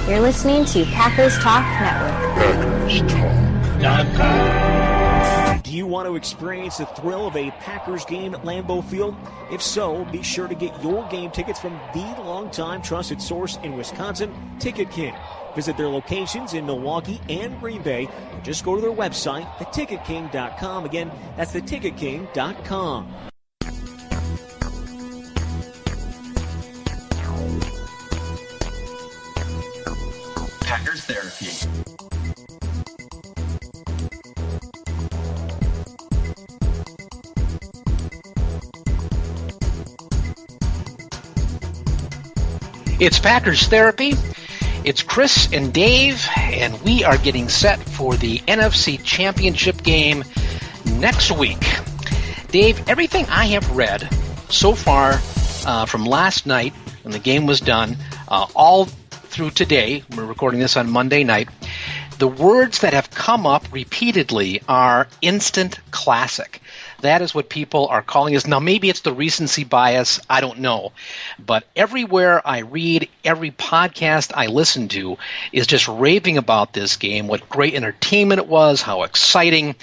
You're listening to Packers Talk Network. Do you want to experience the thrill of a Packers game at Lambeau Field? If so, be sure to get your game tickets from the longtime trusted source in Wisconsin, Ticket King. Visit their locations in Milwaukee and Green Bay, or just go to their website, theticketking.com. Again, that's theticketking.com. Packers Therapy. It's Packers Therapy. It's Chris and Dave, and we are getting set for the NFC Championship game next week. Dave, everything I have read so far from last night when the game was done, all through today, we're recording this on Monday night, the words that have come up repeatedly are instant classic. That is what people are calling us. Now, maybe it's the recency bias. I don't know. But everywhere I read, every podcast I listen to is just raving about this game, what great entertainment it was, how exciting.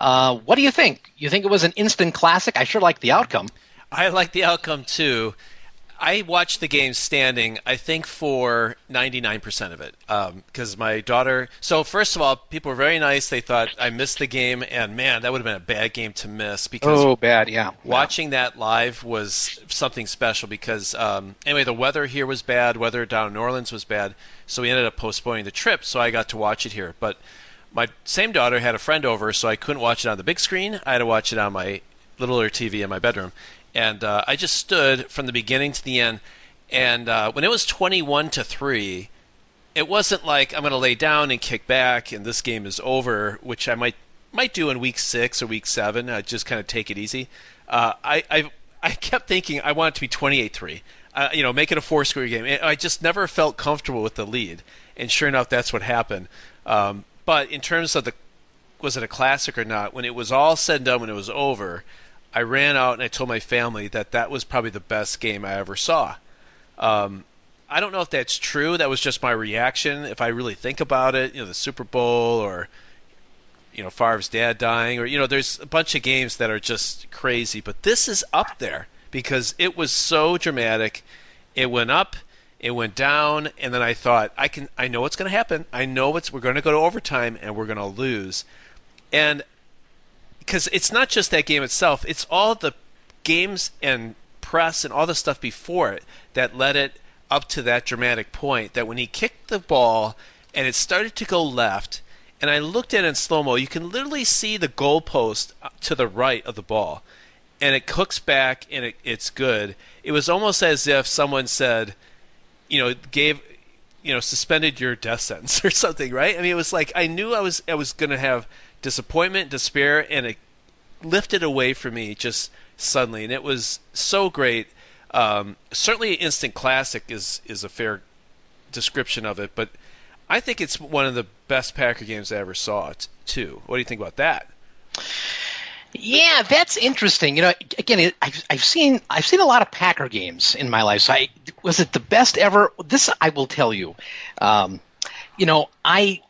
What do you think? You think it was an instant classic? I sure like the outcome. I like the outcome, too. I watched the game standing, I think, for 99% of it, because my daughter – so first of all, people were very nice. They thought I missed the game, and, man, that would have been a bad game to miss. Because watching that live was something special because, anyway, the weather here was bad. Weather down in New Orleans was bad, so we ended up postponing the trip, so I got to watch it here. But my same daughter had a friend over, so I couldn't watch it on the big screen. I had to watch it on my littler TV in my bedroom. And I just stood from the beginning to the end. And when it was 21-3, it wasn't like I'm going to lay down and kick back and this game is over, which I might do in week 6 or week 7. I'd just kind of take it easy. I kept thinking I want it to be 28-3. Make it a 4-score game. I just never felt comfortable with the lead. And sure enough, that's what happened. But in terms of was it a classic or not, when it was all said and done, when it was over, I ran out and I told my family that was probably the best game I ever saw. I don't know if that's true. That was just my reaction. If I really think about it, the Super Bowl or, Favre's dad dying or, there's a bunch of games that are just crazy. But this is up there because it was so dramatic. It went up, it went down, and then I thought, I know what's going to happen. I know we're going to go to overtime and we're going to lose. And because it's not just that game itself, it's all the games and press and all the stuff before it that led it up to that dramatic point that when he kicked the ball and it started to go left, and I looked at it in slow-mo, you can literally see the goalpost to the right of the ball, and it hooks back and it's good. It was almost as if someone said, suspended your death sentence or something, right? I mean, it was like I knew I was going to have disappointment, despair, and it lifted away from me just suddenly, and it was so great. Certainly, instant classic is a fair description of it, but I think it's one of the best Packer games I ever saw too. What do you think about that? Yeah, that's interesting. Again, I've seen a lot of Packer games in my life. So was it the best ever? This I will tell you. I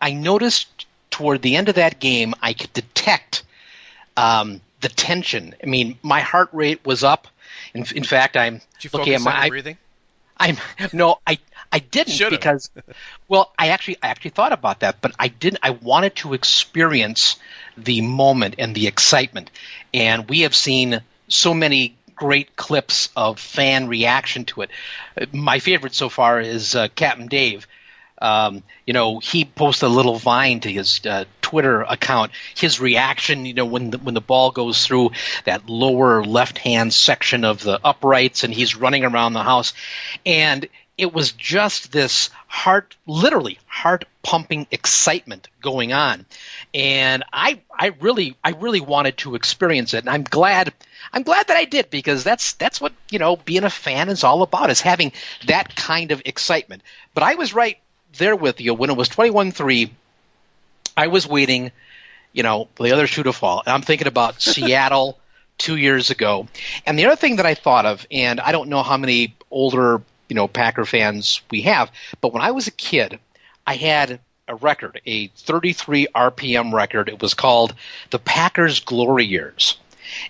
noticed toward the end of that game, I could detect the tension. I mean, my heart rate was up. In fact, I'm looking at my breathing. I didn't. Should've. Because, well, I actually thought about that, but I didn't. I wanted to experience the moment and the excitement, and we have seen so many great clips of fan reaction to it. My favorite so far is Captain Dave. He posted a little Vine to his Twitter account. His reaction, when the ball goes through that lower left-hand section of the uprights, and he's running around the house, and it was just this heart-pumping excitement going on, and I really wanted to experience it, and I'm glad that I did, because that's what being a fan is all about, is having that kind of excitement. But I was right there with you. When it was 21-3, I was waiting, for the other shoe to fall. And I'm thinking about Seattle 2 years ago. And the other thing that I thought of, and I don't know how many older, Packer fans we have, but when I was a kid, I had a record, a 33 RPM record. It was called the Packers Glory Years.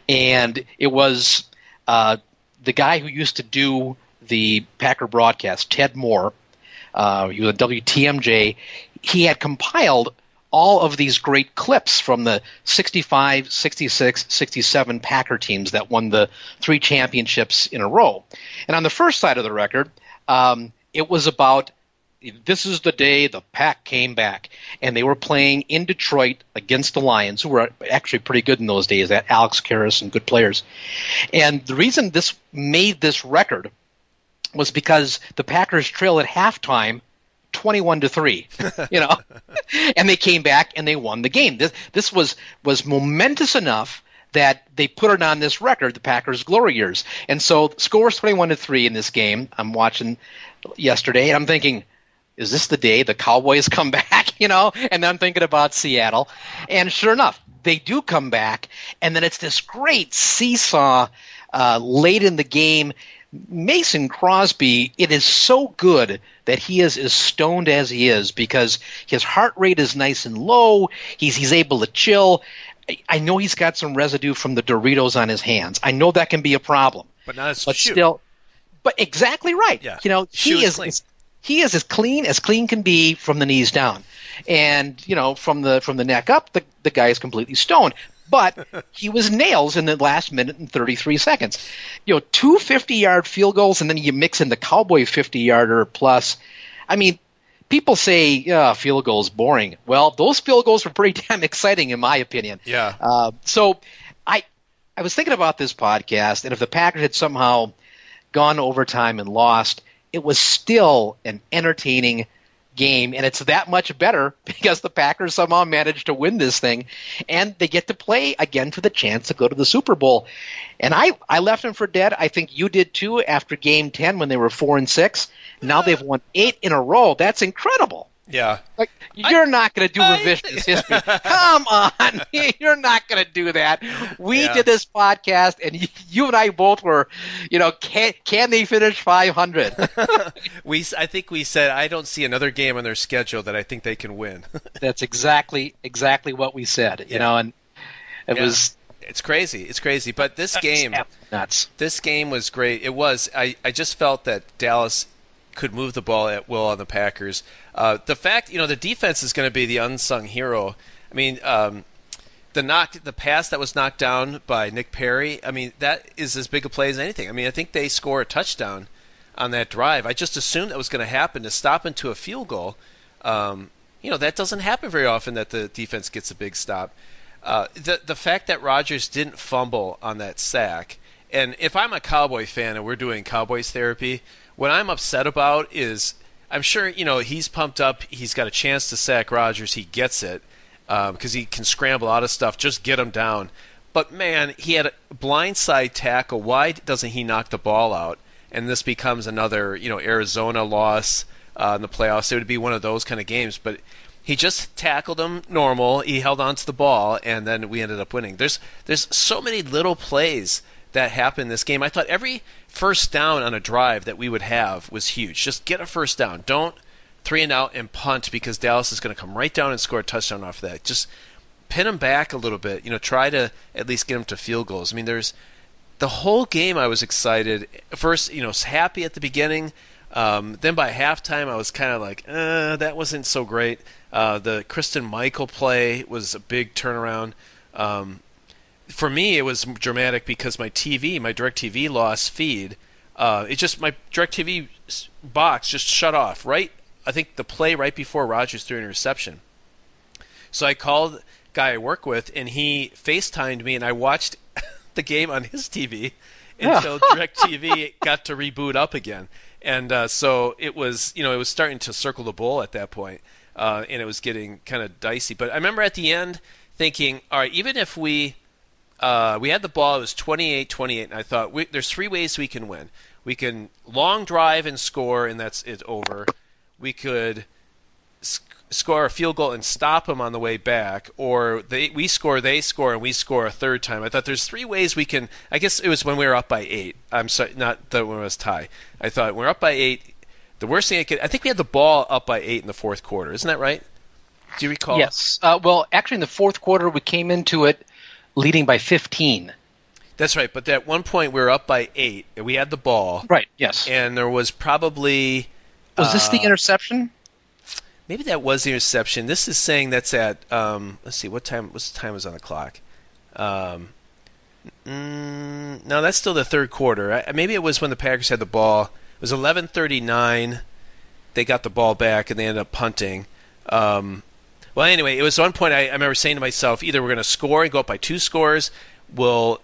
And it was the guy who used to do the Packer broadcast, Ted Moore, he was a WTMJ. He had compiled all of these great clips from the 65, 66, 67 Packer teams that won the 3 championships in a row. And on the first side of the record, it was about, this is the day the Pack came back. And they were playing in Detroit against the Lions, who were actually pretty good in those days, that Alex Karras and good players. And the reason this made this record was because the Packers trailed at halftime 21-3, and they came back and they won the game. This was momentous enough that they put it on this record, the Packers' Glory Years. And so the score is 21-3 in this game. I'm watching yesterday, and I'm thinking, is this the day the Cowboys come back? And I'm thinking about Seattle. And sure enough, they do come back, and then it's this great seesaw late in the game. Mason Crosby, it is so good that he is as stoned as he is because his heart rate is nice and low. He's able to chill. I know he's got some residue from the Doritos on his hands. I know that can be a problem. But not as But exactly right. Yeah. He is as clean can be from the knees down. And, from the neck up, the guy is completely stoned. But he was nails in the last minute and 33 seconds. 2 50-yard field goals, and then you mix in the Cowboy 50-yarder plus. I mean, people say field goals boring. Well, those field goals were pretty damn exciting, in my opinion. Yeah. So I was thinking about this podcast, and if the Packers had somehow gone overtime and lost, it was still an entertaining game, and it's that much better because the Packers somehow managed to win this thing, and they get to play again for the chance to go to the Super Bowl. And I left them for dead. I think you did too after Game 10 when they were 4-6. Now they've won 8 in a row. That's incredible. Yeah. Like, you're not going to do revisionist history. Come on. You're not going to do that. We did this podcast, and you and I both were, can they finish 500? I think we said, I don't see another game on their schedule that I think they can win. That's exactly what we said, and it was... It's crazy. But this game, nuts. This game was great. It was. I just felt that Dallas could move the ball at will on the Packers. The fact, the defense is going to be the unsung hero. I mean, the pass that was knocked down by Nick Perry, I mean, that is as big a play as anything. I mean, I think they score a touchdown on that drive. I just assumed that was going to happen to stop into a field goal. That doesn't happen very often that the defense gets a big stop. The fact that Rodgers didn't fumble on that sack, and if I'm a Cowboy fan and we're doing Cowboys therapy, what I'm upset about is I'm sure, he's pumped up. He's got a chance to sack Rodgers. He gets it because he can scramble out of stuff. Just get him down. But, man, he had a blindside tackle. Why doesn't he knock the ball out? And this becomes another, Arizona loss in the playoffs. It would be one of those kind of games. But he just tackled him normal. He held on to the ball, and then we ended up winning. There's so many little plays that happened in this game. I thought every first down on a drive that we would have was huge. Just get a first down. Don't 3-and-out and punt because Dallas is going to come right down and score a touchdown off of that. Just pin them back a little bit. Try to at least get them to field goals. I mean, there's the whole game I was excited. First, happy at the beginning. Then by halftime, I was kind of like, that wasn't so great. The Kristen Michael play was a big turnaround. For me, it was dramatic because my DirecTV lost feed. My DirecTV box just shut off, right? I think the play right before Rodgers threw an interception. So I called the guy I work with, and he FaceTimed me, and I watched the game on his TV until DirecTV got to reboot up again. And so it was, it was starting to circle the bowl at that point, and it was getting kind of dicey. But I remember at the end thinking, all right, even if we had the ball, it was 28-28, and I thought, there's 3 ways we can win. We can long drive and score, and that's it over. We could score a field goal and stop them on the way back, or we score, they score, and we score a third time. I thought there's 3 ways we can. I guess it was when we were up by 8. I'm sorry, not that when it was tie. I thought we're up by 8. The worst thing I think we had the ball up by 8 in the fourth quarter. Isn't that right? Do you recall? Yes. Well, actually, in the fourth quarter, we came into it leading by 15. That's right. But at one point, we were up by 8, and we had the ball. Right, yes. And there was probably... Was this the interception? Maybe that was the interception. This is saying that's at... let's see, what's the time was on the clock? No, that's still the third quarter. Maybe it was when the Packers had the ball. It was 11:39. They got the ball back, and they ended up punting. Well, anyway, it was one point I remember saying to myself, either we're going to score and go up by 2 scores, we'll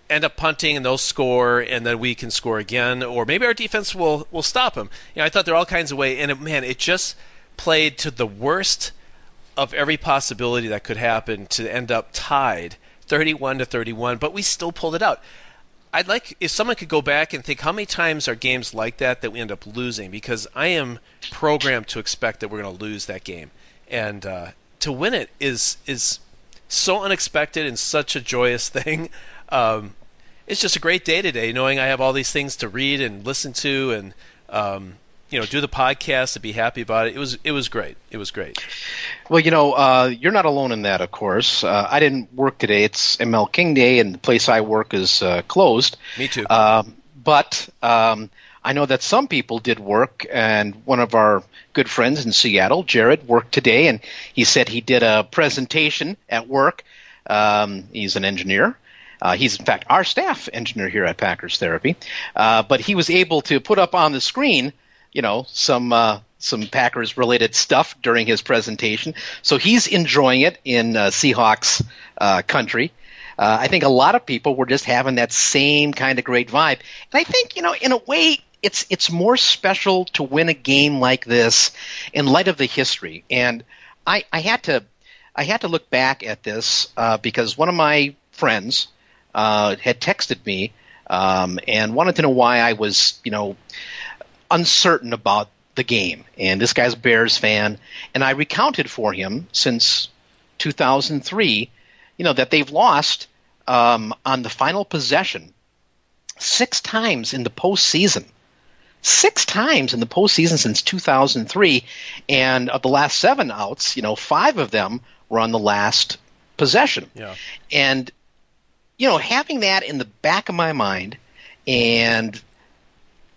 end up punting and they'll score, and then we can score again, or maybe our defense will stop them. I thought there were all kinds of ways, and it just played to the worst of every possibility that could happen to end up tied 31-31, but we still pulled it out. I'd like if someone could go back and think how many times are games like that we end up losing, because I am programmed to expect that we're going to lose that game. And to win it is so unexpected and such a joyous thing. It's just a great day today, knowing I have all these things to read and listen to, and do the podcast and be happy about it. It was great. It was great. Well, you're not alone in that, of course. I didn't work today. It's ML King Day, and the place I work is closed. Me too. But I know that some people did work, and one of our good friends in Seattle, Jared, worked today, and he said he did a presentation at work. He's an engineer. He's, in fact, our staff engineer here at Packers Therapy. But he was able to put up on the screen, some Packers-related stuff during his presentation. So he's enjoying it in Seahawks country. I think a lot of people were just having that same kind of great vibe. And I think, in a way, it's more special to win a game like this in light of the history. And I had to look back at this because one of my friends had texted me and wanted to know why I was, uncertain about the game. And this guy's a Bears fan, and I recounted for him since 2003, that they've lost on the final possession 6 times in the postseason. 6 times in the postseason since 2003, and of the last 7 outs, 5 of them were on the last possession. Yeah. And having that in the back of my mind, and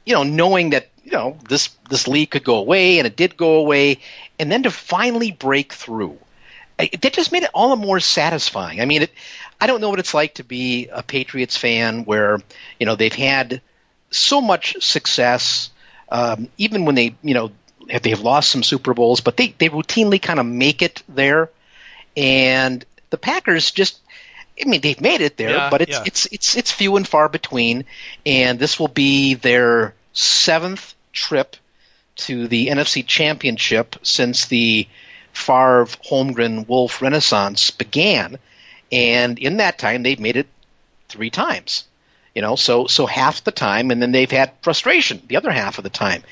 knowing that this league could go away, and it did go away, and then to finally break through, that just made it all the more satisfying. I mean, I don't know what it's like to be a Patriots fan where they've had so much success, even when they've lost some Super Bowls, but they routinely kind of make it there, and the Packers just. They've made it there, but it's few and far between, and this will be their 7th trip to the NFC Championship since the Favre Holmgren Wolf Renaissance began, and in that time they've made it 3 times. So half the time, and then they've had frustration the other half of the time.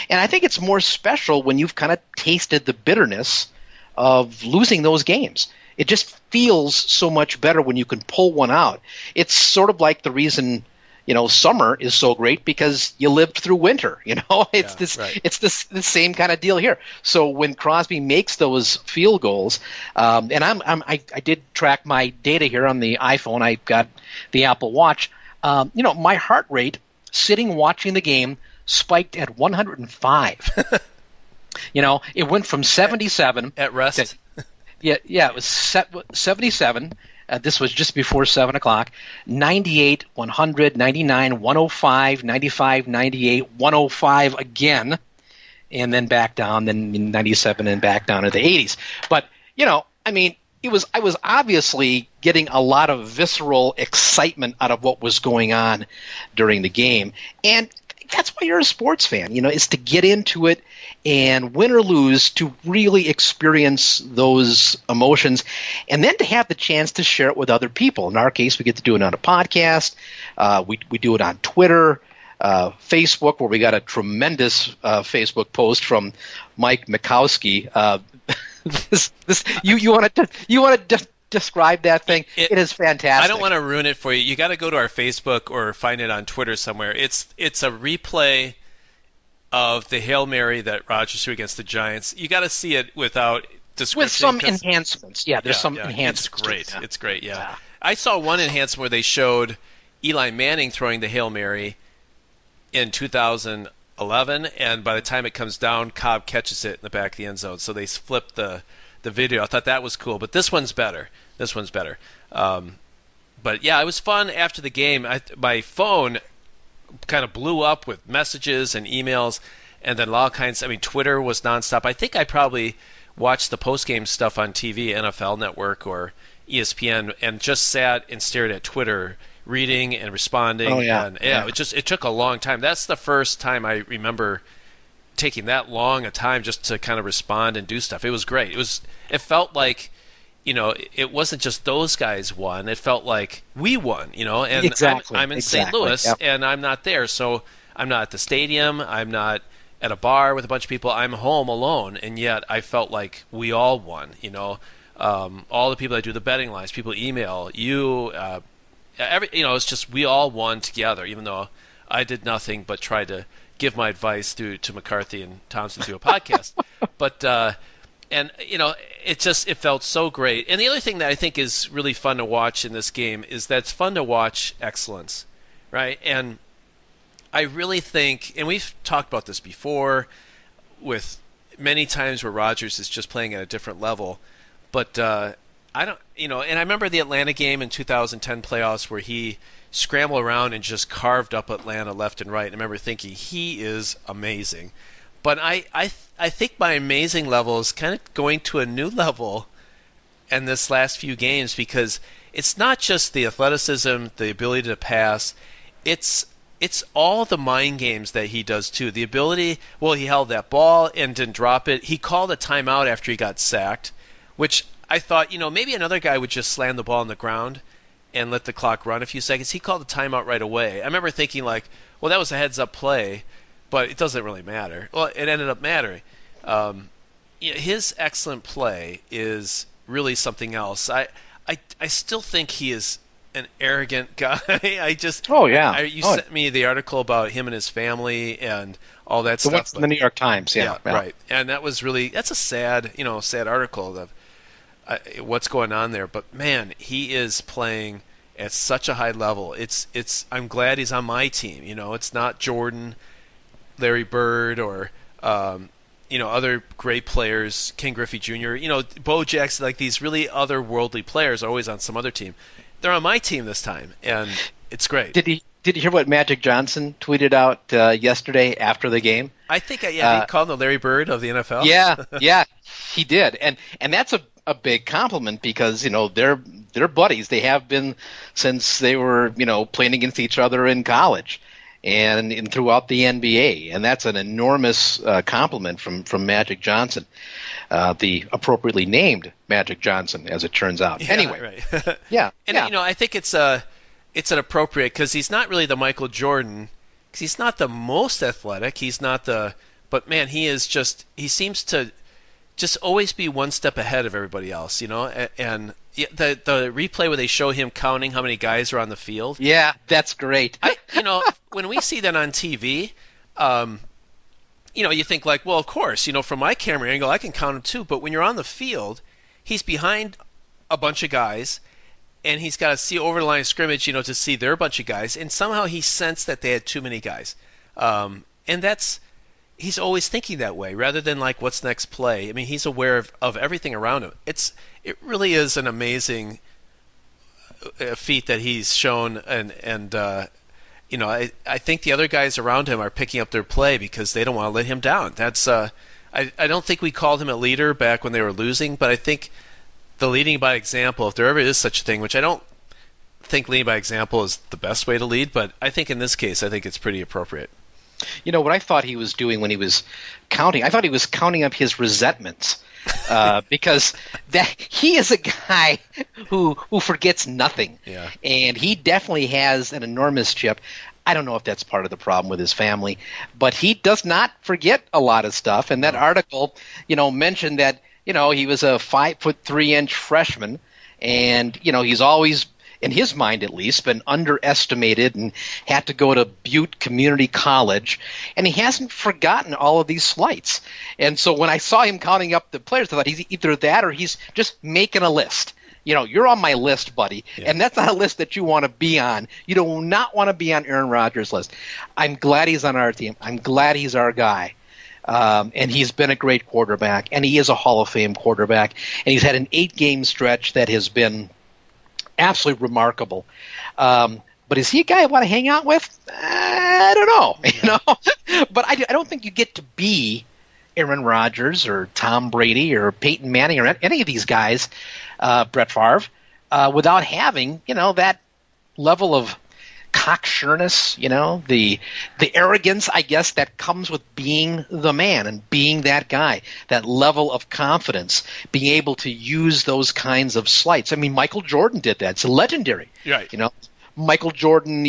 And I think it's more special when you've kind of tasted the bitterness of losing those games. It just feels so much better when you can pull one out. It's sort of like the reason, summer is so great because you lived through winter. It's the same kind of deal here. So when Crosby makes those field goals, and I did track my data here on the iPhone. I got the Apple Watch. My heart rate sitting watching the game spiked at 105. It went from 77 at rest. Yeah, it was 77. This was just before 7 o'clock. 98, 100, 99, 105, 95, 98, 105 again, and then back down, then 97 and back down to the 80s. But, I was obviously getting a lot of visceral excitement out of what was going on during the game. And that's why you're a sports fan, is to get into it and win or lose, to really experience those emotions, and then to have the chance to share it with other people. In our case, we get to do it on a podcast. We do it on Twitter, Facebook, where we got a tremendous Facebook post from Mike Mikowski. You want to describe that thing? It is fantastic. I don't want to ruin it for you. You got to go to our Facebook or find it on Twitter somewhere. It's a replay of the Hail Mary that Rodgers threw against the Giants. You got to see it without description. With some enhancements. Yeah, there's some enhancements. It's great. Yeah. It's great, yeah. I saw one enhancement where they showed Eli Manning throwing the Hail Mary in 2011, and by the time it comes down, Cobb catches it in the back of the end zone. So they flipped the video. I thought that was cool, but this one's better. But yeah, it was fun after the game. My phone kind of blew up with messages and emails, and then all kinds. I mean, Twitter was nonstop. I think I probably watched the post-game stuff on TV, NFL Network or ESPN, and just sat and stared at Twitter, reading and responding. Oh yeah, and it took a long time. That's the first time I remember taking that long a time just to kind of respond and do stuff. It was great. It felt like, it wasn't just those guys won. It felt like we won, and exactly. I'm in St. Louis, and I'm not there, so I'm not at the stadium. I'm not at a bar with a bunch of people. I'm home alone, and yet I felt like we all won, all the people that do the betting lines, people email, it's just we all won together, even though I did nothing but try to give my advice to McCarthy and Thompson to a podcast. But it felt so great. And the other thing that I think is really fun to watch in this game is that it's fun to watch excellence, right? And I really think, and we've talked about this before, with many times where Rodgers is just playing at a different level, but I don't, and I remember the Atlanta game in 2010 playoffs where he scrambled around and just carved up Atlanta left and right. And I remember thinking, he is amazing. But I think my amazing level is kind of going to a new level in this last few games, because it's not just the athleticism, the ability to pass. It's all the mind games that he does too. The ability, he held that ball and didn't drop it. He called a timeout after he got sacked, which I thought, maybe another guy would just slam the ball on the ground and let the clock run a few seconds. He called the timeout right away. I remember thinking that was a heads-up play, but it doesn't really matter. Well, it ended up mattering. His excellent play is really something else. I still think he is an arrogant guy. You sent me the article about him and his family and all that stuff. What's in the New York Times? Yeah, right. And that's a sad article of what's going on there. But man, he is playing at such a high level. I'm glad he's on my team. It's not Jordan, Larry Bird, or other great players, Ken Griffey Jr., Bo Jackson, like these really otherworldly players are always on some other team. They're on my team this time, and it's great. Did you hear what Magic Johnson tweeted out yesterday after the game? I think, he called him the Larry Bird of the NFL. Yeah, he did, and that's a big compliment, because they're buddies. They have been since they were playing against each other in college and throughout the NBA, and that's an enormous compliment from Magic Johnson, the appropriately named Magic Johnson, as it turns out. Yeah, anyway, right. yeah, and I think it's an appropriate, because he's not really the Michael Jordan, because he's not the most athletic. He's not but man, he seems to just always be one step ahead of everybody else, and the replay where they show him counting how many guys are on the field. Yeah, that's great. When we see that on TV, you think of course, from my camera angle, I can count him too. But when you're on the field, he's behind a bunch of guys, and he's got to see over the line of scrimmage, to see they're a bunch of guys, and somehow he sensed that they had too many guys, and he's always thinking that way rather than what's next play. I mean, he's aware of everything around him. It really is an amazing feat that he's shown, and I think the other guys around him are picking up their play because they don't want to let him down. That's I don't think we called him a leader back when they were losing, but I think the leading by example, if there ever is such a thing, which I don't think leading by example is the best way to lead, but I think in this case, I think it's pretty appropriate. What I thought he was doing when he was counting, I thought he was counting up his resentments, because he is a guy who forgets nothing. Yeah. And he definitely has an enormous chip. I don't know if that's part of the problem with his family, but he does not forget a lot of stuff. And that article, mentioned that, he was a 5'3" freshman, and, he's always in his mind at least, been underestimated and had to go to Butte Community College, and he hasn't forgotten all of these slights. And so when I saw him counting up the players, I thought he's either that or he's just making a list. You're on my list, buddy, and that's not a list that you want to be on. You do not want to be on Aaron Rodgers' list. I'm glad he's on our team. I'm glad he's our guy. And he's been a great quarterback, and he is a Hall of Fame quarterback, and he's had an 8-game stretch that has been absolutely remarkable. But is he a guy I want to hang out with? I don't know. But I don't think you get to be Aaron Rodgers or Tom Brady or Peyton Manning or any of these guys, Brett Favre, without having that level of cocksureness, the arrogance, I guess, that comes with being the man and being that guy, that level of confidence, being able to use those kinds of slights. I mean, Michael Jordan did that. It's legendary. Right. Michael Jordan,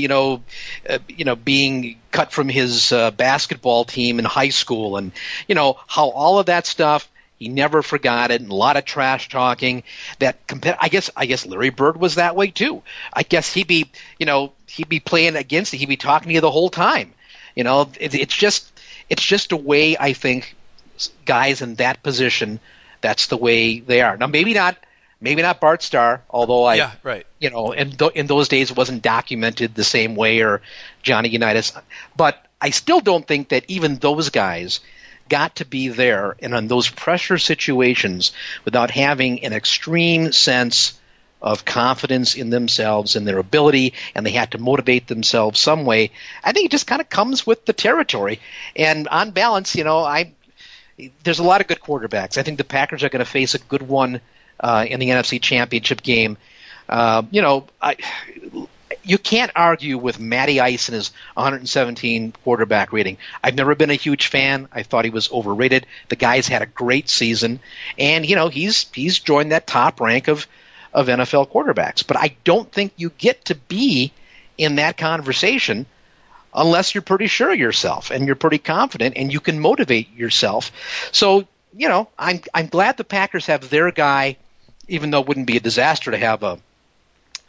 being cut from his basketball team in high school, and how all of that stuff, he never forgot it, and a lot of trash talking. I guess Larry Bird was that way too. I guess he'd be playing against it. He'd be talking to you the whole time. It's just a way I think guys in that position, that's the way they are. Now maybe not Bart Starr, although in those days it wasn't documented the same way, or Johnny Unitas. But I still don't think that even those guys got to be there and on those pressure situations without having an extreme sense of confidence in themselves and their ability, and they had to motivate themselves some way. I think it just kind of comes with the territory. And on balance, there's a lot of good quarterbacks. I think the Packers are going to face a good one in the NFC Championship game. You can't argue with Matty Ice and his 117 quarterback rating. I've never been a huge fan. I thought he was overrated. The guy's had a great season, and he's joined that top rank of NFL quarterbacks. But I don't think you get to be in that conversation unless you're pretty sure of yourself and you're pretty confident and you can motivate yourself. So I'm glad the Packers have their guy, even though it wouldn't be a disaster to have a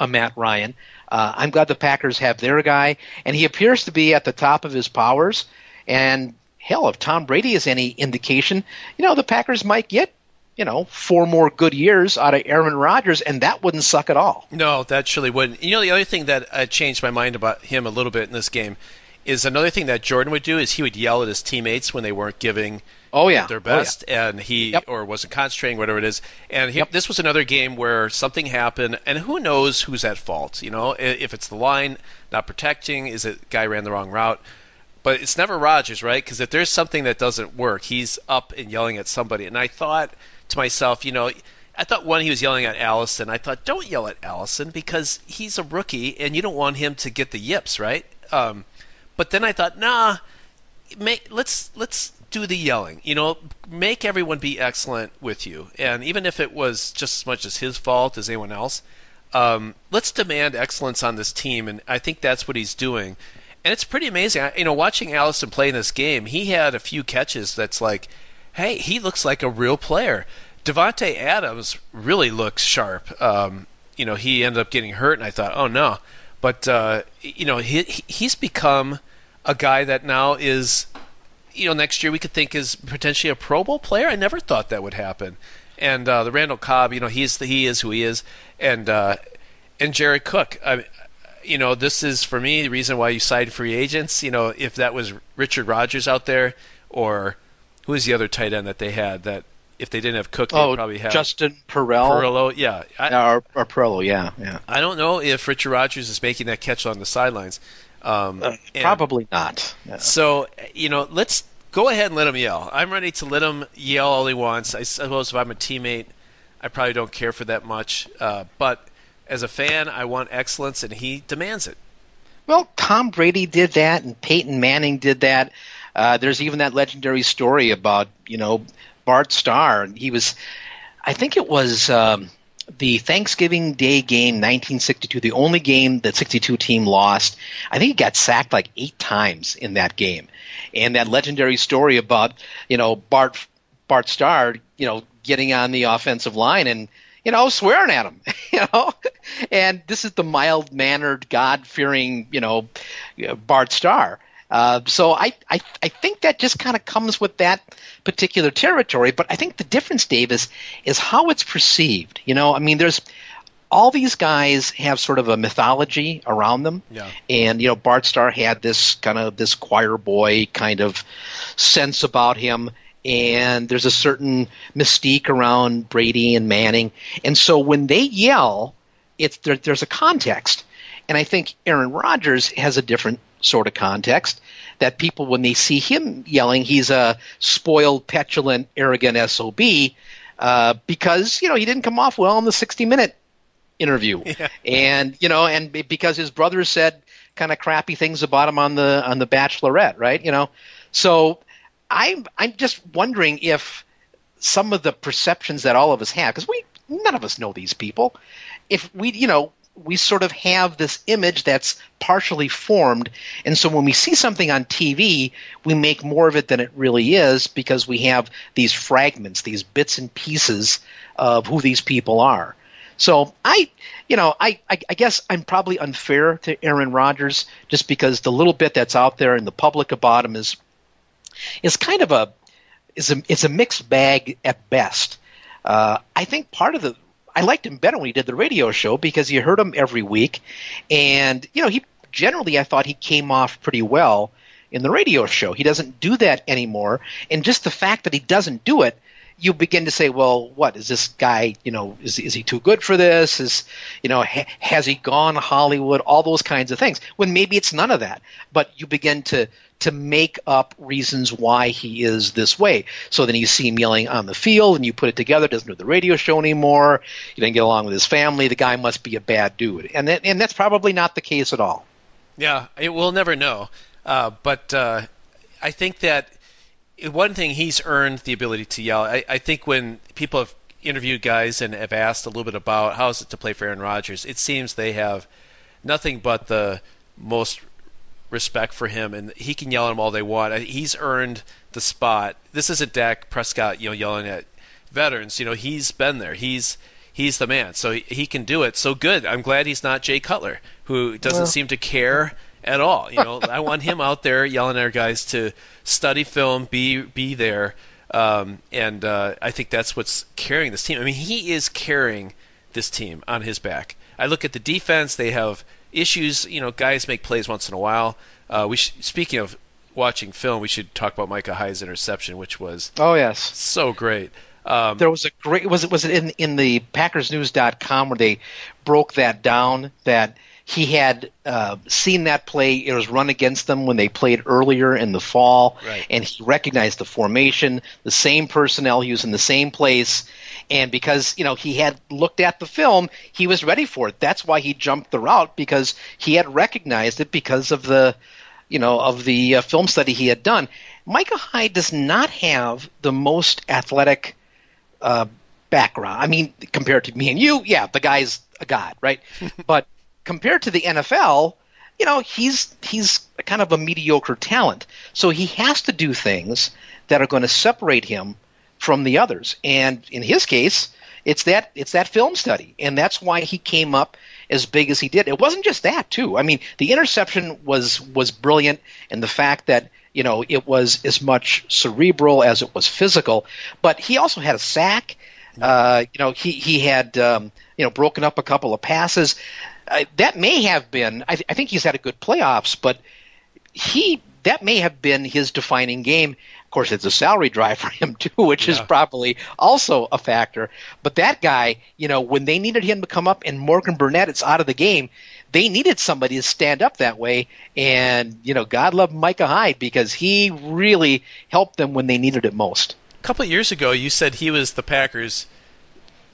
Matt Ryan. I'm glad the Packers have their guy, and he appears to be at the top of his powers. And hell, if Tom Brady is any indication, the Packers might get 4 more good years out of Aaron Rodgers, and that wouldn't suck at all. No, that surely wouldn't. The other thing that changed my mind about him a little bit in this game is another thing that Jordan would do is he would yell at his teammates when they weren't giving their best, and he or wasn't concentrating, whatever it is. And this was another game where something happened, and who knows who's at fault? If it's the line not protecting, is it guy ran the wrong route? But it's never Rodgers, right? Because if there's something that doesn't work, he's up and yelling at somebody. And I thought to myself, I thought when he was yelling at Allison, I thought, don't yell at Allison because he's a rookie and you don't want him to get the yips, right? But then I thought, let's do the yelling. Make everyone be excellent with you. And even if it was just as much as his fault as anyone else, let's demand excellence on this team. And I think that's what he's doing. And it's pretty amazing. Watching Allison play in this game, he had a few catches that's like, hey, he looks like a real player. Devontae Adams really looks sharp. He ended up getting hurt, and I thought, oh, no. But, he's become a guy that now is, next year we could think is potentially a Pro Bowl player. I never thought that would happen. And the Randall Cobb, he is who he is. And Jared Cook, this is, for me, the reason why you signed free agents. If that was Richard Rodgers out there, or who is the other tight end that they had that if they didn't have Cook, they'd probably have Justin Perillo, yeah. Or Perillo, yeah. I don't know if Richard Rodgers is making that catch on the sidelines. Probably not. Yeah. So, let's go ahead and let him yell. I'm ready to let him yell all he wants. I suppose if I'm a teammate, I probably don't care for that much. But as a fan, I want excellence, and he demands it. Well, Tom Brady did that, and Peyton Manning did that. There's even that legendary story about, Bart Starr. I think it was the Thanksgiving Day game, 1962, the only game that 62 team lost. I think he got sacked like 8 times in that game. And that legendary story about, Bart Starr, getting on the offensive line and, swearing at him, And this is the mild-mannered, God-fearing, Bart Starr. So I think that just kind of comes with that particular territory. But I think the difference, Dave, is how it's perceived. There's all these guys have sort of a mythology around them. Yeah. And, Bart Starr had this choir boy kind of sense about him. And there's a certain mystique around Brady and Manning. And so when they yell, there's a context. And I think Aaron Rodgers has a different sort of context, that people, when they see him yelling, he's a spoiled, petulant, arrogant SOB because, he didn't come off well in the 60-minute interview. Yeah. And because his brother said kind of crappy things about him on the Bachelorette, right? So I'm just wondering if some of the perceptions that all of us have, because none of us know these people, if we sort of have this image that's partially formed, and so when we see something on TV, we make more of it than it really is because we have these fragments, these bits and pieces of who these people are. So I guess I'm probably unfair to Aaron Rodgers just because the little bit that's out there in the public about him is kind of it's a mixed bag at best. I think I liked him better when he did the radio show because you heard him every week, and he generally, I thought he came off pretty well in the radio show. He doesn't do that anymore, and just the fact that he doesn't do it, you begin to say, well, what is this guy? Is he too good for this? Has he gone Hollywood? All those kinds of things. When maybe it's none of that, but you begin to make up reasons why he is this way. So then you see him yelling on the field, and you put it together. Doesn't do the radio show anymore. He didn't get along with his family. The guy must be a bad dude, and that's probably not the case at all. Yeah, we'll never know. But I think that one thing, he's earned the ability to yell. I think when people have interviewed guys and have asked a little bit about how is it to play for Aaron Rodgers, it seems they have nothing but the most respect for him, and he can yell at him all they want. He's earned the spot. This isn't Dak Prescott, yelling at veterans. He's been there. He's the man, so he can do it. So good. I'm glad he's not Jay Cutler, who doesn't seem to care at all. I want him out there yelling at our guys to study film, be there, and I think that's what's carrying this team. He is carrying this team on his back. I look at the defense; they have issues. Guys make plays once in a while. Speaking of watching film, we should talk about Micah Hyde's interception, which was so great. There was a great was it in the PackersNews.com where they broke that down, that he had seen that play. It was run against them when they played earlier in the fall, right. And he recognized the formation, the same personnel, he was in the same place, and because he had looked at the film, he was ready for it. That's why he jumped the route, because he had recognized it because of the film study he had done. Micah Hyde does not have the most athletic background. Compared to me and you, yeah, the guy's a god, right? But compared to the NFL, he's kind of a mediocre talent. So he has to do things that are going to separate him from the others. And in his case, it's that film study. And that's why he came up as big as he did. It wasn't just that, too. The interception was brilliant, and the fact that it was as much cerebral as it was physical. But he also had a sack. He had broken up a couple of passes. That may have been. I think he's had a good playoffs, but that may have been his defining game. Of course, it's a salary drive for him too, which is probably also a factor. But that guy, when they needed him to come up, and Morgan Burnett is out of the game, they needed somebody to stand up that way. And God love Micah Hyde, because he really helped them when they needed it most. A couple of years ago, you said he was the Packers'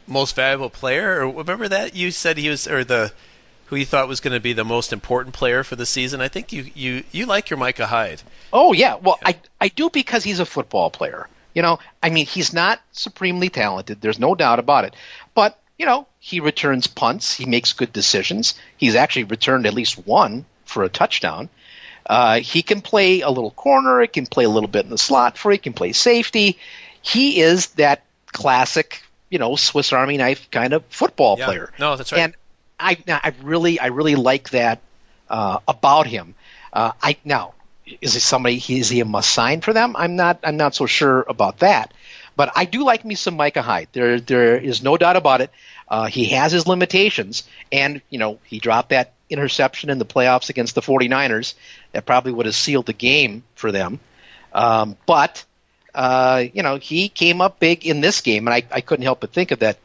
most valuable player. Or remember that you said he was, who you thought was going to be the most important player for the season. I think you like your Micah Hyde. Oh, yeah. Well, I do, because he's a football player. He's not supremely talented. There's no doubt about it. But, he returns punts. He makes good decisions. He's actually returned at least one for a touchdown. He can play a little corner. He can play a little bit in the slot he can play safety. He is that classic, Swiss Army knife kind of football player. No, that's right. I really like that about him. Now, is he a must sign for them? I'm not so sure about that. But I do like me some Micah Hyde. There is no doubt about it. He has his limitations, and he dropped that interception in the playoffs against the 49ers. That probably would have sealed the game for them. But he came up big in this game, and I couldn't help but think of that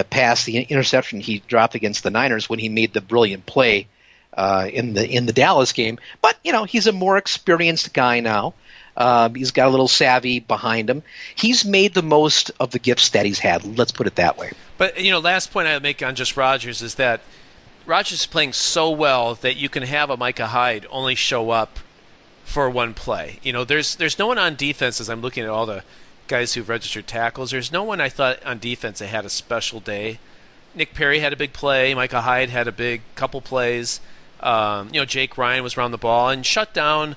pass, the interception he dropped against the Niners when he made the brilliant play in the Dallas game. But he's a more experienced guy now. He's got a little savvy behind him. He's made the most of the gifts that he's had. Let's put it that way. But last point I would make on just Rodgers is that Rodgers is playing so well that you can have a Micah Hyde only show up for one play. There's no one on defense, as I'm looking at all the guys who've registered tackles. There's no one I thought on defense that had a special day. Nick Perry had a big play. Micah Hyde had a big couple plays. Jake Ryan was around the ball and shut down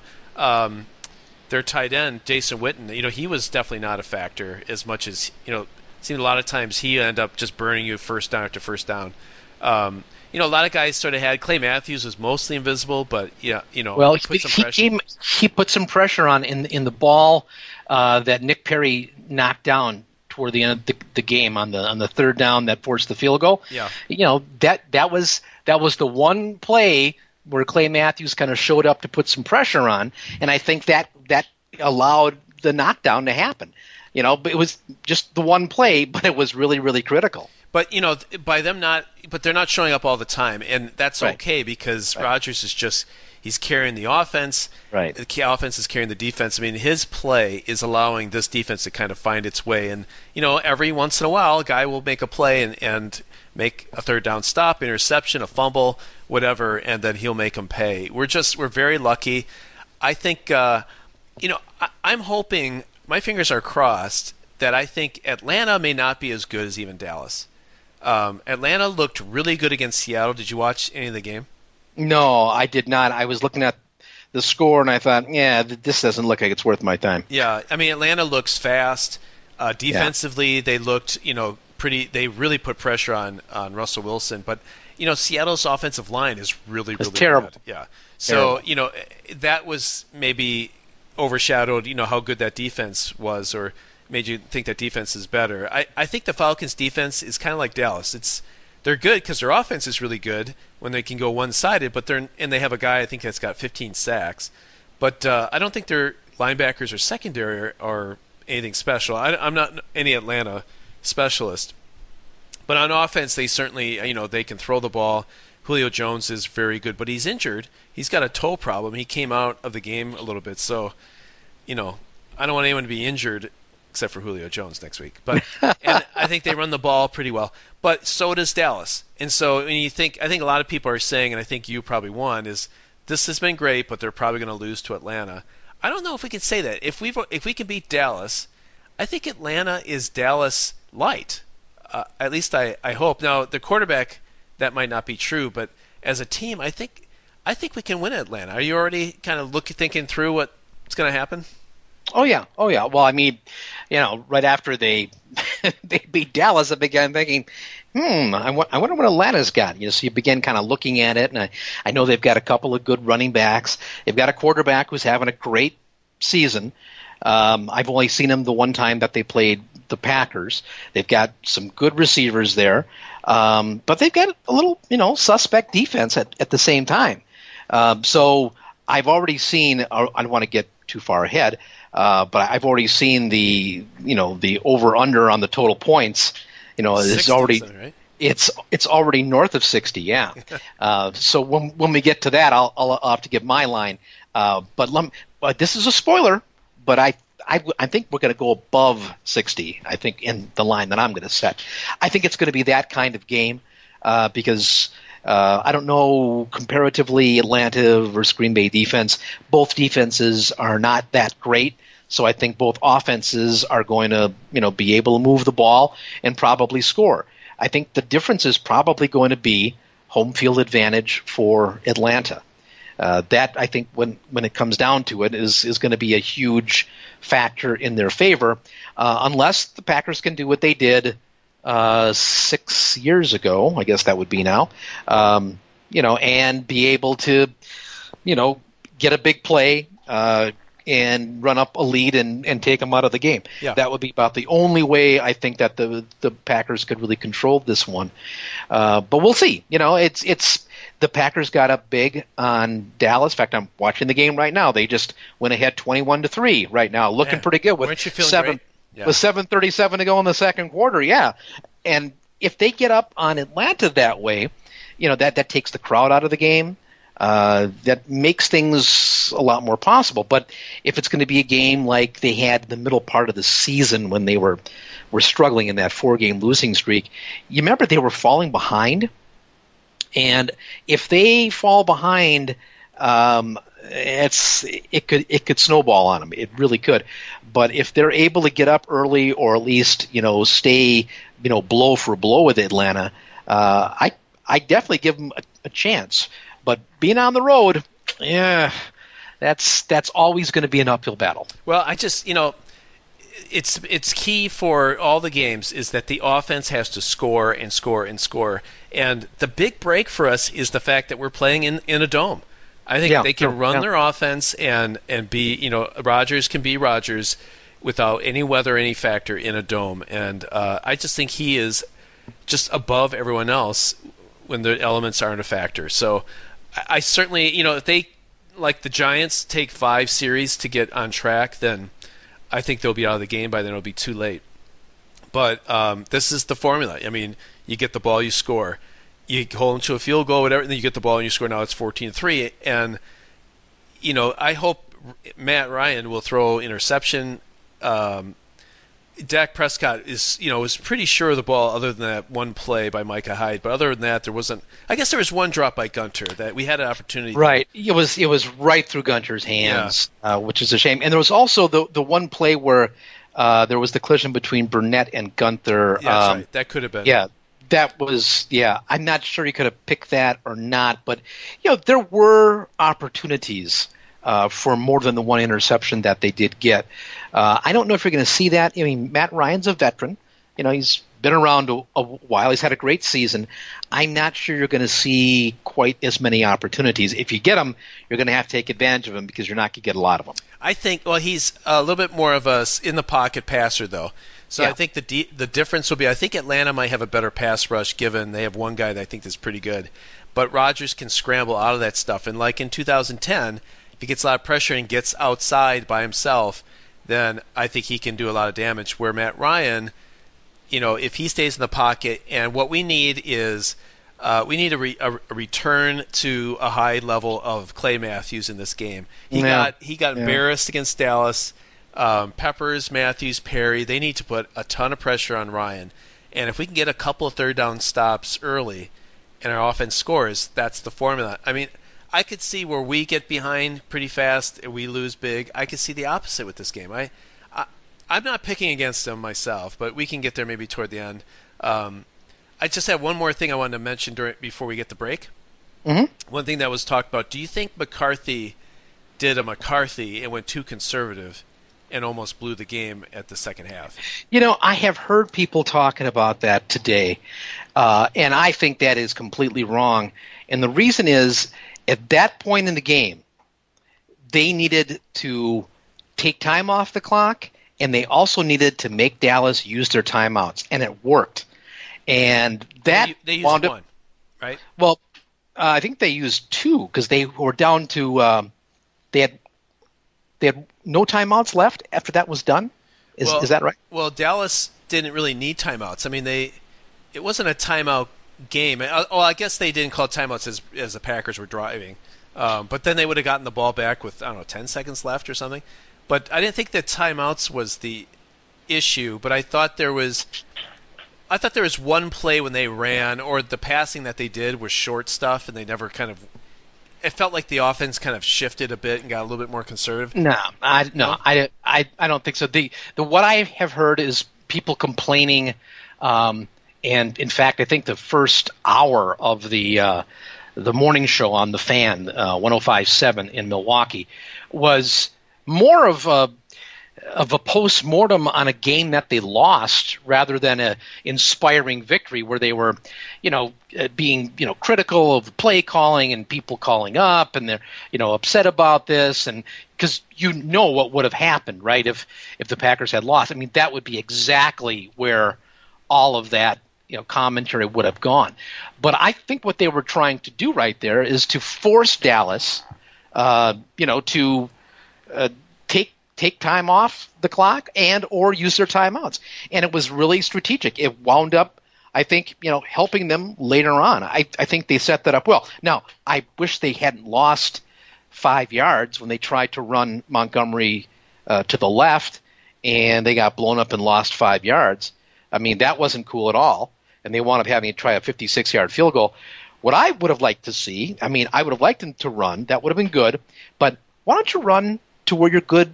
their tight end, Jason Witten. He was definitely not a factor as much as, it seemed a lot of times he ended up just burning you first down after first down. A lot of guys sort of had Clay Matthews was mostly invisible, but well, he put some pressure on in the ball that Nick Perry knocked down toward the end of the game on the third down that forced the field goal. Yeah, that was the one play where Clay Matthews kind of showed up to put some pressure on, and I think that allowed the knockdown to happen. But it was just the one play, but it was really, really critical. But they're not showing up all the time, and that's okay because Rodgers is he's carrying the offense. Right. The offense is carrying the defense. I mean, his play is allowing this defense to kind of find its way, and every once in a while, a guy will make a play and make a third down stop, interception, a fumble, whatever, and then he'll make them pay. We're very lucky. I think I'm hoping, my fingers are crossed, that I think Atlanta may not be as good as even Dallas. Atlanta looked really good against Seattle. Did you watch any of the game? No, I did not. I was looking at the score and I thought, this doesn't look like it's worth my time. Yeah, I mean, Atlanta looks fast. Defensively, they looked, pretty. They really put pressure on Russell Wilson. But Seattle's offensive line is really terrible. Good. Yeah. So that was maybe overshadowed. How good that defense was, or made you think that defense is better. I think the Falcons' defense is kind of like Dallas. They're good because their offense is really good when they can go one-sided, but they have a guy I think that's got 15 sacks. But I don't think their linebackers or secondary are anything special. I'm not any Atlanta specialist. But on offense, they certainly, they can throw the ball. Julio Jones is very good, but he's injured. He's got a toe problem. He came out of the game a little bit. So, I don't want anyone to be injured except for Julio Jones next week. But and I think they run the ball pretty well. But so does Dallas. And so when I think a lot of people are saying, and I think you probably won, is this has been great, but they're probably going to lose to Atlanta. I don't know if we can say that. If we can beat Dallas, I think Atlanta is Dallas light. At least I hope. Now the quarterback, that might not be true, but as a team, I think we can win Atlanta. Are you already kind of thinking through what's going to happen? Oh yeah. Well, I mean, right after they beat Dallas, I began thinking, I wonder what Atlanta's got. So you begin kind of looking at it, and I know they've got a couple of good running backs. They've got a quarterback who's having a great season. I've only seen him the one time that they played the Packers. They've got some good receivers there, but they've got a little, suspect defense at the same time. So I've already seen. I don't want to get too far ahead, but I've already seen the over under on the total points. It's already right? It's already north of 60. Yeah. So when we get to that, I'll have to give my line. But this is a spoiler. But I think we're going to go above 60, I think, in the line that I'm going to set. I think it's going to be that kind of game because I don't know, comparatively, Atlanta versus Green Bay defense, both defenses are not that great. So I think both offenses are going to be able to move the ball and probably score. I think the difference is probably going to be home field advantage for Atlanta. That, I think, when it comes down to it, is going to be a huge factor in their favor, unless the Packers can do what they did 6 years ago, I guess that would be now, and be able to, get a big play and run up a lead and take them out of the game. Yeah. That would be about the only way I think that the Packers could really control this one. But we'll see. It's the Packers got up big on Dallas. In fact, I'm watching the game right now. They just went ahead 21-3 right now, looking pretty good with Weren't you feeling great? Yeah. with 7:37 to go in the second quarter. Yeah, and if they get up on Atlanta that way, that takes the crowd out of the game. That makes things a lot more possible. But if it's going to be a game like they had in the middle part of the season when they were struggling in that 4-game losing streak, you remember they were falling behind. And if they fall behind, it could snowball on them. It really could. But if they're able to get up early or at least stay blow for blow with Atlanta, I definitely give them a chance. But being on the road, that's always going to be an uphill battle. Well, I just it's key for all the games is that the offense has to score and score and score. And the big break for us is the fact that we're playing in a dome. I think they can run their offense and be, Rodgers can be Rodgers without any weather, any factor in a dome. And I just think he is just above everyone else when the elements aren't a factor. So I certainly, if they, like the Giants, take 5 series to get on track, then I think they'll be out of the game by then. It'll be too late. But this is the formula. I mean, you get the ball, you score. You hold them to a field goal, whatever, and then you get the ball and you score. Now it's 14-3. And, I hope Matt Ryan will throw interception. Dak Prescott was pretty sure of the ball other than that one play by Micah Hyde. But other than that, there wasn't – I guess there was one drop by Gunter that we had an opportunity. Right. It was right through Gunter's hands, which is a shame. And there was also the one play where there was the collision between Burnett and Gunter. Yeah, that's right. That could have been. Yeah. That was, I'm not sure he could have picked that or not. But, there were opportunities for more than the one interception that they did get. I don't know if you're going to see that. I mean, Matt Ryan's a veteran. He's been around a while. He's had a great season. I'm not sure you're going to see quite as many opportunities. If you get them, you're going to have to take advantage of them because you're not going to get a lot of them. I think, he's a little bit more of a in-the-pocket passer, though. So I think the difference will be, I think Atlanta might have a better pass rush given they have one guy that I think is pretty good. But Rodgers can scramble out of that stuff. And like in 2010, if he gets a lot of pressure and gets outside by himself, then I think he can do a lot of damage. Where Matt Ryan, if he stays in the pocket, and what we need is we need a return to a high level of Clay Matthews in this game. He got embarrassed against Dallas. Peppers, Matthews, Perry, they need to put a ton of pressure on Ryan. And if we can get a couple of third down stops early and our offense scores, that's the formula. I mean, I could see where we get behind pretty fast and we lose big. I could see the opposite with this game. I'm not picking against them myself, but we can get there maybe toward the end. I just have one more thing I wanted to mention before we get the break. Mm-hmm. One thing that was talked about, do you think McCarthy did a McCarthy and went too conservative and almost blew the game at the second half? I have heard people talking about that today, and I think that is completely wrong. And the reason is, at that point in the game, they needed to take time off the clock, and they also needed to make Dallas use their timeouts, and it worked. And that they used one, right? Well, I think they used 2 because they were down to they had no timeouts left after that was done. Is that right? Well, Dallas didn't really need timeouts. I mean, it wasn't a timeout game. I guess they didn't call timeouts as the Packers were driving. But then they would have gotten the ball back with, 10 seconds left or something. But I didn't think that timeouts was the issue. But I thought there was one play when they ran, or the passing that they did was short stuff, and they never it felt like the offense kind of shifted a bit and got a little bit more conservative. No, I don't think so. The what I have heard is people complaining, and in fact, I think the first hour of the morning show on the Fan 105.7 in Milwaukee was more of a post-mortem on a game that they lost rather than a inspiring victory where they were, being, critical of play calling and people calling up and they're, upset about this. And because what would have happened, right, if the Packers had lost. I mean, that would be exactly where all of that, commentary would have gone. But I think what they were trying to do right there is to force Dallas, to take time off the clock and or use their timeouts. And it was really strategic. It wound up, I think, helping them later on. I think they set that up well. Now, I wish they hadn't lost 5 yards when they tried to run Montgomery to the left and they got blown up and lost 5 yards. I mean, that wasn't cool at all. And they wound up having to try a 56-yard field goal. What I would have liked to see, I would have liked them to run. That would have been good. But why don't you run to where your good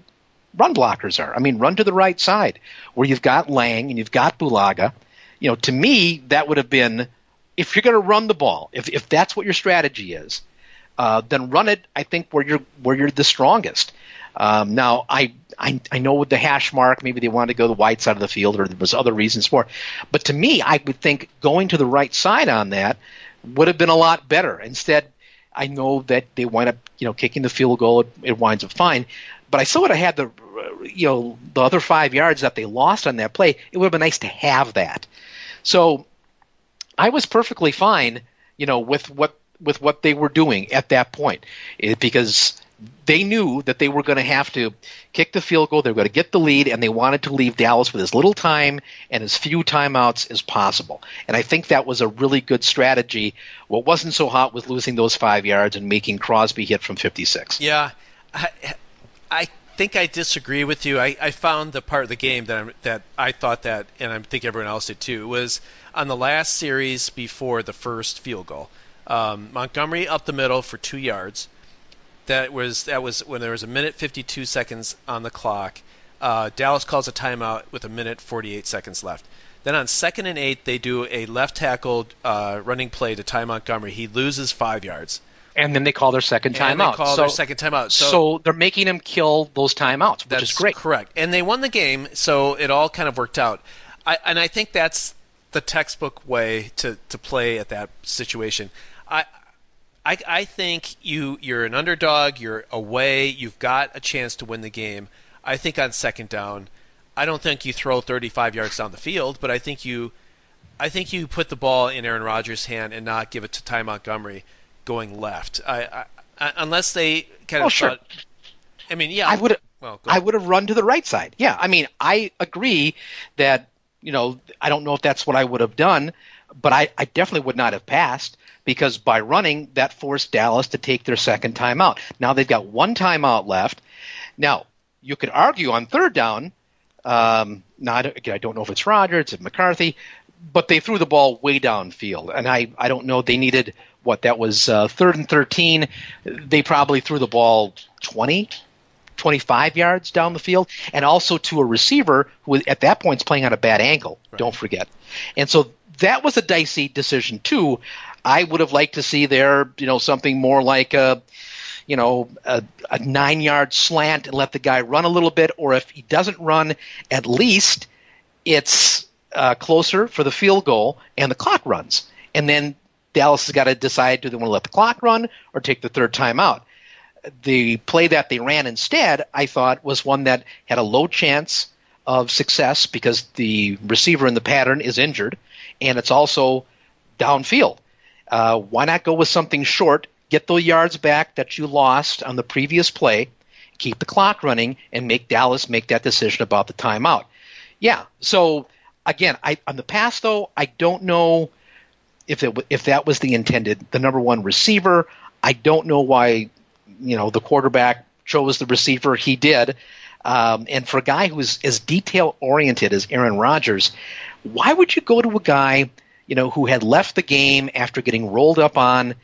run blockers are? Run to the right side where you've got Lang and you've got Bulaga. To me, that would have been, if you're going to run the ball, if that's what your strategy is, then run it, I think, where you're the strongest. Now, I know with the hash mark, maybe they wanted to go to the wide side of the field or there was other reasons for it. But to me, I would think going to the right side on that would have been a lot better. Instead, I know that they wind up, kicking the field goal. It winds up fine. But I still would have had the other 5 yards that they lost on that play. It would have been nice to have that. So I was perfectly fine, with what they were doing at that point, because they knew that they were going to have to kick the field goal. They were going to get the lead, and they wanted to leave Dallas with as little time and as few timeouts as possible. And I think that was a really good strategy. What wasn't so hot was losing those 5 yards and making Crosby hit from 56. Yeah, I think I disagree with you. I found the part of the game that I thought that, and I think everyone else did too, was on the last series before the first field goal. Montgomery up the middle for 2 yards. That was when there was a minute 52 seconds on the clock. Dallas calls a timeout with a minute 48 seconds left. Then on 2nd and 8, they do a left tackle running play to Ty Montgomery. He loses 5 yards. And then they call their second timeout. So they're making him kill those timeouts, which is great. That's correct. And they won the game, so it all kind of worked out. I think that's the textbook way to play at that situation. I think you're an underdog, you're away, you've got a chance to win the game. I think on second down, I don't think you throw 35 yards down the field, but I think you put the ball in Aaron Rodgers' hand and not give it to Ty Montgomery going left. Unless they kind of sure. thought. Yeah. I would have run to the right side. Yeah, I agree that, I don't know if that's what I would have done, but I definitely would not have passed. Because by running, that forced Dallas to take their second timeout. Now they've got one timeout left. Now, you could argue on third down, I don't know if it's Rodgers, it's McCarthy, but they threw the ball way downfield. And I don't know, they needed, that was 3rd and 13. They probably threw the ball 20, 25 yards down the field, and also to a receiver who at that point is playing on a bad ankle, right. Don't forget. And so that was a dicey decision too. I would have liked to see there, something more like a 9-yard slant and let the guy run a little bit, or if he doesn't run, at least it's closer for the field goal and the clock runs. And then Dallas has got to decide, do they want to let the clock run or take the third timeout? The play that they ran instead, I thought, was one that had a low chance of success because the receiver in the pattern is injured, and it's also downfield. Why not go with something short, get those yards back that you lost on the previous play, keep the clock running, and make Dallas make that decision about the timeout? Yeah, so again, on the pass, though, I don't know if that was the number one receiver. I don't know why the quarterback chose the receiver he did. And for a guy who is as detail-oriented as Aaron Rodgers, why would you go to a guy who had left the game after getting rolled up on?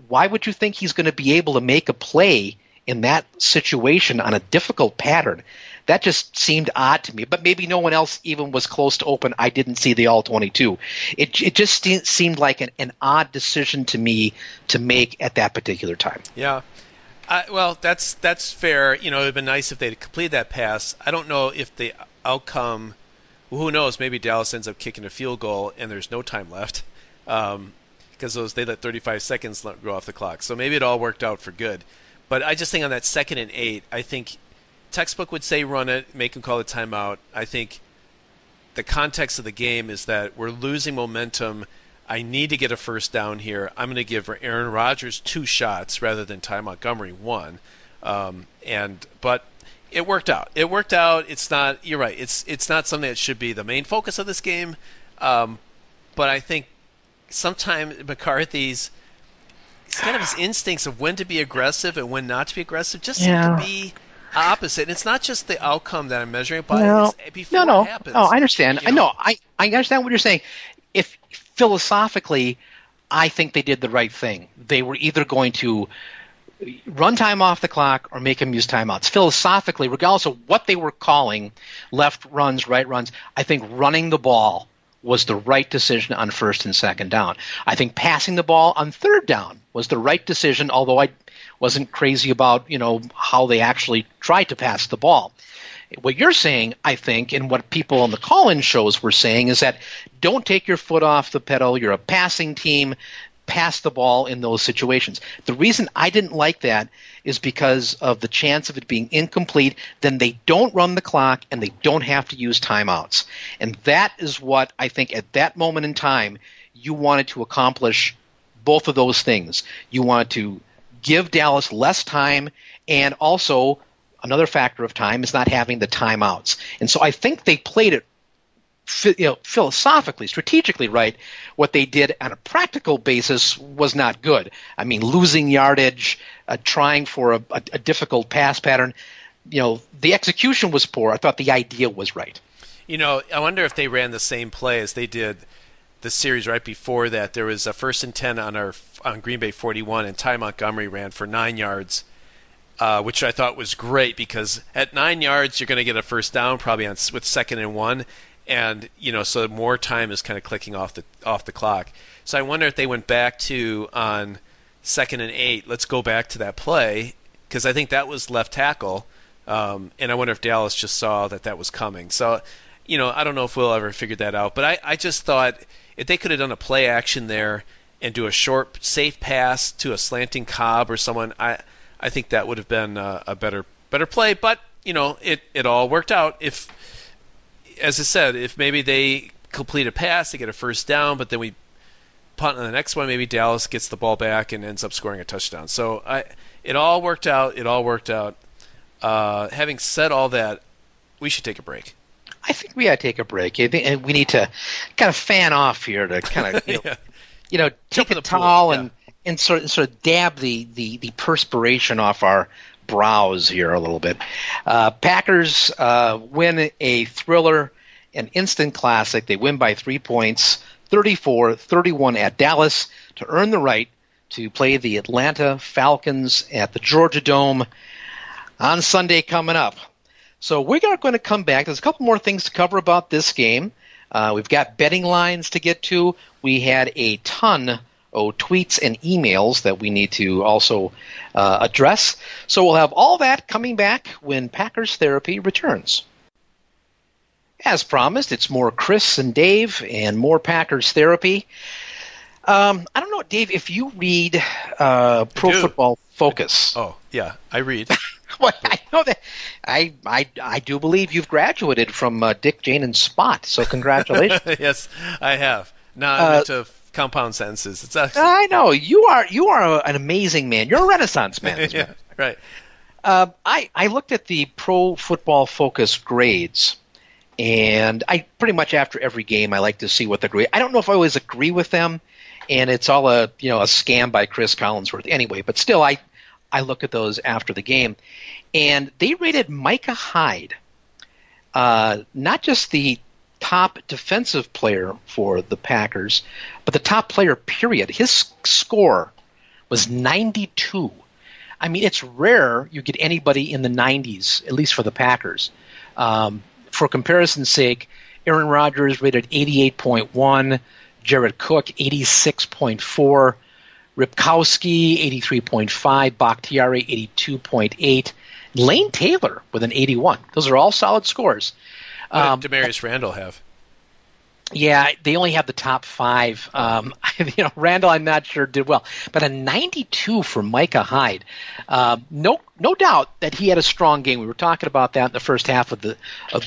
Why would you think he's going to be able to make a play in that situation on a difficult pattern? That just seemed odd to me. But maybe no one else even was close to open. I didn't see the all-22. It just seemed like an odd decision to me to make at that particular time. Yeah. Well, that's fair. It would have been nice if they'd completed that pass. I don't know if the outcome. Well, who knows? Maybe Dallas ends up kicking a field goal and there's no time left, because they let 35 seconds go off the clock. So maybe it all worked out for good. But I just think on that 2nd and 8, I think textbook would say run it, make them call a timeout. I think the context of the game is that we're losing momentum. I need to get a first down here. I'm going to give Aaron Rodgers 2 shots rather than Ty Montgomery 1. But it worked out. It's not. You're right. It's not something that should be the main focus of this game. But I think sometimes McCarthy's kind of his instincts of when to be aggressive and when not to be aggressive just seem to be opposite. And it's not just the outcome that I'm measuring by. It's before it happens. No, I understand. I understand what you're saying. If philosophically, I think they did the right thing. They were either going to run time off the clock or make them use timeouts. Philosophically, regardless of what they were calling, left runs, right runs, I think running the ball was the right decision on 1st and 2nd down. I think passing the ball on 3rd down was the right decision, although I wasn't crazy about how they actually tried to pass the ball. What you're saying, I think, and what people on the call-in shows were saying is that don't take your foot off the pedal. You're a passing team. Pass the ball in those situations. The reason I didn't like that is because of the chance of it being incomplete. Then they don't run the clock and they don't have to use timeouts. And that is what I think at that moment in time you wanted to accomplish, both of those things. You wanted to give Dallas less time, and also another factor of time is not having the timeouts. And so I think they played it philosophically, strategically right. What they did on a practical basis was not good. I mean, losing yardage, trying for a difficult pass pattern. The execution was poor. I thought the idea was right. I wonder if they ran the same play as they did the series right before that. There was a 1st and 10 on Green Bay 41, and Ty Montgomery ran for 9 yards, which I thought was great because at 9 yards you're going to get a first down probably with 2nd and 1. And so more time is kind of clicking off the clock. So I wonder if they went back to on 2nd and 8. Let's go back to that play because I think that was left tackle, and I wonder if Dallas just saw that was coming. So I don't know if we'll ever figure that out. But I just thought if they could have done a play action there and do a short safe pass to a slanting Cobb or someone, I think that would have been a better play. But it all worked out. As I said, if maybe they complete a pass, they get a first down, but then we punt on the next one, maybe Dallas gets the ball back and ends up scoring a touchdown. So it all worked out. Having said all that, we should take a break. I think we ought to take a break. And we need to kind of fan off here to kind of take a towel and sort of dab the perspiration off our brows here a little bit. Packers win a thriller, an instant classic. They win by 3 points, 34-31 at Dallas, to earn the right to play the Atlanta Falcons at the Georgia Dome on Sunday coming up. So we're going to come back. There's a couple more things to cover about this game. We've got betting lines to get to. We had a ton tweets and emails that we need to also address. So we'll have all that coming back when Packers Therapy returns. As promised, it's more Chris and Dave and more Packers Therapy. I don't know, Dave, if you read Pro Football Focus. Oh, yeah, I read. Well, I know that. I do believe you've graduated from Dick, Jane, and Spot, so congratulations. Yes, I have. Not into compound sentences. It's excellent. I know. You are an amazing man. You're a Renaissance man. Yeah, right. I looked at the Pro Football Focus grades, and I pretty much after every game I like to see what the grade. I don't know if I always agree with them, and it's all a scam by Chris Collinsworth anyway. But still, I look at those after the game, and they rated Micah Hyde, not just the top defensive player for the Packers, but the top player, period. His score was 92. I mean, it's rare you get anybody in the 90s, at least for the Packers. For comparison's sake, Aaron Rodgers rated 88.1, Jared Cook 86.4, Ripkowski, 83.5. Bakhtiari, 82.8. Lane Taylor with an 81. Those are all solid scores. What did Demarius Randall have? Yeah, they only have the top 5. Randall, I'm not sure, did well. But a 92 for Micah Hyde. No doubt that he had a strong game. We were talking about that in the first half of the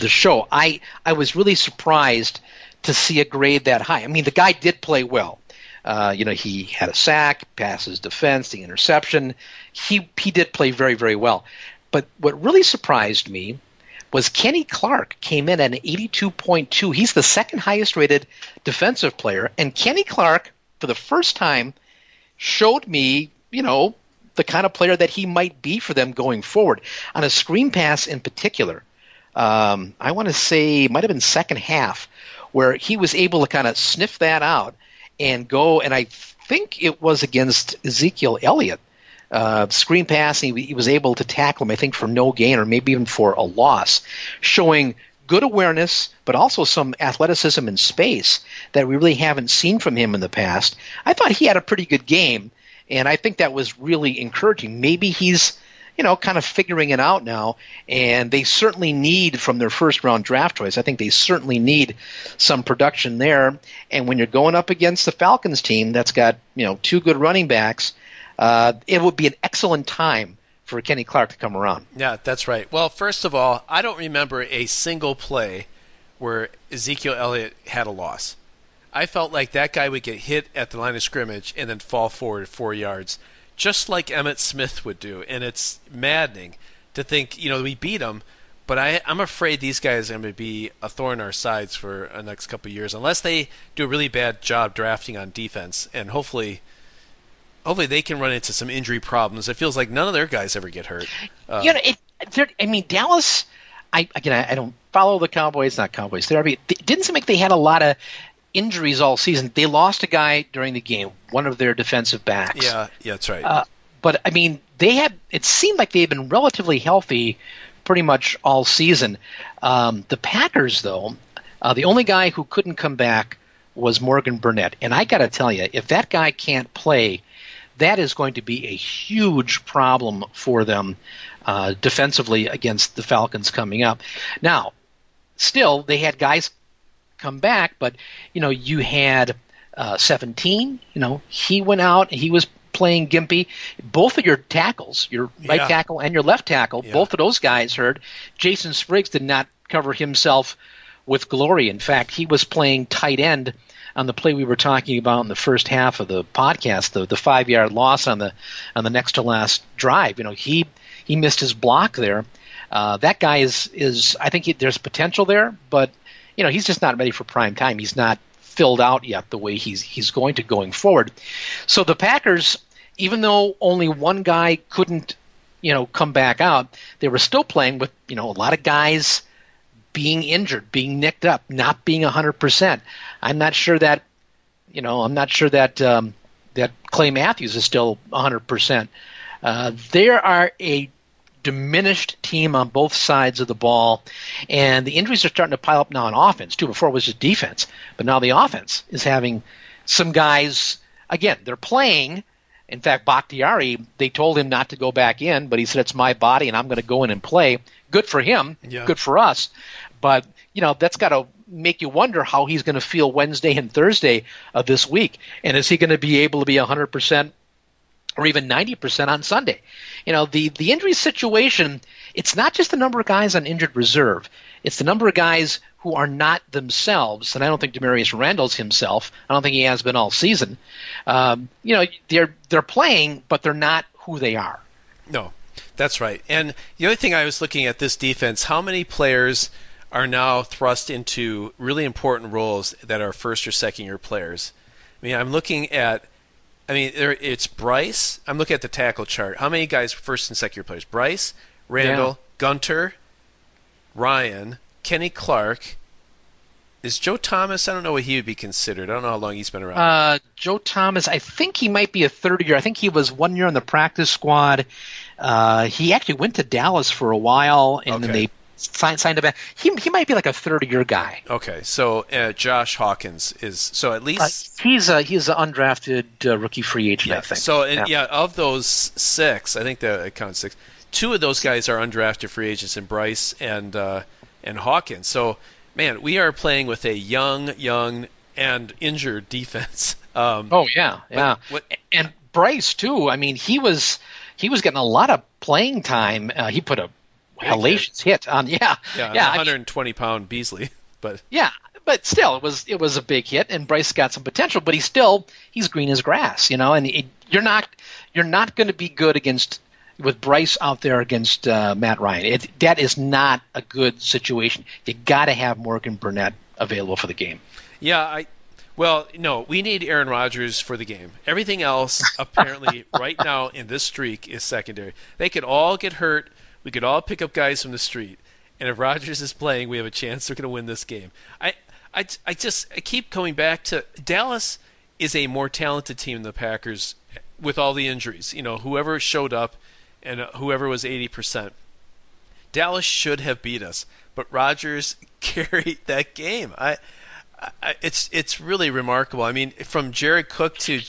show. I was really surprised to see a grade that high. I mean, the guy did play well. He had a sack, passes defense, the interception. He did play very, very well. But what really surprised me was Kenny Clark came in at an 82.2. He's the second highest rated defensive player. And Kenny Clark, for the first time, showed me, the kind of player that he might be for them going forward. On a screen pass in particular, I want to say it might have been second half, where he was able to kind of sniff that out and go, and I think it was against Ezekiel Elliott. Screen pass, and he was able to tackle him, I think, for no gain or maybe even for a loss, showing good awareness, but also some athleticism in space that we really haven't seen from him in the past. I thought he had a pretty good game, and I think that was really encouraging. Maybe he's, kind of figuring it out now, and they certainly need, from their first-round draft choice, I think they certainly need some production there. And when you're going up against the Falcons team that's got, 2 good running backs, it would be an excellent time for Kenny Clark to come around. Yeah, that's right. Well, first of all, I don't remember a single play where Ezekiel Elliott had a loss. I felt like that guy would get hit at the line of scrimmage and then fall forward 4 yards, just like Emmitt Smith would do. And it's maddening to think, we beat him, but I'm afraid these guys are going to be a thorn in our sides for the next couple of years, unless they do a really bad job drafting on defense, and hopefully they can run into some injury problems. It feels like none of their guys ever get hurt. Dallas, I don't follow the Cowboys, not Cowboys therapy. It didn't seem like they had a lot of injuries all season. They lost a guy during the game, one of their defensive backs. Yeah, that's right. But, it seemed like they had been relatively healthy pretty much all season. The Packers, though, the only guy who couldn't come back was Morgan Burnett. And I got to tell you, if that guy can't play, that is going to be a huge problem for them defensively against the Falcons coming up. Now, still, they had guys come back, but, you had 17, he went out, he was playing gimpy. Both of your tackles, your right tackle and your left tackle, both of those guys hurt. Jason Spriggs did not cover himself with glory. In fact, he was playing tight end on the play we were talking about in the first half of the podcast, the 5-yard loss on the next to last drive. He missed his block there. That guy is I think there's potential there, but he's just not ready for prime time. He's not filled out yet the way he's going forward. So the Packers, even though only one guy couldn't come back out, they were still playing with a lot of guys being injured, being nicked up, not being 100%. I'm not sure that that Clay Matthews is still 100%. There are a diminished team on both sides of the ball, and the injuries are starting to pile up now on offense too. Before it was just defense, but now the offense is having some guys. Again, they're playing. In fact, Bakhtiari, they told him not to go back in, but he said, it's my body and I'm going to go in and play. Good for him. Yeah. Good for us. But, that's got to make you wonder how he's going to feel Wednesday and Thursday of this week. And is he going to be able to be 100% or even 90% on Sunday? The injury situation, it's not just the number of guys on injured reserve. It's the number of guys who are not themselves, and I don't think Demarius Randall's himself. I don't think he has been all season. They're playing, but they're not who they are. No, that's right. And the other thing I was looking at this defense, how many players are now thrust into really important roles that are first or second year players? I'm looking at, it's Bryce. I'm looking at the tackle chart. How many guys first and second year players? Bryce, Randall, Gunter, Ryan, Kenny Clark. Is Joe Thomas? I don't know what he would be considered. I don't know how long he's been around. Joe Thomas, I think he might be a third year. I think he was 1 year on the practice squad. He actually went to Dallas for a while, and then they signed a back. He might be like a third-year guy. Okay, so Josh Hawkins is so at least he's an undrafted rookie free agent, I think. So of those 6, I think that it counts 6. 2 of those guys are undrafted free agents, in Bryce and Hawkins. So man, we are playing with a young and injured defense. And Bryce too. I mean, he was getting a lot of playing time. He put a hellacious hit on 120-pound Beasley, but still it was a big hit, and Bryce got some potential, but he's green as grass, and you're not going to be good with Bryce out there against Matt Ryan. That is not a good situation. You got to have Morgan Burnett available for the game. Yeah, no, we need Aaron Rodgers for the game. Everything else, apparently, right now in this streak is secondary. They could all get hurt. We could all pick up guys from the street. And if Rodgers is playing, we have a chance they're going to win this game. I keep coming back to Dallas is a more talented team than the Packers with all the injuries. Whoever showed up and whoever was 80%. Dallas should have beat us, but Rodgers carried that game. It's really remarkable. I mean, from Jared Cook to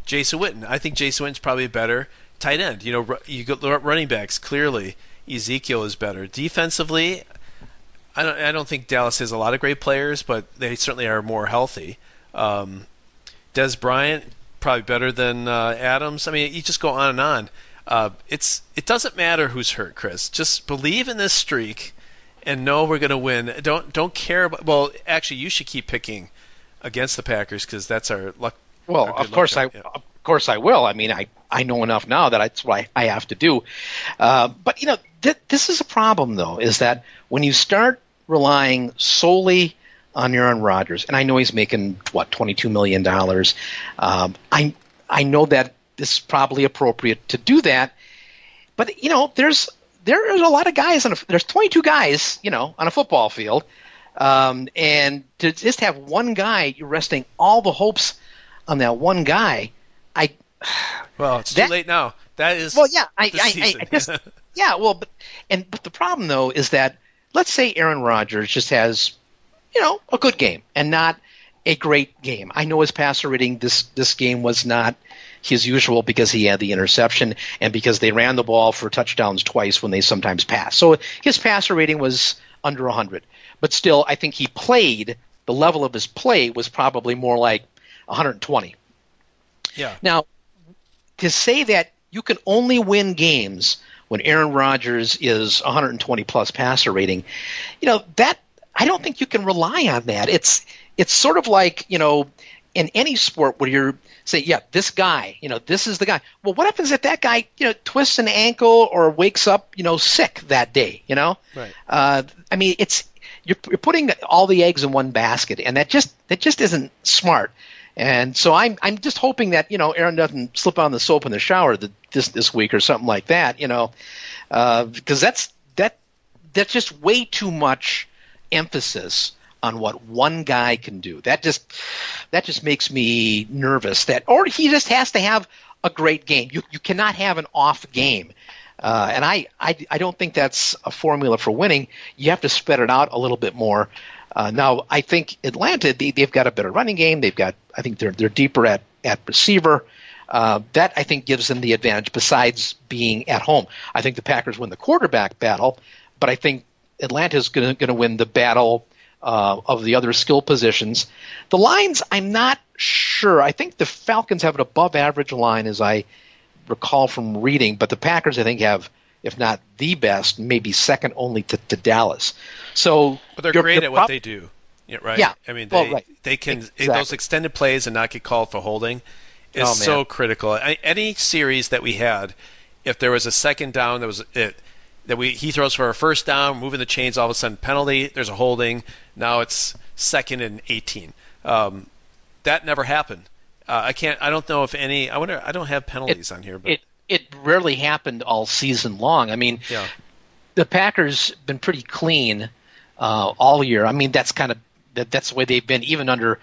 Jason Witten, I think Jason Witten's probably a better tight end. You got running backs, clearly Ezekiel is better. Defensively, I don't think Dallas has a lot of great players, but they certainly are more healthy. Des Bryant probably better than Adams. I mean, you just go on and on. It doesn't matter who's hurt, Chris. Just believe in this streak and know we're going to win. Don't care about. Well, actually, you should keep picking against the Packers because that's our luck. Well, of course I will. I mean, I know enough now that that's what I have to do. But this is a problem though, is that when you start relying solely on Aaron Rodgers, and I know he's making $22 million. I know that this is probably appropriate to do that, but there's a lot of guys there's 22 guys on a football field, and to just have one guy, you're resting all the hopes on that one guy. It's too late now. That is but the problem though is that let's say Aaron Rodgers just has a good game and not a great game. I know his passer rating this game was not his usual because he had the interception and because they ran the ball for touchdowns twice when they sometimes pass. So his passer rating was under 100. But still, I think the level of his play was probably more like 120. Yeah. Now, to say that you can only win games when Aaron Rodgers is 120-plus passer rating, that I don't think you can rely on that. It's sort of like, in any sport where you're saying, this guy, this is the guy. Well, what happens if that guy, twists an ankle or wakes up, sick that day, Right. I mean, you're putting all the eggs in one basket, and that just isn't smart. And so I'm just hoping that Aaron doesn't slip on the soap in the shower this week or something like that, because that's just way too much emphasis on what one guy can do. That just makes me nervous. Or he just has to have a great game. You cannot have an off game. And I don't think that's a formula for winning. You have to spread it out a little bit more. Now, I think Atlanta, they've got a better running game. I think they're deeper at receiver. That, I think, gives them the advantage besides being at home. I think the Packers win the quarterback battle, but I think Atlanta's going to win the battle of the other skill positions. The lines, I'm not sure. I think the Falcons have an above-average line, as I recall from reading, but the Packers, I think, have, if not the best, maybe second only to Dallas. So, but they're great at what they do, right? Yeah. I mean, right. They can exactly. Those extended plays and not get called for holding is so critical. Any series that we had, if there was a second down, he throws for a first down, moving the chains, all of a sudden penalty, there's a holding. Now it's 2nd and 18. That never happened. I don't know if any. I wonder. I don't have penalties on here, but it rarely happened all season long. I mean, the Packers been pretty clean all year. I mean, that's the way they've been, even under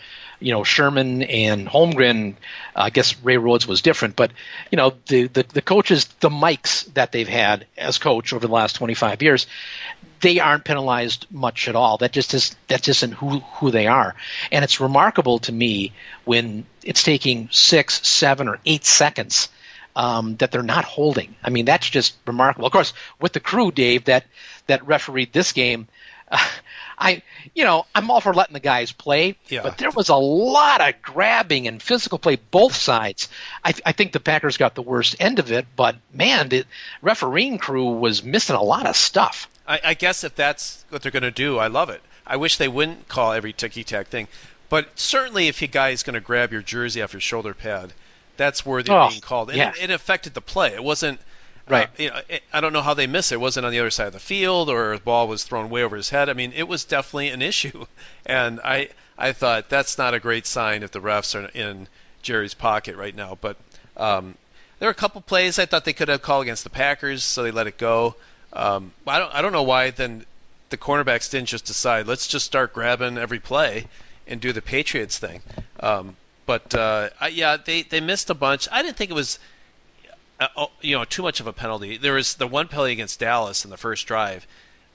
Sherman and Holmgren. I guess Ray Rhodes was different, but the coaches, the mics that they've had as coach over the last 25 years, they aren't penalized much at all. That just isn't who they are. And it's remarkable to me when it's taking 6, 7, or 8 seconds that they're not holding. I mean, that's just remarkable. Of course, with the crew, Dave, that refereed this game, I'm all for letting the guys play, but there was a lot of grabbing and physical play both sides. I think the Packers got the worst end of it, but man, the refereeing crew was missing a lot of stuff. I guess if that's what they're going to do, I love it. I wish they wouldn't call every ticky-tack thing. But certainly if a guy is going to grab your jersey off your shoulder pad, that's worthy of being called. And it affected the play. It wasn't right. I don't know how they missed it. It wasn't on the other side of the field or the ball was thrown way over his head. I mean, it was definitely an issue. And I thought that's not a great sign if the refs are in Jerry's pocket right now. But there were a couple plays I thought they could have called against the Packers, so they let it go. I don't know why then the cornerbacks didn't just decide, let's just start grabbing every play and do the Patriots thing. But they missed a bunch. I didn't think it was too much of a penalty. There was the one penalty against Dallas in the first drive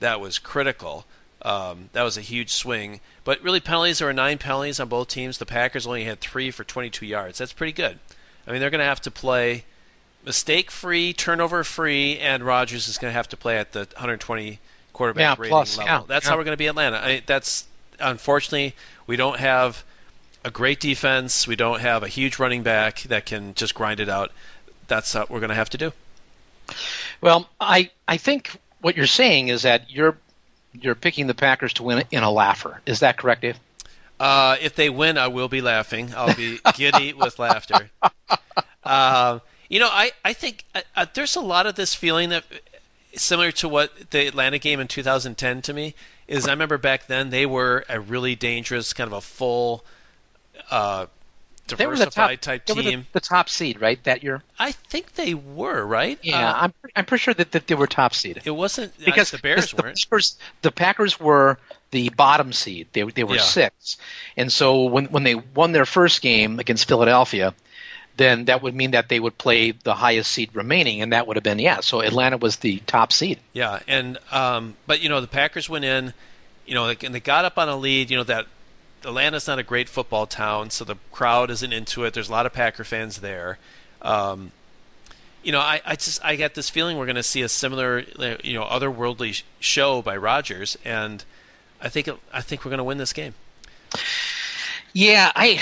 that was critical. That was a huge swing. But really, penalties, there were 9 penalties on both teams. The Packers only had 3 for 22 yards. That's pretty good. I mean, they're going to have to play mistake-free, turnover-free, and Rodgers is going to have to play at the 120 quarterback rating level. Yeah, that's how we're going to be Atlanta. Unfortunately, we don't have a great defense. We don't have a huge running back that can just grind it out. That's what we're going to have to do. Well, I think what you're saying is that you're picking the Packers to win in a laugher. Is that correct, Dave? If they win, I will be laughing. I'll be giddy with laughter. I think there's a lot of this feeling that similar to what the Atlanta game in 2010 to me is. I remember back then they were a really dangerous kind of a full diversified type team. They were the top seed, right, that year? I think they were, right? Yeah, I'm pretty sure that they were top seed. It wasn't because the Bears weren't. The Packers were the bottom seed. They were 6th. And so when they won their first game against Philadelphia, then that would mean that they would play the highest seed remaining, and that would have been, so Atlanta was the top seed. Yeah, and but the Packers went in, and they got up on a lead, that Atlanta's not a great football town, so the crowd isn't into it. There's a lot of Packer fans there. I get this feeling we're going to see a similar, otherworldly show by Rodgers, and I think we're going to win this game. Yeah, I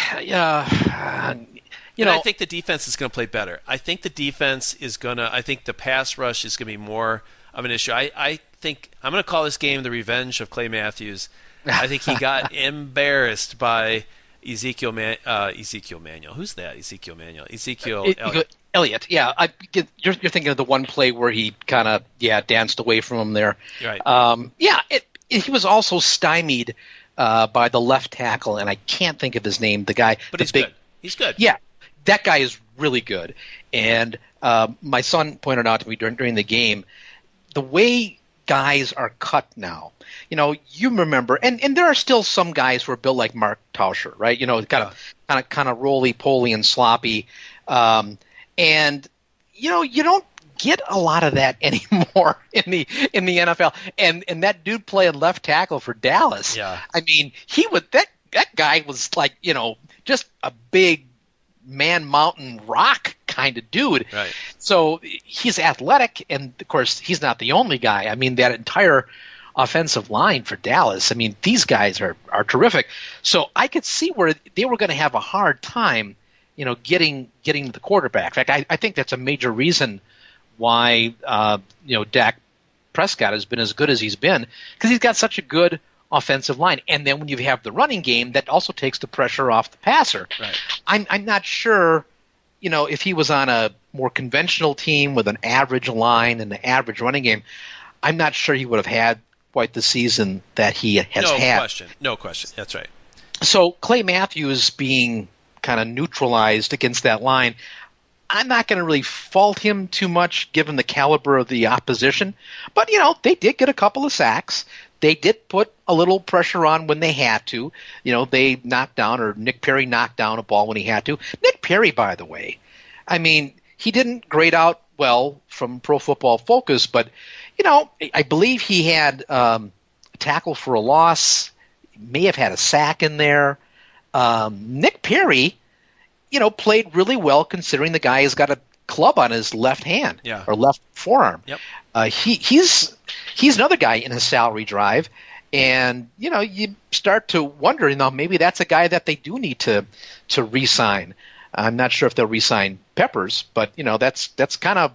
think the defense is going to play better. I think the defense is going to – I think the pass rush is going to be more of an issue. I think – I'm going to call this game the revenge of Clay Matthews. I think he got embarrassed by Ezekiel Manuel. Who's that? Ezekiel Manuel. Ezekiel Elliott. Yeah, you're thinking of the one play where he kind of danced away from him there. Right. He was also stymied by the left tackle, and I can't think of his name. The guy, but he's good. He's good. Yeah, that guy is really good. And my son pointed out to me during the game the way guys are cut now. You remember, and there are still some guys who are built like Mark Tauscher, right? Kind of roly-poly and sloppy, and you don't get a lot of that anymore in the NFL. And that dude playing left tackle for Dallas. Yeah. I mean, that guy was like just a big man mountain rock kind of dude. Right. So he's athletic, and of course he's not the only guy. I mean, that entire offensive line for Dallas, I mean, these guys are terrific. So I could see where they were going to have a hard time, getting to the quarterback. In fact, I think that's a major reason why Dak Prescott has been as good as he's been, because he's got such a good offensive line. And then when you have the running game, that also takes the pressure off the passer. Right. I'm not sure, if he was on a more conventional team with an average line and an average running game, I'm not sure he would have had quite the season that he has had. No question. That's right. So Clay Matthews being kind of neutralized against that line, I'm not going to really fault him too much given the caliber of the opposition. But, they did get a couple of sacks. they did put a little pressure on when they had to. They knocked down, or Nick Perry knocked down a ball when he had to. Nick Perry, by the way, I mean, he didn't grade out well from Pro Football Focus, but, I believe he had a tackle for a loss, may have had a sack in there. Nick Perry, played really well considering the guy has got a club on his left hand or left forearm. Yep. He's another guy in a salary drive, and you start to wonder, maybe that's a guy that they do need to re-sign. I'm not sure if they'll re-sign Peppers, but that's kind of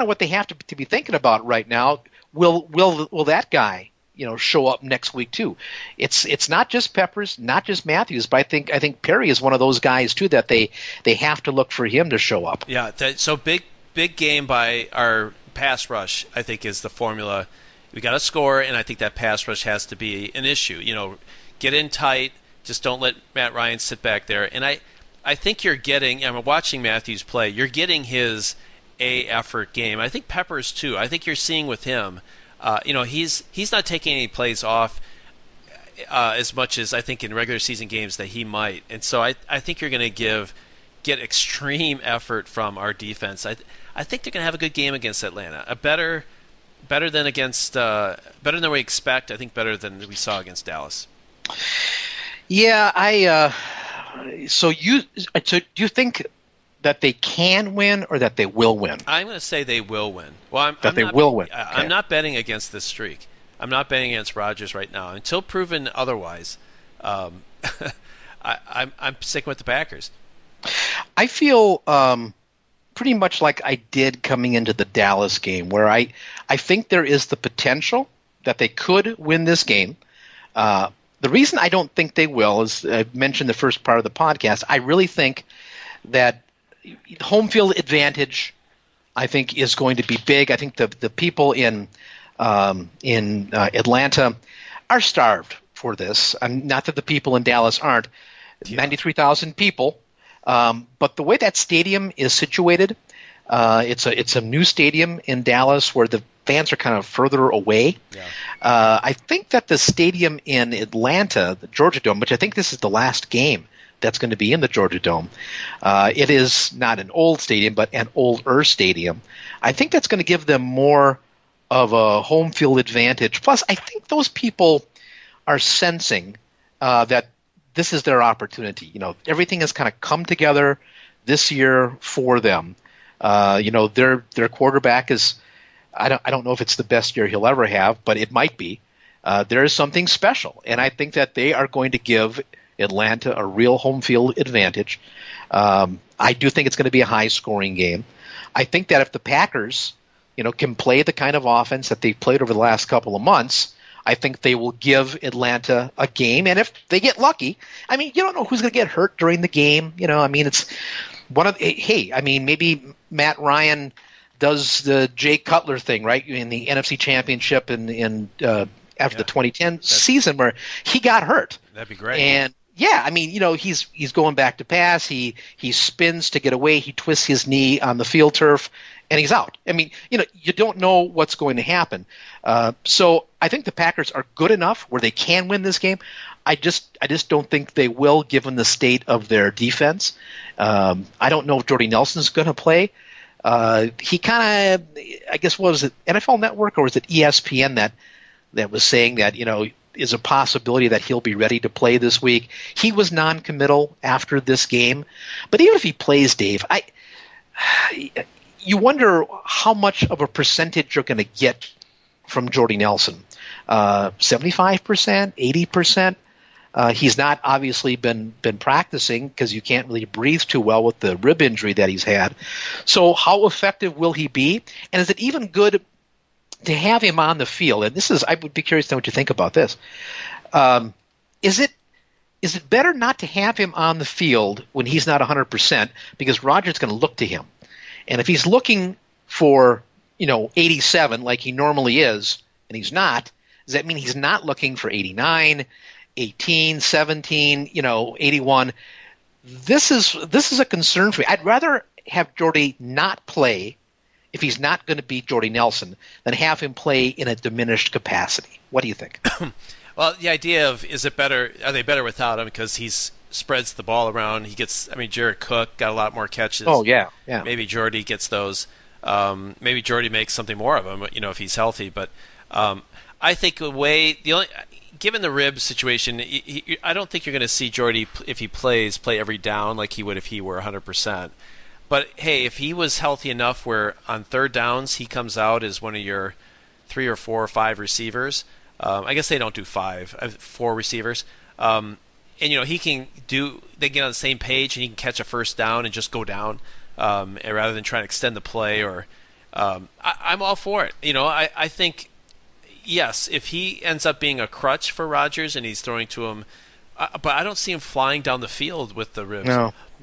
what they have to be thinking about right now. Will that guy show up next week too? It's not just Peppers, not just Matthews, but I think Perry is one of those guys too that they have to look for him to show up. Yeah, so big game by our pass rush, I think, is the formula. We got to score, and I think that pass rush has to be an issue. Get in tight, just don't let Matt Ryan sit back there. And I think you're getting, I'm watching Matthews play, you're getting his effort game. I think Peppers too. I think you're seeing with him, he's not taking any plays off as much as I think in regular season games that he might. And so I think you're going to get extreme effort from our defense. I think they're going to have a good game against Atlanta. A better than we expect. I think better than we saw against Dallas. Yeah, So do you think that they can win or that they will win? I'm going to say they will win. Well, they will win. Okay. I'm not betting against this streak. I'm not betting against Rodgers right now until proven otherwise. I'm sticking with the Packers. I feel pretty much like I did coming into the Dallas game, where I think there is the potential that they could win this game. The reason I don't think they will is, I mentioned the first part of the podcast, I really think that home field advantage, I think, is going to be big. I think the people in Atlanta are starved for this. Not that the people in Dallas aren't. 93,000 people. But the way that stadium is situated, it's a new stadium in Dallas where the fans are kind of further away. Yeah. I think that the stadium in Atlanta, the Georgia Dome, which I think this is the last game that's going to be in the Georgia Dome, it is not an old stadium, but an older stadium. I think that's going to give them more of a home field advantage. Plus, I think those people are sensing that this is their opportunity. Everything has kind of come together this year for them. Their quarterback is, I don't know if it's the best year he'll ever have, but it might be. There is something special, and I think that they are going to give Atlanta a real home field advantage. I do think it's going to be a high-scoring game. I think that if the Packers, can play the kind of offense that they've played over the last couple of months, I think they will give Atlanta a game. And if they get lucky, you don't know who's going to get hurt during the game. It's one of maybe Matt Ryan does the Jay Cutler thing, right, in the NFC Championship after the 2010 season where he got hurt. That'd be great. And he's going back to pass. He spins to get away. He twists his knee on the field turf, and he's out. You don't know what's going to happen. So I think the Packers are good enough where they can win this game. I just don't think they will, given the state of their defense. I don't know if Jordy Nelson's going to play. He kind of, I guess, what was it, NFL Network or was it ESPN that was saying that, is a possibility that he'll be ready to play this week. He was non-committal after this game. But even if he plays, Dave, you wonder how much of a percentage you're going to get from Jordy Nelson. 75%, 80%. He's not obviously been practicing because you can't really breathe too well with the rib injury that he's had. So how effective will he be? And is it even good to have him on the field? And I would be curious to know what you think about this. Is it better not to have him on the field when he's not 100% because Rodgers is going to look to him? And if he's looking for 87 like he normally is, and he's not, does that mean he's not looking for 89, 18, 17, 81? This is a concern for me. I'd rather have Jordy not play if he's not going to beat Jordy Nelson, then have him play in a diminished capacity. What do you think? Well, the idea of are they better without him because he spreads the ball around. Jared Cook got a lot more catches. Oh, yeah. Maybe Jordy gets those. Maybe Jordy makes something more of them, if he's healthy. But I think given the rib situation, I don't think you're going to see Jordy, if he play every down like he would if he were 100%. But, hey, if he was healthy enough where on third downs he comes out as one of your 3 or 4 or 5 receivers, I guess they don't do 4 receivers, and, they get on the same page and he can catch a first down and just go down rather than trying to extend the play. I'm all for it. I think, yes, if he ends up being a crutch for Rodgers and he's throwing to him, but I don't see him flying down the field with the ribs.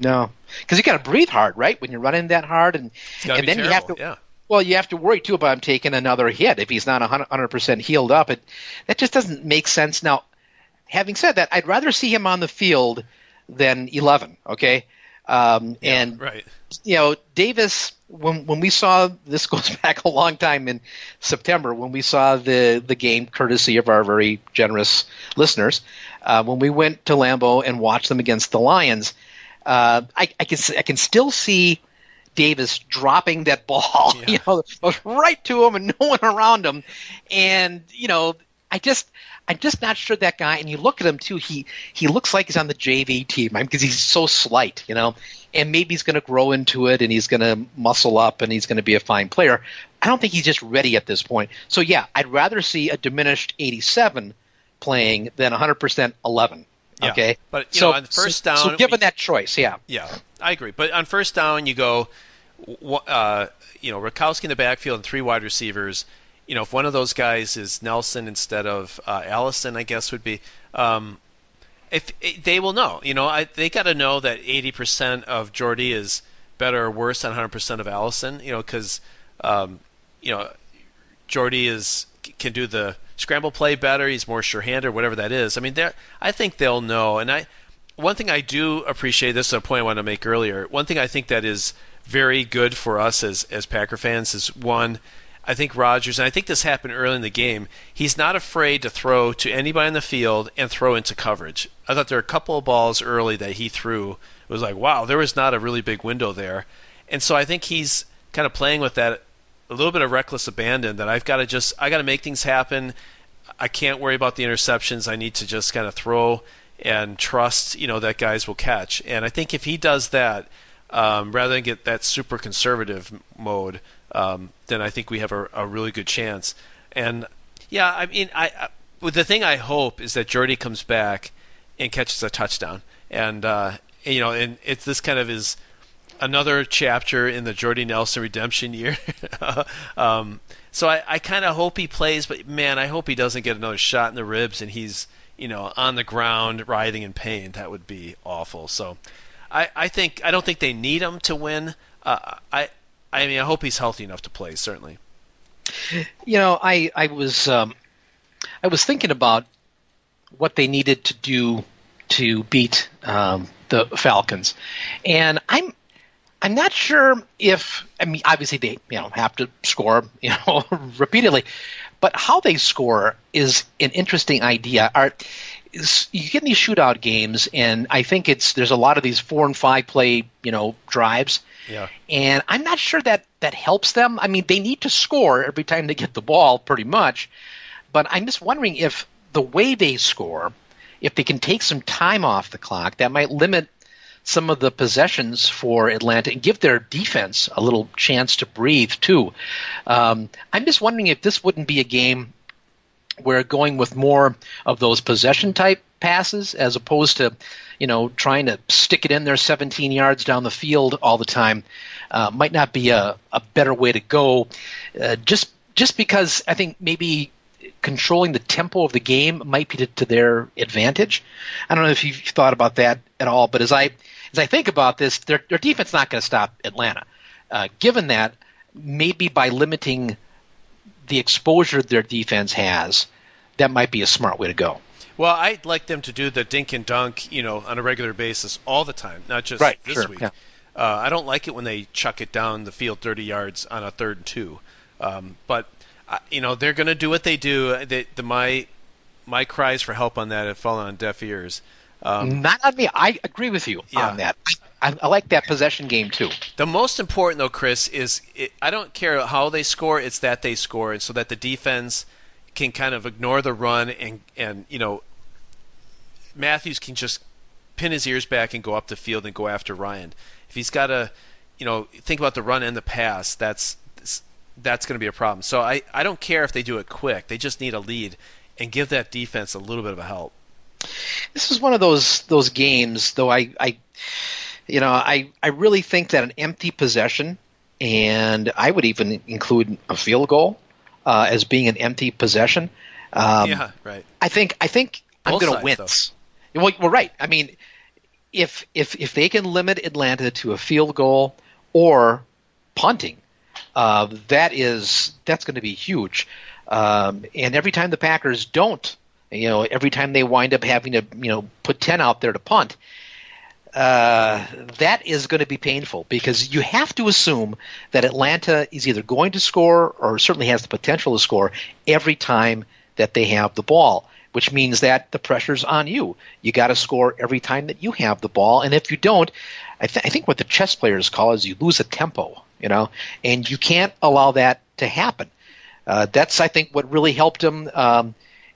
No, because you got to breathe hard, right? When you're running that hard, and then terrible. You have to. Well, you have to worry too about him taking another hit if he's not 100% healed up. That just doesn't make sense. Now, having said that, I'd rather see him on the field than 11. Okay, and right. Davis. When we saw, this goes back a long time in September, when we saw the game, courtesy of our very generous listeners, when we went to Lambeau and watched them against the Lions, I can still see Davis dropping that ball, right to him and no one around him, and I'm just not sure that guy. And you look at him too; he looks like he's on the JV team because he's so slight, And maybe he's going to grow into it, and he's going to muscle up, and he's going to be a fine player. I don't think he's just ready at this point. So yeah, I'd rather see a diminished 87 playing than 100% 11. Yeah, okay, but on first down, so given that choice, yeah, I agree. But on first down, you go, Rakowski in the backfield and 3 wide receivers. If one of those guys is Nelson instead of Allison, I guess would be. If they will know, they got to know that 80% of Jordy is better or worse than 100% of Allison. Because Jordy can do the scramble play better. He's more sure-handed, whatever that is. I mean, I think they'll know. And one thing I do appreciate, this is a point I wanted to make earlier. One thing I think that is very good for us as Packer fans is, one, I think Rodgers, and I think this happened early in the game, he's not afraid to throw to anybody in the field and throw into coverage. I thought there were a couple of balls early that he threw. It was like, wow, there was not a really big window there. And so I think he's kind of playing with that, a little bit of reckless abandon, that I got to make things happen. I can't worry about the interceptions. I need to just kind of throw and trust, that guys will catch. And I think if he does that, rather than get that super conservative mode, then I think we have a really good chance. And yeah, I mean, the thing I hope is that Jordy comes back and catches a touchdown, and this kind of is another chapter in the Jordy Nelson redemption year. So I kind of hope he plays, but man, I hope he doesn't get another shot in the ribs and he's on the ground writhing in pain. That would be awful. So I don't think they need him to win. I hope he's healthy enough to play, certainly. I was thinking about what they needed to do to beat the Falcons, and I'm not sure if, obviously they have to score repeatedly, but how they score is an interesting idea. You get in these shootout games, and I think there's a lot of these 4 and 5 play drives. Yeah. And I'm not sure that helps them. I mean, they need to score every time they get the ball, pretty much. But I'm just wondering if the way they score, if they can take some time off the clock, that might limit some of the possessions for Atlanta and give their defense a little chance to breathe, too. I'm just wondering if this wouldn't be a game where going with more of those possession-type passes as opposed to trying to stick it in there 17 yards down the field all the time might not be a better way to go. Just because I think maybe controlling the tempo of the game might be to their advantage. I don't know if you've thought about that at all, but as I think about this, their defense is not going to stop Atlanta. Given that, maybe by limiting the exposure their defense has, that might be a smart way to go. Well, I'd like them to do the dink and dunk, on a regular basis all the time, not just this week. Yeah. I don't like it when they chuck it down the field 30 yards on a 3rd and 2. But they're going to do what they do. My cries for help on that have fallen on deaf ears. Not on me. I agree with you on that. I like that possession game too. The most important, though, Chris, is I don't care how they score. It's that they score, and so that the defense can kind of ignore the run, and Matthews can just pin his ears back and go up the field and go after Ryan. If he's got to, think about the run and the pass, that's going to be a problem. So I don't care if they do it quick. They just need a lead and give that defense a little bit of a help. This is one of those games, though. I really think that an empty possession, and I would even include a field goal as being an empty possession. Yeah, right. I think I'm going to win. Well, right. I mean, if they can limit Atlanta to a field goal or punting, that's going to be huge. And every time the Packers don't, every time they wind up having to, put 10 out there to punt, that is going to be painful because you have to assume that Atlanta is either going to score or certainly has the potential to score every time that they have the ball, which means that the pressure's on you. You got to score every time that you have the ball, and if you don't, I think what the chess players call is you lose a tempo, and you can't allow that to happen. That's, I think, what really helped them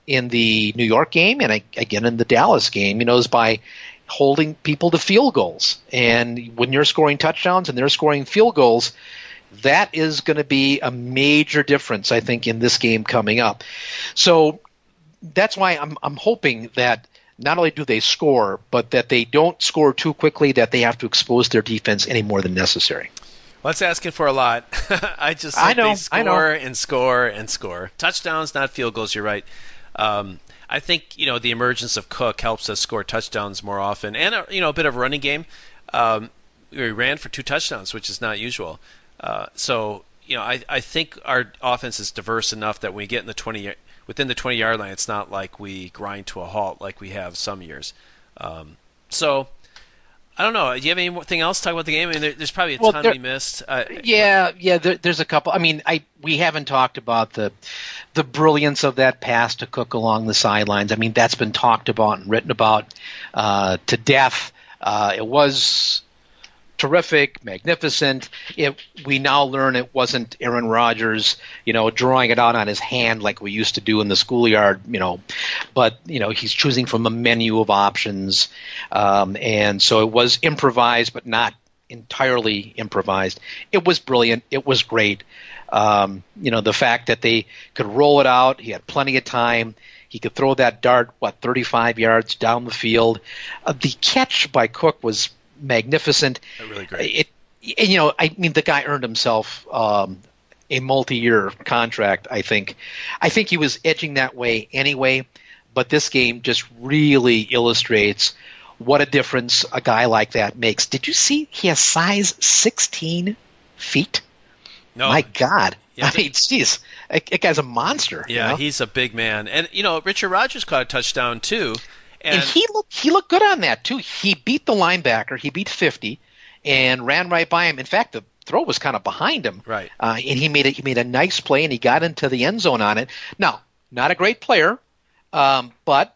in the New York game and again in the Dallas game, is by holding people to field goals. And when you're scoring touchdowns and they're scoring field goals, that is going to be a major difference, I think, in this game coming up. So that's why I'm hoping that not only do they score, but that they don't score too quickly, that they have to expose their defense any more than necessary. Well, that's asking for a lot. I just think they score and score and score. Touchdowns, not field goals, you're right. I think, the emergence of Cook helps us score touchdowns more often. And, a bit of a running game. We ran for 2 touchdowns, which is not usual. So, I think our offense is diverse enough that when we get in within the 20-yard line, it's not like we grind to a halt like we have some years. So, I don't know. Do you have anything else to talk about the game? I mean, there's probably a ton we missed. There's a couple. I mean, we haven't talked about the brilliance of that pass to Cook along the sidelines. I mean, that's been talked about and written about to death. It was terrific, magnificent. We now learn it wasn't Aaron Rodgers, drawing it out on his hand like we used to do in the schoolyard, but, he's choosing from a menu of options. And so it was improvised, but not entirely improvised. It was brilliant. It was great. The fact that they could roll it out, he had plenty of time. He could throw that dart, 35 yards down the field. The catch by Cook was magnificent. Really great. The guy earned himself a multi-year contract, I think. I think he was edging that way anyway, but this game just really illustrates what a difference a guy like that makes. Did you see he has size 16 feet? No. My God. Yeah, I mean, geez, that guy's a monster. Yeah, he's a big man. And, Richard Rodgers caught a touchdown, too. And he looked good on that, too. He beat the linebacker. He beat 50 and ran right by him. In fact, the throw was kind of behind him. Right. And he made a nice play, and he got into the end zone on it. Now, not a great player, but,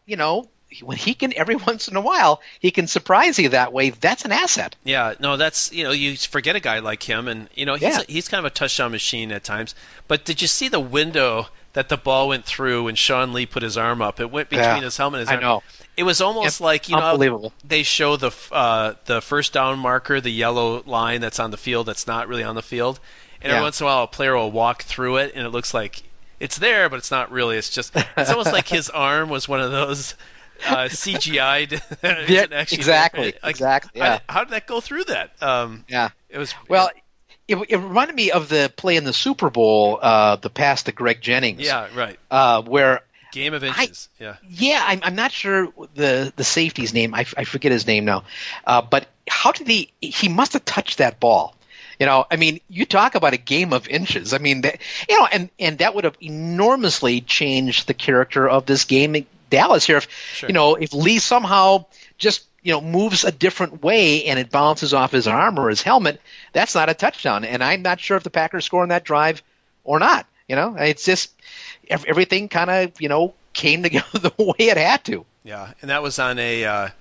when he can, every once in a while, he can surprise you that way. That's an asset. Yeah, no, that's, you forget a guy like him, and, he's kind of a touchdown machine at times. But did you see the window that the ball went through when Sean Lee put his arm up? It went between his helmet and his arm. I know. It was almost like, unbelievable. They show the first down marker, the yellow line that's on the field that's not really on the field. And every once in a while, a player will walk through it, and it looks like it's there, but it's not really. It's almost like his arm was one of those CGI'd. Exactly. Yeah. How did that go through that? It was well. It reminded me of the play in the Super Bowl, the pass to Greg Jennings. Yeah, right. Where game of inches. I'm not sure the safety's name. I forget his name now. But how did he must have touched that ball. You talk about a game of inches. I mean, and that would have enormously changed the character of this game in Dallas here. If Lee somehow just moves a different way and it bounces off his arm or his helmet, that's not a touchdown. And I'm not sure if the Packers score on that drive or not. It's just everything kind of, came together the way it had to. Yeah, and that was on a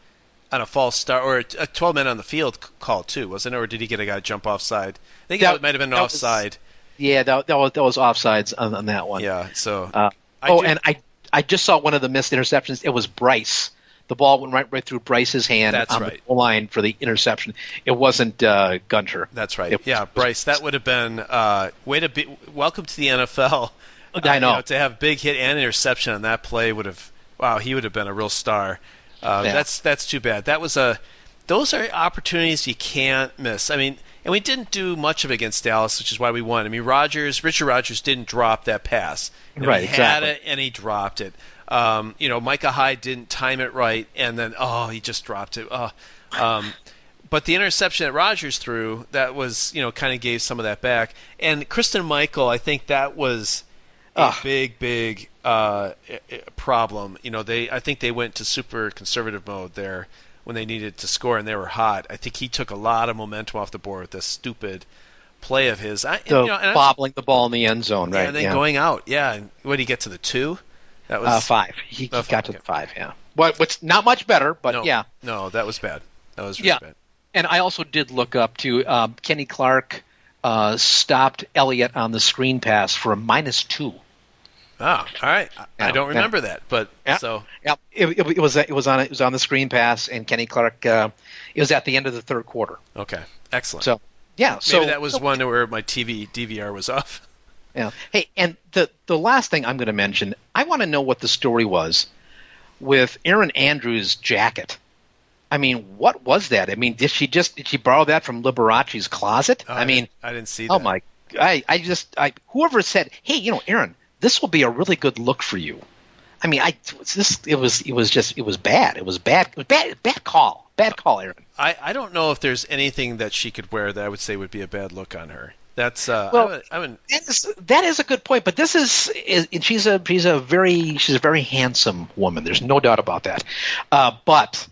false start or a 12-man on the field call too, wasn't it? Or did he get a guy jump offside? I think it might have been an offside. That was offsides on that one. Yeah. So. And I just saw one of the missed interceptions. It was Bryce. The ball went right through Bryce's hand on the goal line for the interception. It wasn't Gunter. That's right. Bryce. That would have been welcome to the NFL. I know. To have big hit and interception on that play would have. Wow, he would have been a real star. That's too bad. Those are opportunities you can't miss. I mean, and we didn't do much of it against Dallas, which is why we won. I mean, Richard Rodgers didn't drop that pass. Right, he had it and he dropped it. Micah Hyde didn't time it right, and then he just dropped it. But the interception that Rodgers threw, that was kind of gave some of that back. And Kristen Michael, I think that was a big problem. I think they went to super conservative mode there when they needed to score and they were hot. I think he took a lot of momentum off the board with this stupid play of his. Bobbling the ball in the end zone, right? And then going out. Yeah. And what did he get to the 2? That was 5. He got to the 5. Yeah. What's not much better, but yeah. No, that was bad. That was really bad. And I also did look up to Kenny Clark stopped Elliott on the screen pass for a -2. Oh, all right. I don't remember that, but so it was on the screen pass, and Kenny Clark. It was at the end of the third quarter. Okay, excellent. So maybe that was one where my TV DVR was off. Yeah. Hey, and the last thing I'm going to mention, I want to know what the story was with Erin Andrews' jacket. I mean, what was that? I mean, did she borrow that from Liberace's closet? I didn't see that. Oh my! Whoever said, hey, Erin, this will be a really good look for you. I mean, it was bad. It was bad call, Erin. I don't know if there's anything that she could wear that I would say would be a bad look on her. That's that is a good point. But this is she's a very handsome woman. There's no doubt about that. But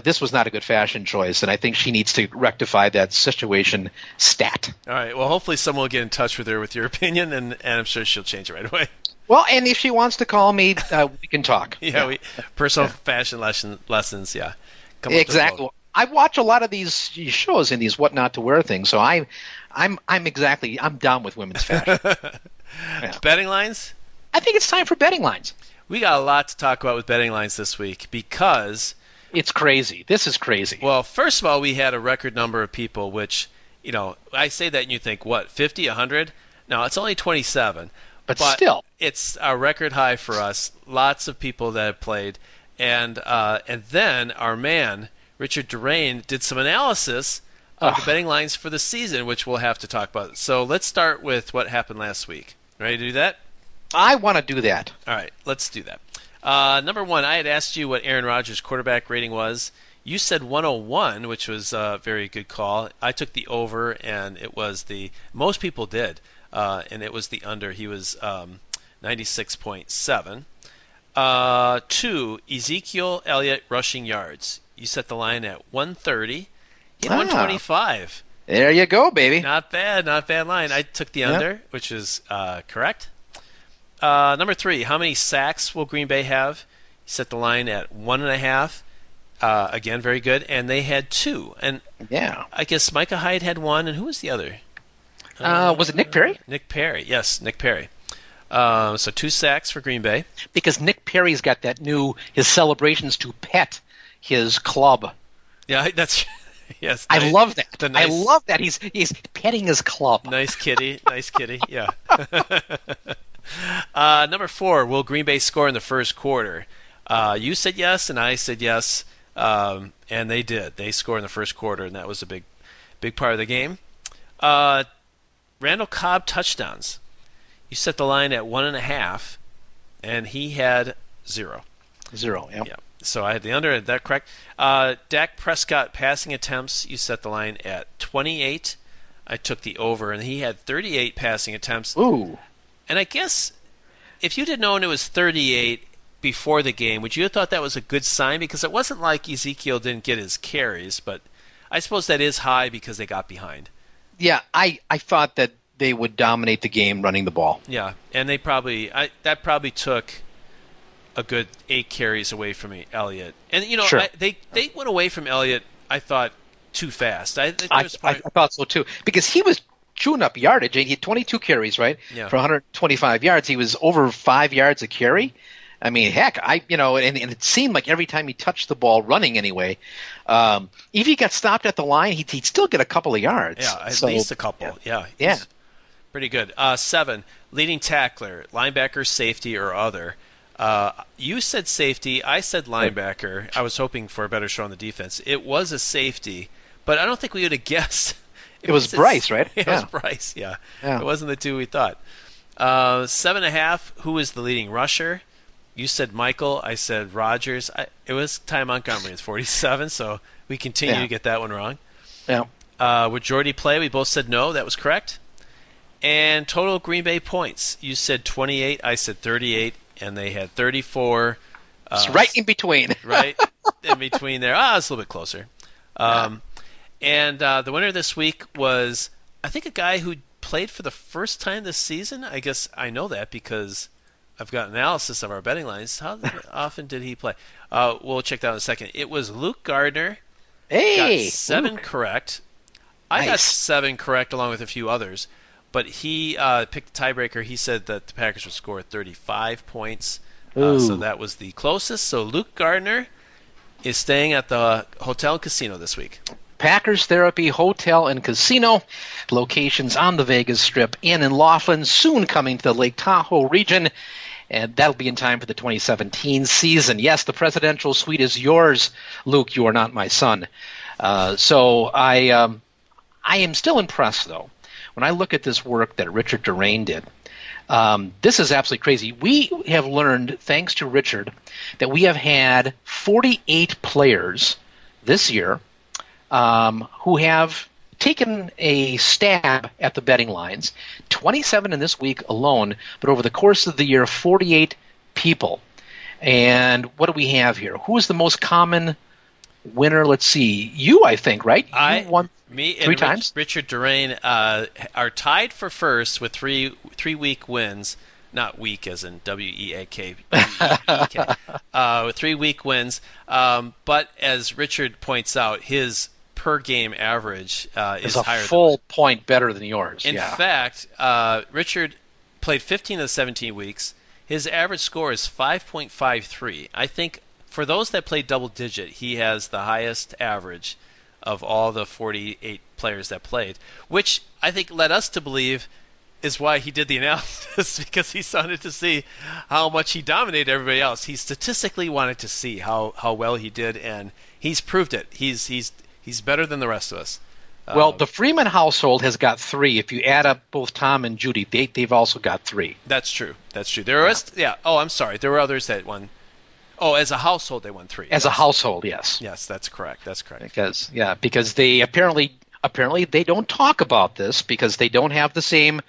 this was not a good fashion choice, and I think she needs to rectify that situation stat. All right. Well, hopefully someone will get in touch with her with your opinion, and I'm sure she'll change it right away. Well, and if she wants to call me, we can talk. Personal fashion lessons. Yeah. Exactly. I watch a lot of these shows and these what not to wear things, so I'm down with women's fashion. Betting lines? I think it's time for betting lines. We got a lot to talk about with betting lines this week because it's crazy. This is crazy. Well, first of all, we had a record number of people, which, I say that and you think, what, 50, 100? No, it's only 27. But still. It's a record high for us. Lots of people that have played. And then our man, Richard Durain, did some analysis of the betting lines for the season, which we'll have to talk about. So let's start with what happened last week. Ready to do that? I want to do that. All right, let's do that. Number one, I had asked you what Aaron Rodgers' quarterback rating was. You said 101, which was a very good call. I took the over, and it was most people did, and it was the under. He was 96.7. 2, Ezekiel Elliott rushing yards. You set the line at 130. He had 125. There you go, baby. Not bad line. I took the under, which is correct. Number 3, how many sacks will Green Bay have? You set the line at 1.5. Again, very good. And they had 2. And I guess Micah Hyde had 1. And who was the other? Was it Nick Perry? Nick Perry. Yes, Nick Perry. So 2 sacks for Green Bay. Because Nick Perry's got his celebrations to pet his club. Yeah, that's yes. I love that. I love that he's petting his club. Nice kitty. Yeah. Number 4, will Green Bay score in the first quarter? You said yes, and I said yes, and they did. They scored in the first quarter, and that was a big part of the game. Randall Cobb touchdowns. You set the line at 1.5, and he had 0. 0, yeah. So I had the under, that correct. Dak Prescott passing attempts, you set the line at 28. I took the over, and he had 38 passing attempts. Ooh. And I guess if you'd have known it was 38, before the game, would you have thought that was a good sign? Because it wasn't like Ezekiel didn't get his carries, but I suppose that is high because they got behind. Yeah, I thought that they would dominate the game running the ball. Yeah, and that probably took a good 8 carries away from Elliott. And, Sure. they went away from Elliott, I thought, too fast. I thought so, too, because he was chewing up yardage. He had 22 carries, right, for 125 yards. He was over 5 yards a carry. I mean, heck, and it seemed like every time he touched the ball running anyway, if he got stopped at the line, he'd still get a couple of yards. Yeah, at least a couple. Yeah. Pretty good. 7, leading tackler, linebacker, safety, or other. You said safety. I said linebacker. I was hoping for a better show on the defense. It was a safety, but I don't think we would have guessed. It was Bryce, right? It was Bryce, yeah. It wasn't the 2 we thought. 7.5, who is the leading rusher? You said Michael. I said Rogers. It was Ty Montgomery. It's 47, so we continue to get that one wrong. Yeah. Would Jordy play? We both said no. That was correct. And total Green Bay points. You said 28. I said 38, and they had 34. It's right in between. Right in between there. It's a little bit closer. And the winner this week was, I think, a guy who played for the first time this season. I guess I know that because I've got analysis of our betting lines. How often did he play? We'll check that out in a second. It was Luke Gardner. Hey! Got 7 correct. I got 7 correct along with a few others. But he picked the tiebreaker. He said that the Packers would score 35 points. So that was the closest. So Luke Gardner is staying at the Hotel and Casino this week. Packers Therapy Hotel and Casino, locations on the Vegas Strip and in Laughlin, soon coming to the Lake Tahoe region, and that'll be in time for the 2017 season. Yes, the presidential suite is yours, Luke. You are not my son. So I am still impressed, though, when I look at this work that Richard Durain did. This is absolutely crazy. We have learned, thanks to Richard, that we have had 48 players this year who have taken a stab at the betting lines, 27 in this week alone, but over the course of the year, 48 people. And what do we have here? Who is the most common winner? Let's see. You, I think, right? You won me 3 times? Richard Durain are tied for first with three week wins. Not week as in W-E-A-K. With 3 week wins. But as Richard points out, his per game average is higher. A full point better than yours. In fact, Richard played 15 of the 17 weeks. His average score is 5.53. I think for those that play double digit, he has the highest average of all the 48 players that played, which I think led us to believe is why he did the analysis, because he wanted to see how much he dominated everybody else. He statistically wanted to see how well he did, and he's proved it. He's better than the rest of us. Well, the Freeman household has got 3. If you add up both Tom and Judy, they've also got 3. That's true. There was, Oh, I'm sorry. There were others that won. Oh, as a household, they won 3. As a household, yes. Yes, that's correct. Because they apparently they don't talk about this because they don't have the same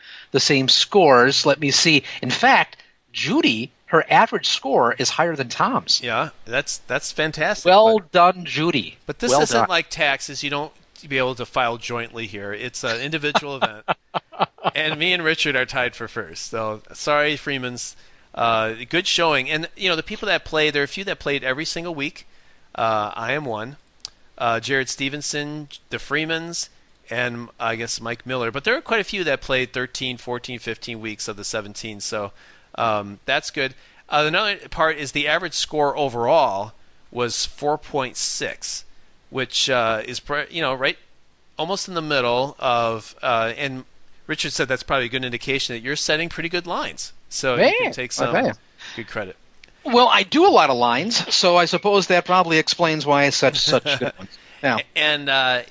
scores. Let me see. In fact, Judy, her average score is higher than Tom's. Yeah, that's fantastic. Well done, Judy. But this isn't like taxes. You don't be able to file jointly here. It's an individual event. And me and Richard are tied for first. So sorry, Freeman's. Good showing. And, the people that played, there are a few that played every single week. I am one. Jared Stevenson, the Freemans, and I guess Mike Miller. But there are quite a few that played 13, 14, 15 weeks of the 17. So that's good. Another part is the average score overall was 4.6, which is right almost in the middle of and Richard said that's probably a good indication that you're setting pretty good lines. So you can take some good credit. Well, I do a lot of lines, so I suppose that probably explains why it's such good ones. Yeah. And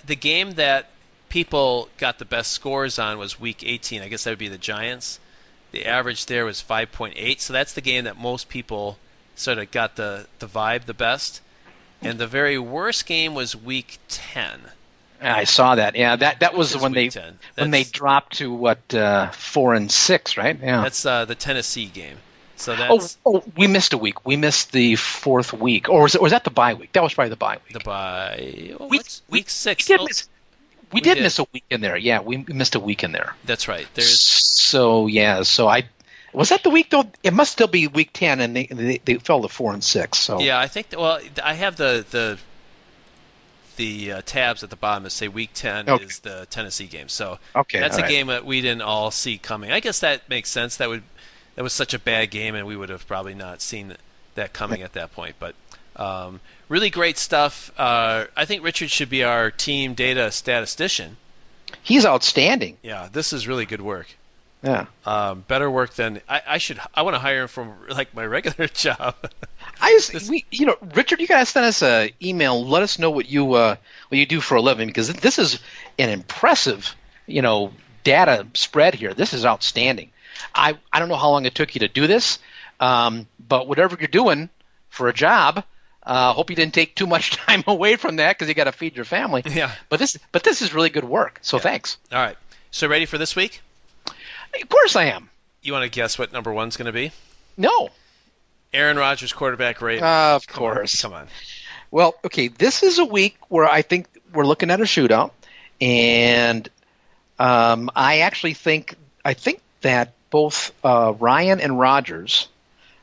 the game that people got the best scores on was Week 18. I guess that would be the Giants. The average there was 5.8, so that's the game that most people sort of got the vibe the best. And the very worst game was Week 10. I saw that. Yeah, that was when they dropped to 4 and 6, right? Yeah. That's the Tennessee game. So that's we missed a week. We missed the 4th week, or was that the bye week? That was probably the bye week. the bye. Week 6? We did miss a week in there. Yeah, we missed a week in there. That's right. So I was that the week though. It must still be week 10, and they fell to 4 and 6. So yeah, I think. Well, I have the tabs at the bottom that say week 10 is the Tennessee game. So that's a game that we didn't all see coming. I guess that makes sense. That was such a bad game, and we would have probably not seen that coming at that point. But really great stuff. I think Richard should be our team data statistician. He's outstanding. Yeah, this is really good work. Yeah. Better work than I want to hire him from like my regular job. Richard, you gotta send us an email. Let us know what you do for a living, because this is an impressive, data spread here. This is outstanding. I don't know how long it took you to do this, but whatever you're doing for a job, hope you didn't take too much time away from that, because you got to feed your family. Yeah. But this is really good work. So thanks. All right. So ready for this week? Of course I am. You want to guess what number 1's going to be? No. Aaron Rodgers quarterback rating. Of course. Come on. Well, okay, this is a week where I think we're looking at a shootout, and I think that both Ryan and Rodgers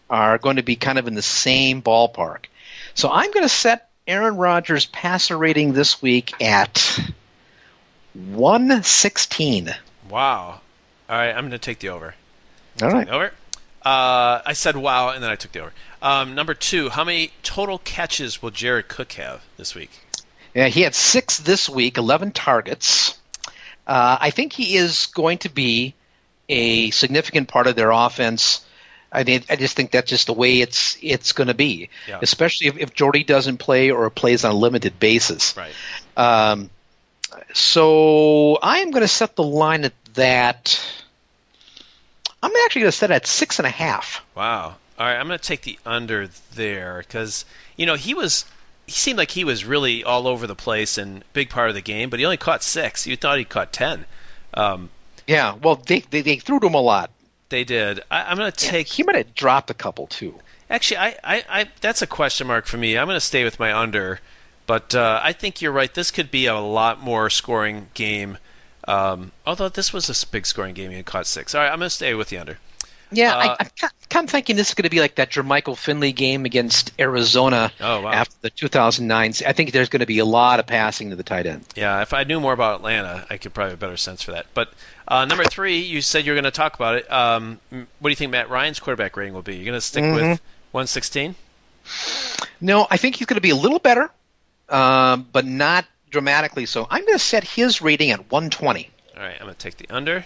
are going to be kind of in the same ballpark. So I'm going to set Aaron Rodgers' passer rating this week at 116. Wow. All right, I'm going to take the over. All right. Over. I said wow, and then I took the over. Number 2, how many total catches will Jared Cook have this week? Yeah, he had 6 this week, 11 targets. I think he is going to be a significant part of their offense. I just think that's just the way it's going to be, especially if Jordy doesn't play or plays on a limited basis. Right. So I am going to set the line at that. I'm actually going to set it at 6.5. Wow. All right, I'm going to take the under there because he seemed like he was really all over the place and big part of the game, but he only caught 6. You thought he caught 10. Yeah. Well, they threw to him a lot. They did. I'm going to take. He might have dropped a couple too. Actually, I that's a question mark for me. I'm going to stay with my under, but I think you're right. This could be a lot more scoring game. Although this was a big scoring game, he caught 6. All right, I'm going to stay with the under. Yeah, I'm kind of thinking this is going to be like that Jermichael Finley game against Arizona after the 2009. I think there's going to be a lot of passing to the tight end. Yeah, if I knew more about Atlanta, I could probably have a better sense for that. But number 3, you said you were going to talk about it. What do you think Matt Ryan's quarterback rating will be? You're going to stick with 116? No, I think he's going to be a little better, but not dramatically so. I'm going to set his rating at 120. All right, I'm going to take the under.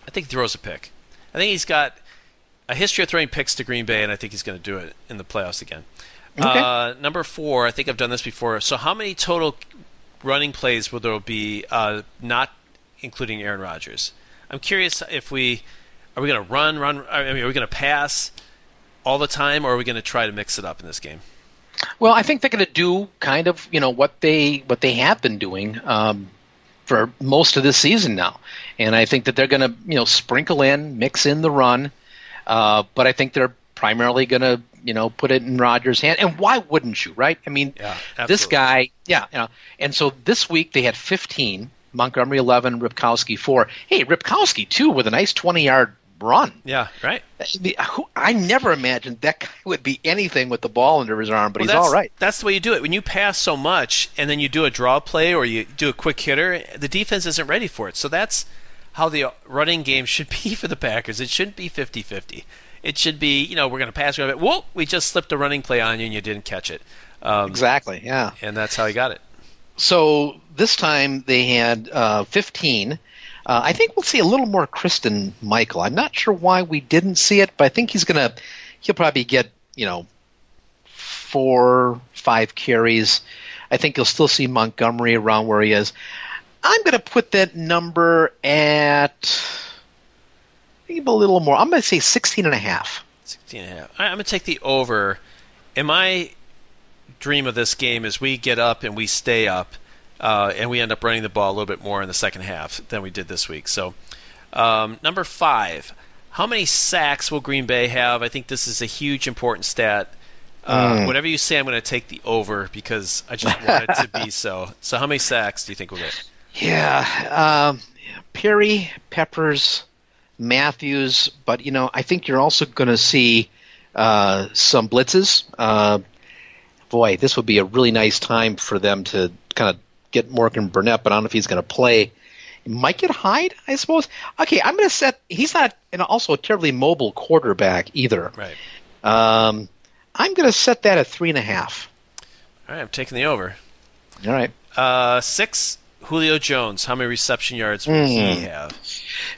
I think he throws a pick. I think he's got a history of throwing picks to Green Bay, and I think he's going to do it in the playoffs again. Okay. Number 4, I think I've done this before. So how many total running plays will there be, not including Aaron Rodgers? I'm curious if are we going to run? Are we going to pass all the time, or are we going to try to mix it up in this game? Well, I think they're going to do kind of what they have been doing for most of this season now, and I think that they're going to sprinkle in, mix in the run, but I think they're primarily going to put it in Rodgers' hand. And why wouldn't you, right? I mean, this guy, And so this week they had 15, Montgomery 11, Ripkowski 4. Hey, Ripkowski too with a nice 20-yard run. Yeah, right. I never imagined that guy would be anything with the ball under his arm, but he's all right. That's the way you do it. When you pass so much and then you do a draw play or you do a quick hitter, the defense isn't ready for it. So that's how the running game should be for the Packers. It shouldn't be 50-50. It should be, we're going to pass. Whoa, we just slipped a running play on you and you didn't catch it. Exactly, yeah. And that's how he got it. So this time they had 15. I think we'll see a little more Kristen Michael. I'm not sure why we didn't see it, but I think he'll probably get 4, 5 carries. I think you'll still see Montgomery around where he is. I'm going to put that number at maybe a little more. I'm going to say 16.5. 16.5. I'm going to take the over. And my dream of this game is we get up and we stay up. And we end up running the ball a little bit more in the second half than we did this week. So, number 5, How many sacks will Green Bay have? I think this is a huge, important stat. Whatever you say, I'm going to take the over because I just want it to be so. So how many sacks do you think we'll get? Yeah, Perry, Peppers, Matthews, but I think you're also going to see some blitzes. Boy, this would be a really nice time for them to kind of get Morgan Burnett, but I don't know if he's going to play. He might get Hyde, I suppose. Okay, I'm going to set. He's not also a terribly mobile quarterback either. Right. I'm going to set that at 3.5. All right, I'm taking the over. All right. 6. Julio Jones. How many reception yards will he have?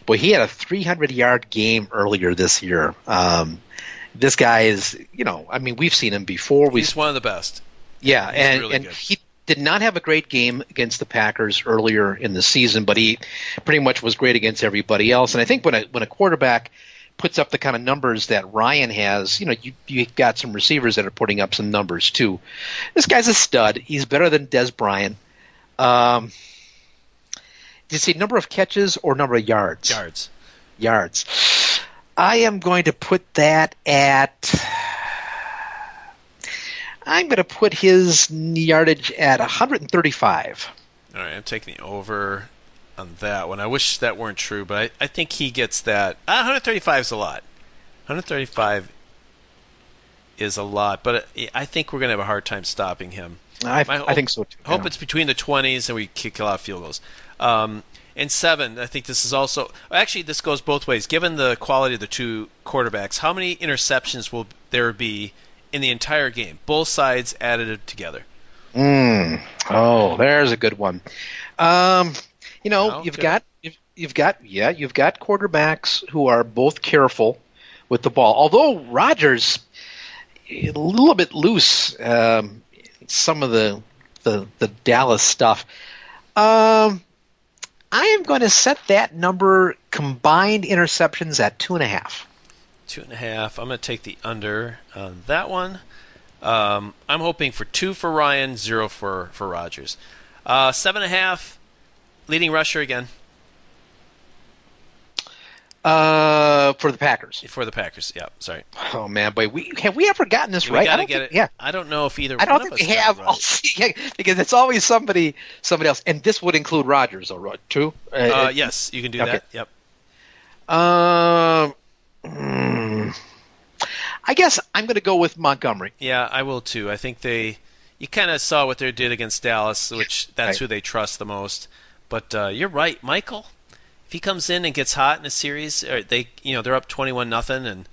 Boy, he had a 300-yard game earlier this year. This guy is, we've seen him before. He's one of the best. Yeah, He's really good. He did not have a great game against the Packers earlier in the season, but he pretty much was great against everybody else. And I think when a quarterback puts up the kind of numbers that Ryan has, you got some receivers that are putting up some numbers too. This guy's a stud. He's better than Des Bryant. Did you say number of catches or number of yards? Yards. I am going to put that at. I'm going to put his yardage at 135. All right, I'm taking the over on that one. I wish that weren't true, but I think he gets that. 135 is a lot. 135 is a lot, but I think we're going to have a hard time stopping him. I think so too. I hope it's between the 20s and we kick a lot of field goals. And 7, I think this is also – actually, this goes both ways. Given the quality of the two quarterbacks, how many interceptions will there be in the entire game, both sides added together? Oh, there's a good one. You've got quarterbacks who are both careful with the ball. Although Rodgers a little bit loose, some of the Dallas stuff. I am going to set that number combined interceptions at 2.5. 2.5. I'm going to take the under on that one. I'm hoping for 2 for Ryan, 0 for Rodgers. 7.5. Leading rusher again. For the Packers. For the Packers, yeah. Sorry. Oh man, boy, have we ever gotten this right? We gotta get it. Yeah. I don't know if either. I don't think we have. Right. Because it's always somebody else, and this would include Rodgers, too. Yes, you can do that. Yep. I guess I'm going to go with Montgomery. Yeah, I will too. I think you kind of saw what they did against Dallas, which that's who they trust the most. But you're right, Michael. If he comes in and gets hot in a series, or they're up 21-0, and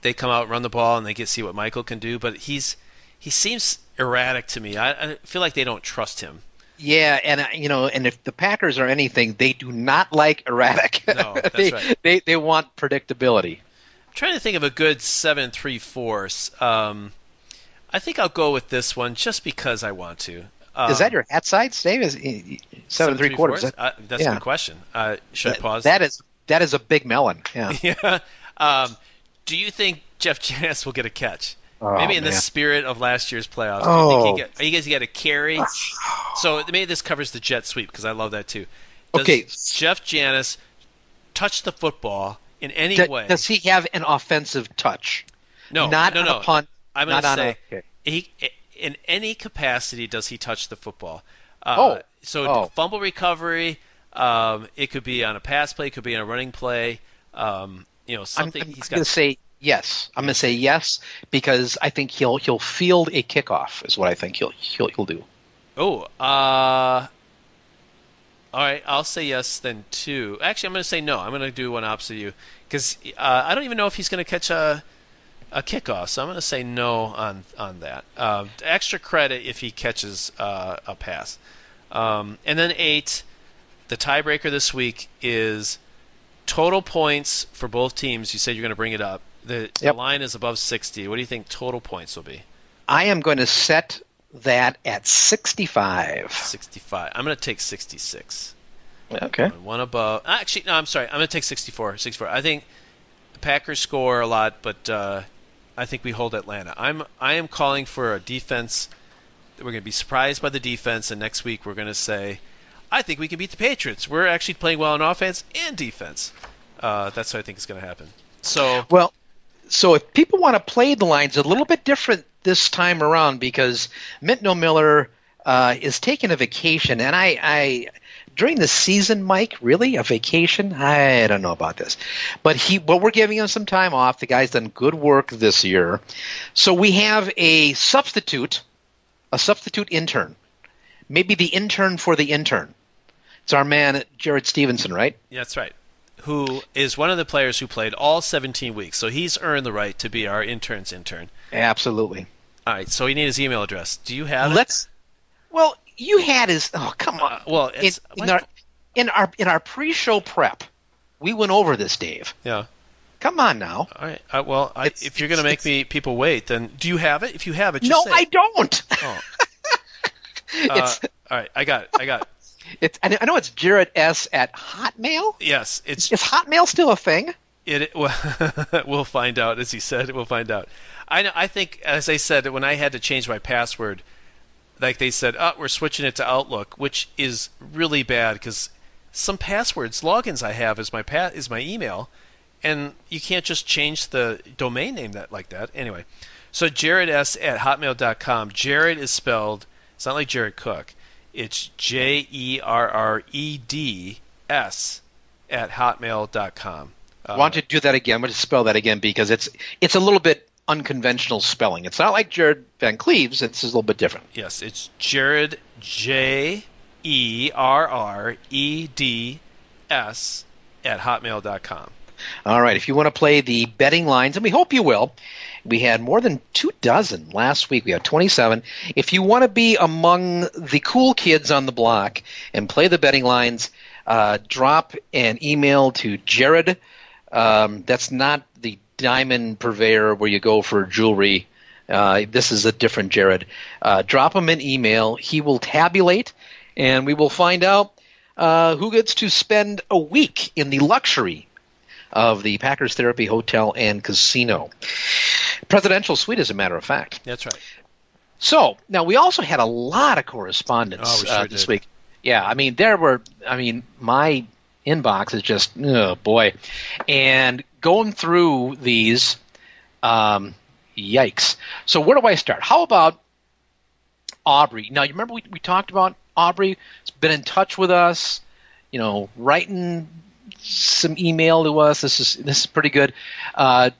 they come out and run the ball and they see what Michael can do. But he seems erratic to me. I feel like they don't trust him. Yeah, and if the Packers are anything, they do not like erratic. No, that's right. They want predictability. I'm trying to think of a good 7 3/4. I think I'll go with this one just because I want to. Is that your hat size, Dave? Is 7 3/4? That's a good question. Should I pause? That is a big melon. Yeah. Yeah. Do you think Jeff Janis will get a catch? Maybe in the spirit of last year's playoffs. Do you think you get a carry? So maybe this covers the jet sweep because I love that too. Does Jeff Janis touch the football in any way? Does he have an offensive touch? No. Not on a punt. I'm going to say in any capacity does he touch the football. Fumble recovery. It could be on a pass play. It could be on a running play. Something I'm going to say yes. I'm going to say yes because I think he'll field a kickoff. Is what I think he'll do. Oh. All right. I'll say yes then too. Actually, I'm going to say no. I'm going to do one opposite of you because I don't even know if he's going to catch a kickoff, so I'm going to say no on that. Extra credit if he catches a pass. And then 8, the tiebreaker this week is total points for both teams. You said you're going to bring it up. The line is above 60. What do you think total points will be? I am going to set that at 65. 65. I'm going to take 66. Okay. One above. Actually, no, I'm sorry. I'm going to take 64. 64. I think the Packers score a lot, but I think we hold Atlanta. I am calling for a defense. We're going to be surprised by the defense, and next week we're going to say, I think we can beat the Patriots. We're actually playing well on offense and defense. That's what I think is going to happen. So Well, so if people want to play the lines, a little bit different this time around because Mint No Miller is taking a vacation, and I during the season, Mike, really a vacation? I don't know about this, but we're giving him some time off. The guy's done good work this year, so we have a substitute intern, maybe the intern for the intern. It's our man Jared Stevenson, right? yeah, that's right. Who is one of the players who played all 17 weeks. So he's earned the right to be our intern's intern. Absolutely. All right, so we need his email address. Do you have it? Well, you had his. Oh, come on. Well, it's, in our pre-show prep, we went over this, Dave. yeah. Come on now. All right. If you're going to make people wait, then do you have it? If you have it, just No, say I it. don't. Oh. It's all right, I got it. I know it's Jared S at Hotmail. Yes, Is Hotmail still a thing? We'll find out, as he said. We'll find out. I think, as I said, when I had to change my password, like they said, we're switching it to Outlook, which is really bad because some passwords, logins I have is my email, and you can't just change the domain name like that. Anyway, so Jared S at hotmail.com. Jared is spelled. It's not like Jared Cook. It's JERREDS at hotmail.com. Why don't you do that again? We'll just spell that again because it's a little bit unconventional spelling. It's not like Jared Van Cleves. It's a little bit different. Yes, it's Jared, JERREDS at hotmail.com. All right. If you want to play the betting lines, and we hope you will, we had more than 24 last week. We had 27. If you want to be among the cool kids on the block and play the betting lines, drop an email to Jared. That's not the diamond purveyor where you go for jewelry. This is a different Jared. Drop him an email. He will tabulate, and we will find out who gets to spend a week in the luxury of the Packers Therapy Hotel and Casino. Presidential suite, as a matter of fact. That's right. So, now we also had a lot of correspondence this week. Yeah, my inbox is just, oh boy. And going through these, yikes. So where do I start? How about Aubrey? Now, you remember we talked about Aubrey? Has been in touch with us, writing some email to us. This is pretty good. It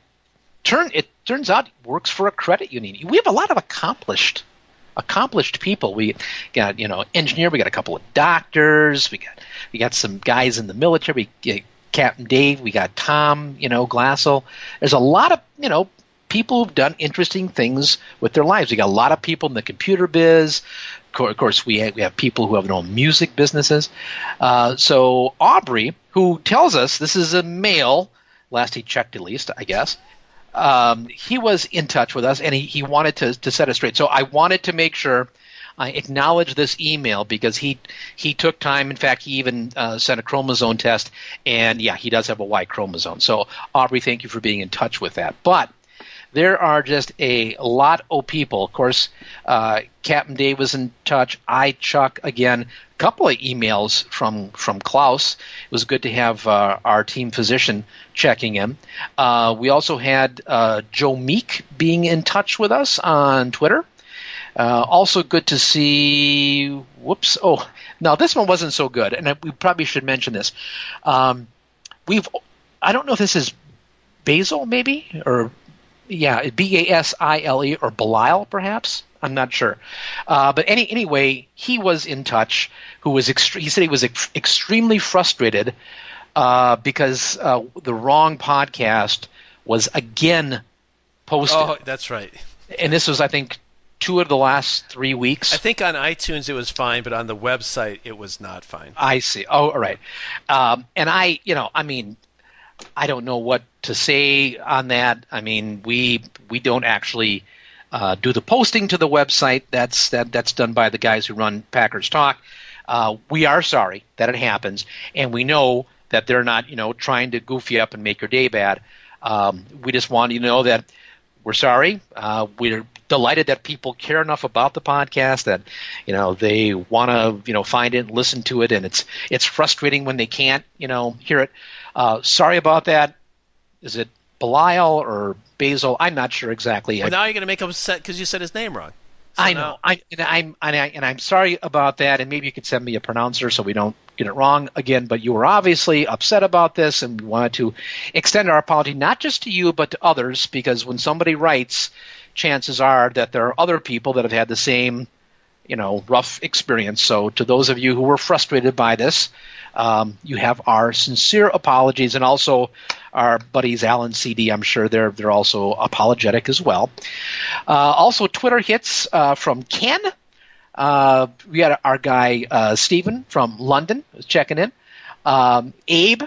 turns out it works for a credit union. We have a lot of accomplished people. We got engineer. We got a couple of doctors. We got some guys in the military. Captain Dave. We got Tom. Glassell. There's a lot of people who've done interesting things with their lives. We got a lot of people in the computer biz. Of course, we have people who have their own music businesses. So Aubrey, who tells us this is a male, last he checked at least, I guess, he was in touch with us, and he wanted to set us straight. So I wanted to make sure I acknowledge this email because he took time. In fact, he even sent a chromosome test, and yeah, he does have a Y chromosome. So Aubrey, thank you for being in touch with that. But there are just a lot of people. Of course, Captain Dave was in touch. Chuck, again, a couple of emails from Klaus. It was good to have our team physician checking in. We also had Joe Meek being in touch with us on Twitter. Also good to see – whoops. Oh, now this one wasn't so good, and we probably should mention this. I don't know if this is Basil maybe or – yeah, Basile or Belial, perhaps. I'm not sure. But anyway, he was in touch. He said he was extremely frustrated because the wrong podcast was again posted. Oh, that's right. And this was, I think, 2 of the last 3 weeks. I think on iTunes it was fine, but on the website it was not fine. I see. Oh, all right. And I don't know what to say on that. I mean, we don't actually do the posting to the website. That's done by the guys who run Packers Talk. We are sorry that it happens, and we know that they're not, trying to goof you up and make your day bad. We just want you to know that we're sorry. We're delighted that people care enough about the podcast that they want to find it and listen to it, and it's frustrating when they can't hear it. Sorry about that. Is it Belial or Basil. I'm not sure exactly. Well, now you're going to make him upset because you said his name wrong. So I know. I'm sorry about that, and maybe you could send me a pronouncer so we don't get it wrong again. But you were obviously upset about this, and we wanted to extend our apology not just to you but to others, because when somebody writes, chances are that there are other people that have had the same, rough experience. So to those of you who were frustrated by this, you have our sincere apologies, and also our buddies Alan CD. I'm sure they're also apologetic as well. Also, Twitter hits from Ken. We had our guy Stephen from London checking in. Abe,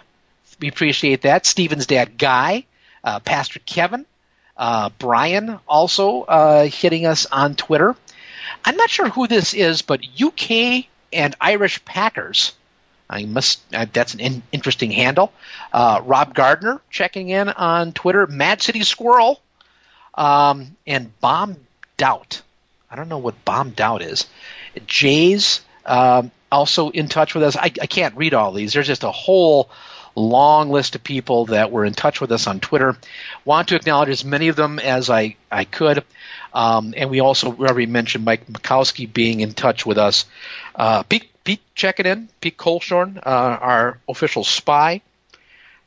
we appreciate that. Stephen's dad Guy, Pastor Kevin, Brian also hitting us on Twitter. I'm not sure who this is, but UK and Irish Packers. That's an interesting handle. Rob Gardner checking in on Twitter. Mad City Squirrel, and Bomb Doubt. I don't know what Bomb Doubt is. Jay's also in touch with us. I can't read all these. There's just a whole long list of people that were in touch with us on Twitter. Want to acknowledge as many of them as I could. And we also already mentioned Mike Mikowski being in touch with us. Pete checking in, Pete Colshorn, our official spy.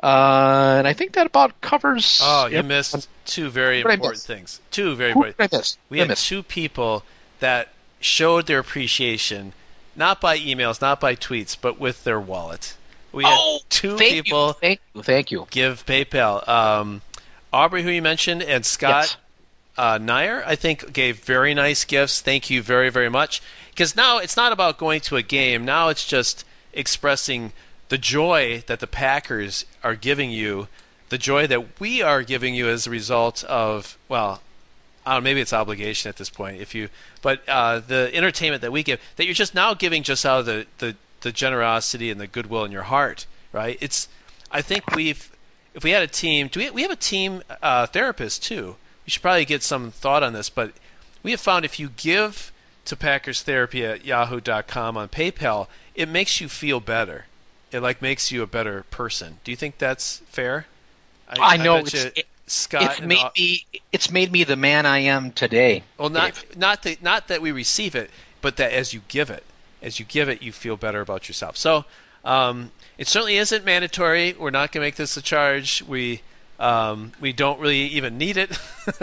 And I think that about covers... Oh, you missed two very important things. Two very important things. We had two people that showed their appreciation, not by emails, not by tweets, but with their wallet. We had two people Thank you. give PayPal. Aubrey, who you mentioned, and Scott Nair, I think, gave very nice gifts. Thank you very, very much. Because now it's not about going to a game. Now it's just expressing the joy that the Packers are giving you, the joy that we are giving you as a result of, well, I don't know, maybe it's obligation at this point, but the entertainment that we give, that you're just now giving just out of the generosity and the goodwill in your heart, right? I think if we had a team, we have a team therapist too. We should probably get some thought on this, but we have found if you give to Packers Therapy at yahoo.com on PayPal, it makes you feel better. It makes you a better person. Do you think that's fair? I know Scott. It's made me the man I am today. Well, not that we receive it, but that as you give it, you feel better about yourself. So it certainly isn't mandatory. We're not going to make this a charge. We don't really even need it,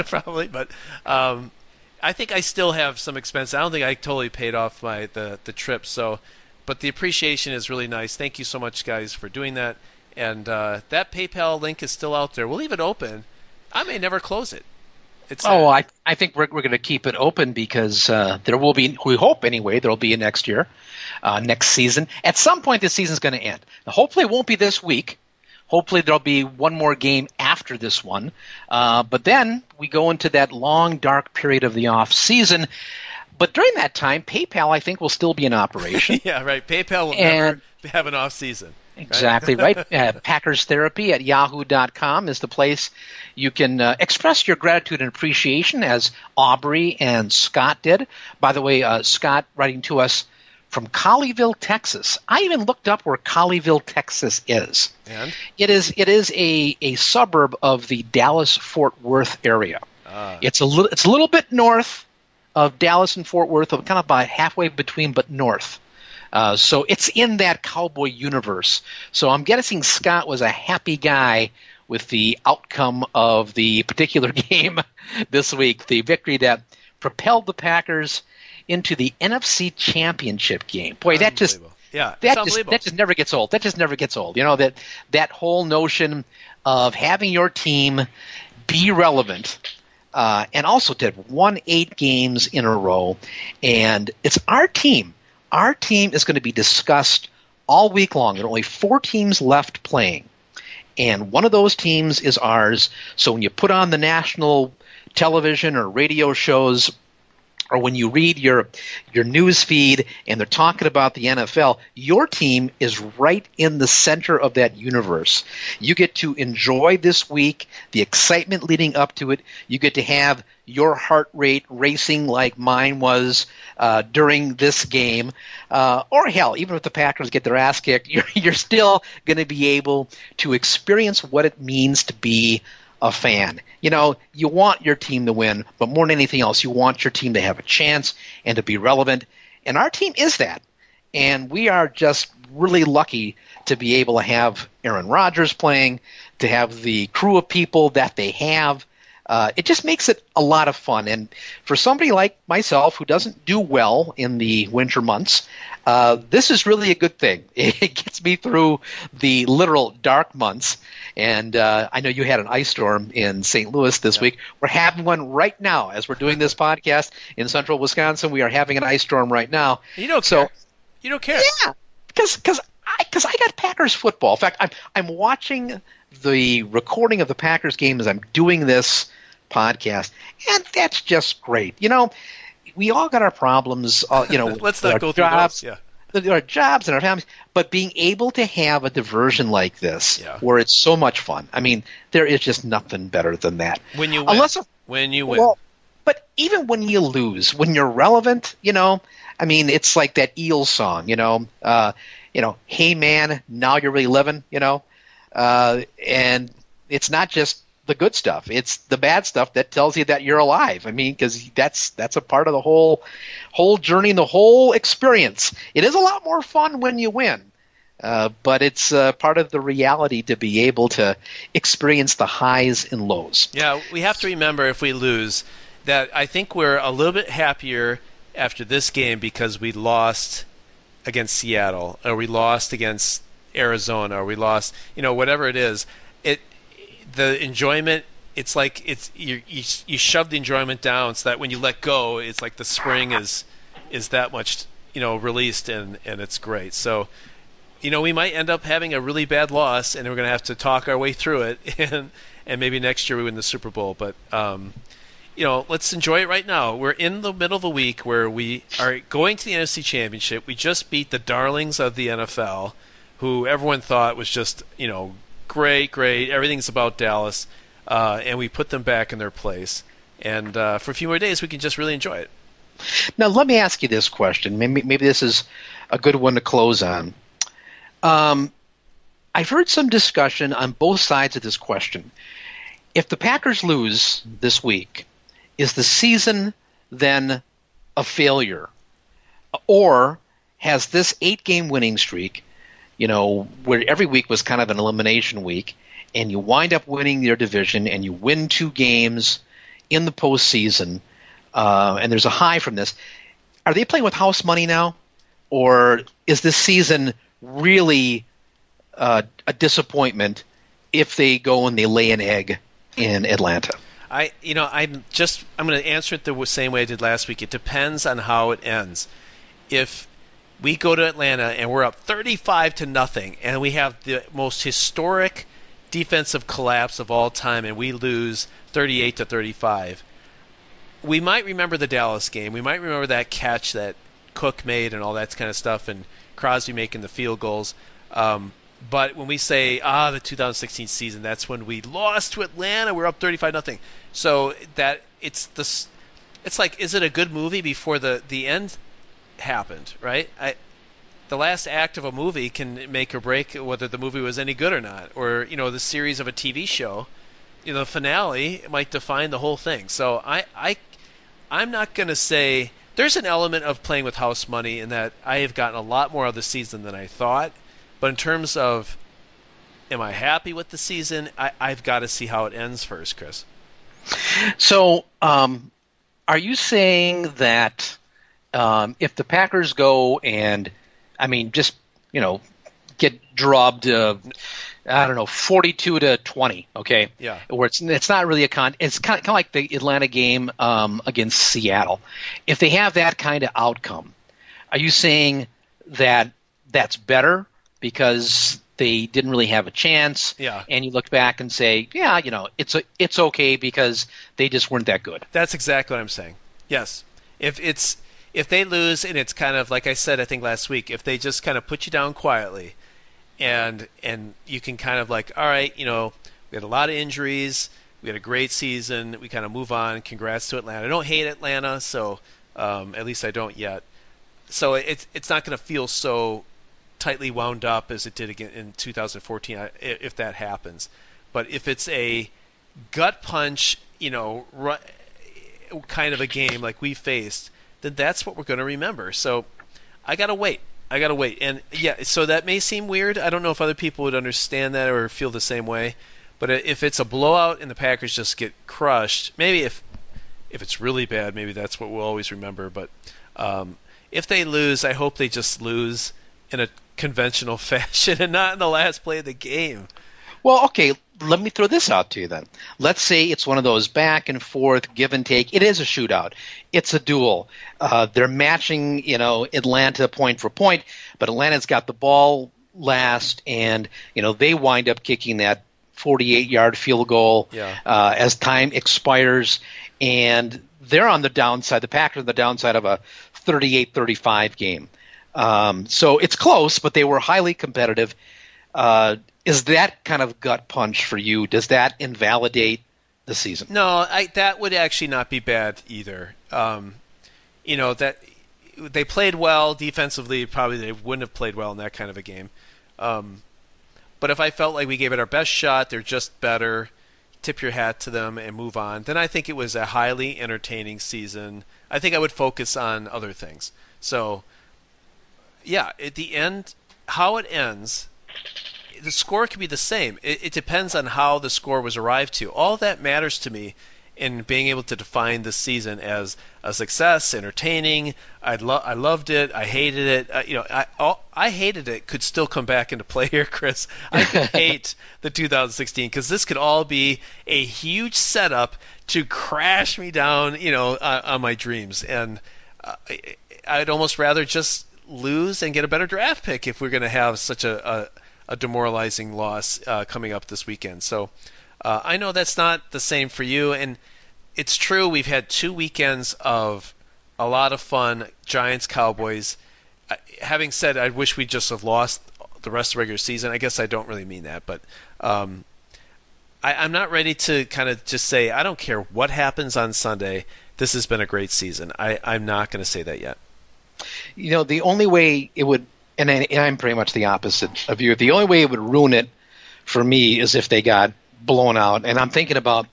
probably, but I think I still have some expense. I don't think I totally paid off the trip. So, but the appreciation is really nice. Thank you so much, guys, for doing that. And that PayPal link is still out there. We'll leave it open. I may never close it. I think we're going to keep it open because there will be, we hope anyway, there will be a next year, next season. At some point, this season's going to end. Now, hopefully, it won't be this week. Hopefully, there'll be one more game after this one. But then we go into that long, dark period of the off season. But during that time, PayPal, I think, will still be in operation. Yeah, right. PayPal will never have an off season. Exactly right. Packers Therapy at yahoo.com is the place you can express your gratitude and appreciation, as Aubrey and Scott did. By the way, Scott writing to us from Colleyville, Texas. I even looked up where Colleyville, Texas is. And? It is a suburb of the Dallas-Fort Worth area. It's a little bit north of Dallas and Fort Worth, kind of about halfway between, but north. So it's in that cowboy universe. So I'm guessing Scott was a happy guy with the outcome of the particular game this week, the victory that propelled the Packers into the NFC Championship Game. Boy, that just never gets old. That just never gets old. You know, that whole notion of having your team be relevant, and also to have won 8 games in a row, and it's our team. Our team is going to be discussed all week long. There are only 4 teams left playing, and one of those teams is ours. So when you put on the national television or radio shows, or when you read your news feed and they're talking about the NFL, your team is right in the center of that universe. You get to enjoy this week, the excitement leading up to it. You get to have your heart rate racing like mine was during this game. Or hell, even if the Packers get their ass kicked, you're still going to be able to experience what it means to be a fan. You want your team to win, but more than anything else, you want your team to have a chance and to be relevant. And our team is that. And we are just really lucky to be able to have Aaron Rodgers playing, to have the crew of people that they have. It just makes it a lot of fun. And for somebody like myself who doesn't do well in the winter months, this is really a good thing. It gets me through the literal dark months. And I know you had an ice storm in St. Louis this week. We're having one right now as we're doing this podcast in central Wisconsin. We are having an ice storm right now. You don't care. You don't care. Yeah, because I got Packers football. In fact, I'm watching the recording of the Packers game as I'm doing this podcast, and that's just great. We all got our problems. Let's not go through jobs, those. our jobs and our families, but being able to have a diversion like this, where it's so much fun. I mean, there is just nothing better than that. When you win. When you win. Well, but even when you lose, when you're relevant, I mean, it's like that Eels song, hey man, now you're really living, and it's not just the good stuff; it's the bad stuff that tells you that you're alive. I mean, because that's a part of the whole journey and the whole experience. It is a lot more fun when you win, but it's part of the reality to be able to experience the highs and lows. Yeah, we have to remember if we lose that I think we're a little bit happier after this game because we lost against Seattle, or we lost against Arizona, or we lost, whatever it is. The enjoyment, it's like you shove the enjoyment down so that when you let go, it's like the spring is that much released, and it's great. So we might end up having a really bad loss, and we're going to have to talk our way through it, and maybe next year we win the Super Bowl. But let's enjoy it right now. We're in the middle of a week where we are going to the NFC Championship. We just beat the darlings of the NFL, who everyone thought was just, great. Everything's about Dallas, and we put them back in their place. And for a few more days, we can just really enjoy it. Now, let me ask you this question. Maybe this is a good one to close on. I've heard some discussion on both sides of this question. If the Packers lose this week, is the season then a failure? Or has this 8-game winning streak, where every week was kind of an elimination week, and you wind up winning your division and you win 2 games in the postseason, and there's a high from this, are they playing with house money now? Or is this season really a disappointment if they go and they lay an egg in Atlanta? I'm going to answer it the same way I did last week. It depends on how it ends. If we go to Atlanta and we're up 35-0, and we have the most historic defensive collapse of all time, and we lose 38-35, we might remember the Dallas game. We might remember that catch that Cook made and all that kind of stuff, and Crosby making the field goals. But when we say, the 2016 season, that's when we lost to Atlanta. We're up 35-0. So that it's like, is it a good movie before the end happened, right? The last act of a movie can make or break whether the movie was any good or not, or the series of a TV show. The finale might define the whole thing. So I'm not going to say there's an element of playing with house money in that I have gotten a lot more of the season than I thought. But in terms of, am I happy with the season? I've got to see how it ends first, Chris. So, are you saying that if the Packers go and, get drubbed, 42-20, okay? Yeah. Where it's not really it's kind of like the Atlanta game against Seattle. If they have that kind of outcome, are you saying that that's better because they didn't really have a chance? Yeah. And you look back and say, it's okay because they just weren't that good. That's exactly what I'm saying. Yes. If they lose, and it's kind of like I said, I think last week, if they just kind of put you down quietly, and you can kind of like, all right, we had a lot of injuries, we had a great season, we kind of move on. Congrats to Atlanta. I don't hate Atlanta, so at least I don't yet. So it's not going to feel so tightly wound up as it did again in 2014 if that happens. But if it's gut punch, kind of a game like we faced, then that's what we're going to remember. So I gotta wait. And yeah, so that may seem weird. I don't know if other people would understand that or feel the same way. But if it's a blowout and the Packers just get crushed, maybe if it's really bad, maybe that's what we'll always remember. But if they lose, I hope they just lose in a conventional fashion and not in the last play of the game. Well, okay, let me throw this out to you then. Let's say it's one of those back and forth, give and take. It is a shootout. It's a duel. They're matching, Atlanta point for point, but Atlanta's got the ball last, and, they wind up kicking that 48-yard field goal as time expires, and they're on the downside. The Packers are on the downside of a 38-35 game. So it's close, but they were highly competitive. Is that kind of gut punch for you? Does that invalidate the season? No, that would actually not be bad either. That they played well defensively. Probably they wouldn't have played well in that kind of a game. But if I felt like we gave it our best shot, they're just better, tip your hat to them and move on, then I think it was a highly entertaining season. I think I would focus on other things. So, yeah, at the end, how it ends, the score could be the same. It depends on how the score was arrived to. All that matters to me in being able to define this season as a success, entertaining. I loved it. I hated it. I hated it. Could still come back into play here, Chris. I could hate the 2016 because this could all be a huge setup to crash me down, on my dreams. And I'd almost rather just lose and get a better draft pick if we're going to have such a demoralizing loss coming up this weekend. So I know that's not the same for you, and it's true we've had 2 weekends of a lot of fun, Giants, Cowboys. Having said I wish we just have lost the rest of the regular season, I guess I don't really mean that, but I'm not ready to kind of just say I don't care what happens on Sunday, this has been a great season. I'm not going to say that yet. The only way it would, and I'm pretty much the opposite of you, the only way it would ruin it for me is if they got blown out. And I'm thinking about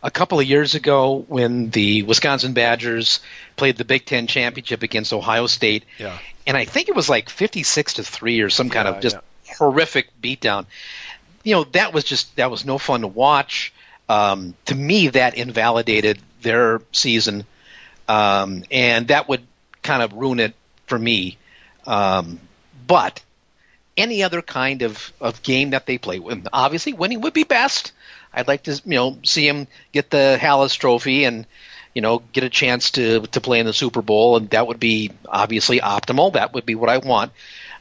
a couple of years ago when the Wisconsin Badgers played the Big Ten Championship against Ohio State. Yeah. And I think it was like 56-3 or some kind of just horrific beatdown. That was no fun to watch. To me, that invalidated their season. And that would kind of ruin it for me. But any other kind of game that they play, obviously winning would be best. I'd like to see them get the Hallis Trophy and get a chance to play in the Super Bowl, and that would be obviously optimal. That would be what I want.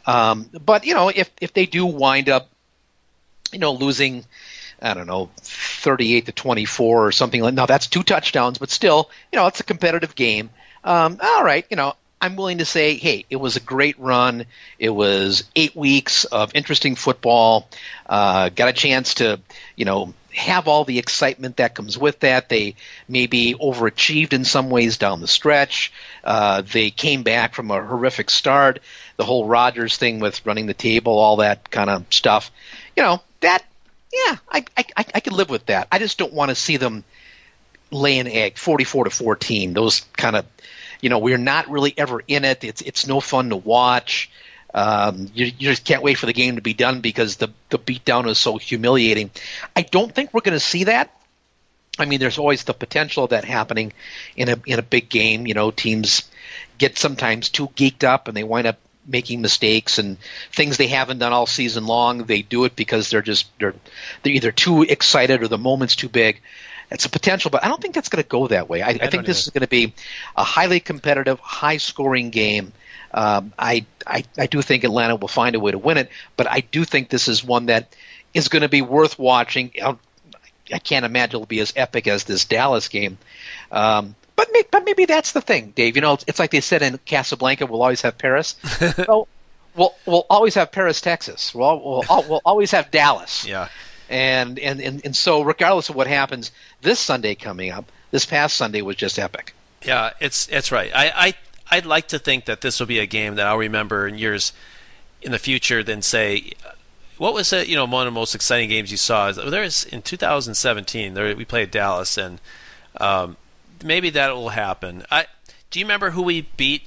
But if they do wind up losing, I don't know, 38-24 or something like, now that's 2 touchdowns, but still it's a competitive game. All right, I'm willing to say, hey, it was a great run. It was 8 weeks of interesting football. Got a chance to, have all the excitement that comes with that. They maybe overachieved in some ways down the stretch. They came back from a horrific start. The whole Rodgers thing with running the table, all that kind of stuff. I could live with that. I just don't want to see them lay an egg, 44-14. Those kind of, we're not really ever in it. It's no fun to watch. You just can't wait for the game to be done because the beatdown is so humiliating. I don't think we're going to see that. I mean, there's always the potential of that happening in a big game. Teams get sometimes too geeked up and they wind up making mistakes and things they haven't done all season long. They do it because they're either too excited or the moment's too big. It's a potential, but I don't think that's going to go that way. I think this is going to be a highly competitive, high-scoring game. I do think Atlanta will find a way to win it, but I do think this is one that is going to be worth watching. I can't imagine it'll be as epic as this Dallas game. But maybe that's the thing, Dave. It's like they said in Casablanca, we'll always have Paris. So we'll always have Paris, Texas. We'll always have Dallas. Yeah. And so regardless of what happens this Sunday coming up, this past Sunday was just epic. Yeah, it's right. I'd like to think that this will be a game that I'll remember in years in the future than say what was it? One of the most exciting games you saw? There's in 2017. We played Dallas, and maybe that will happen. Do you remember who we beat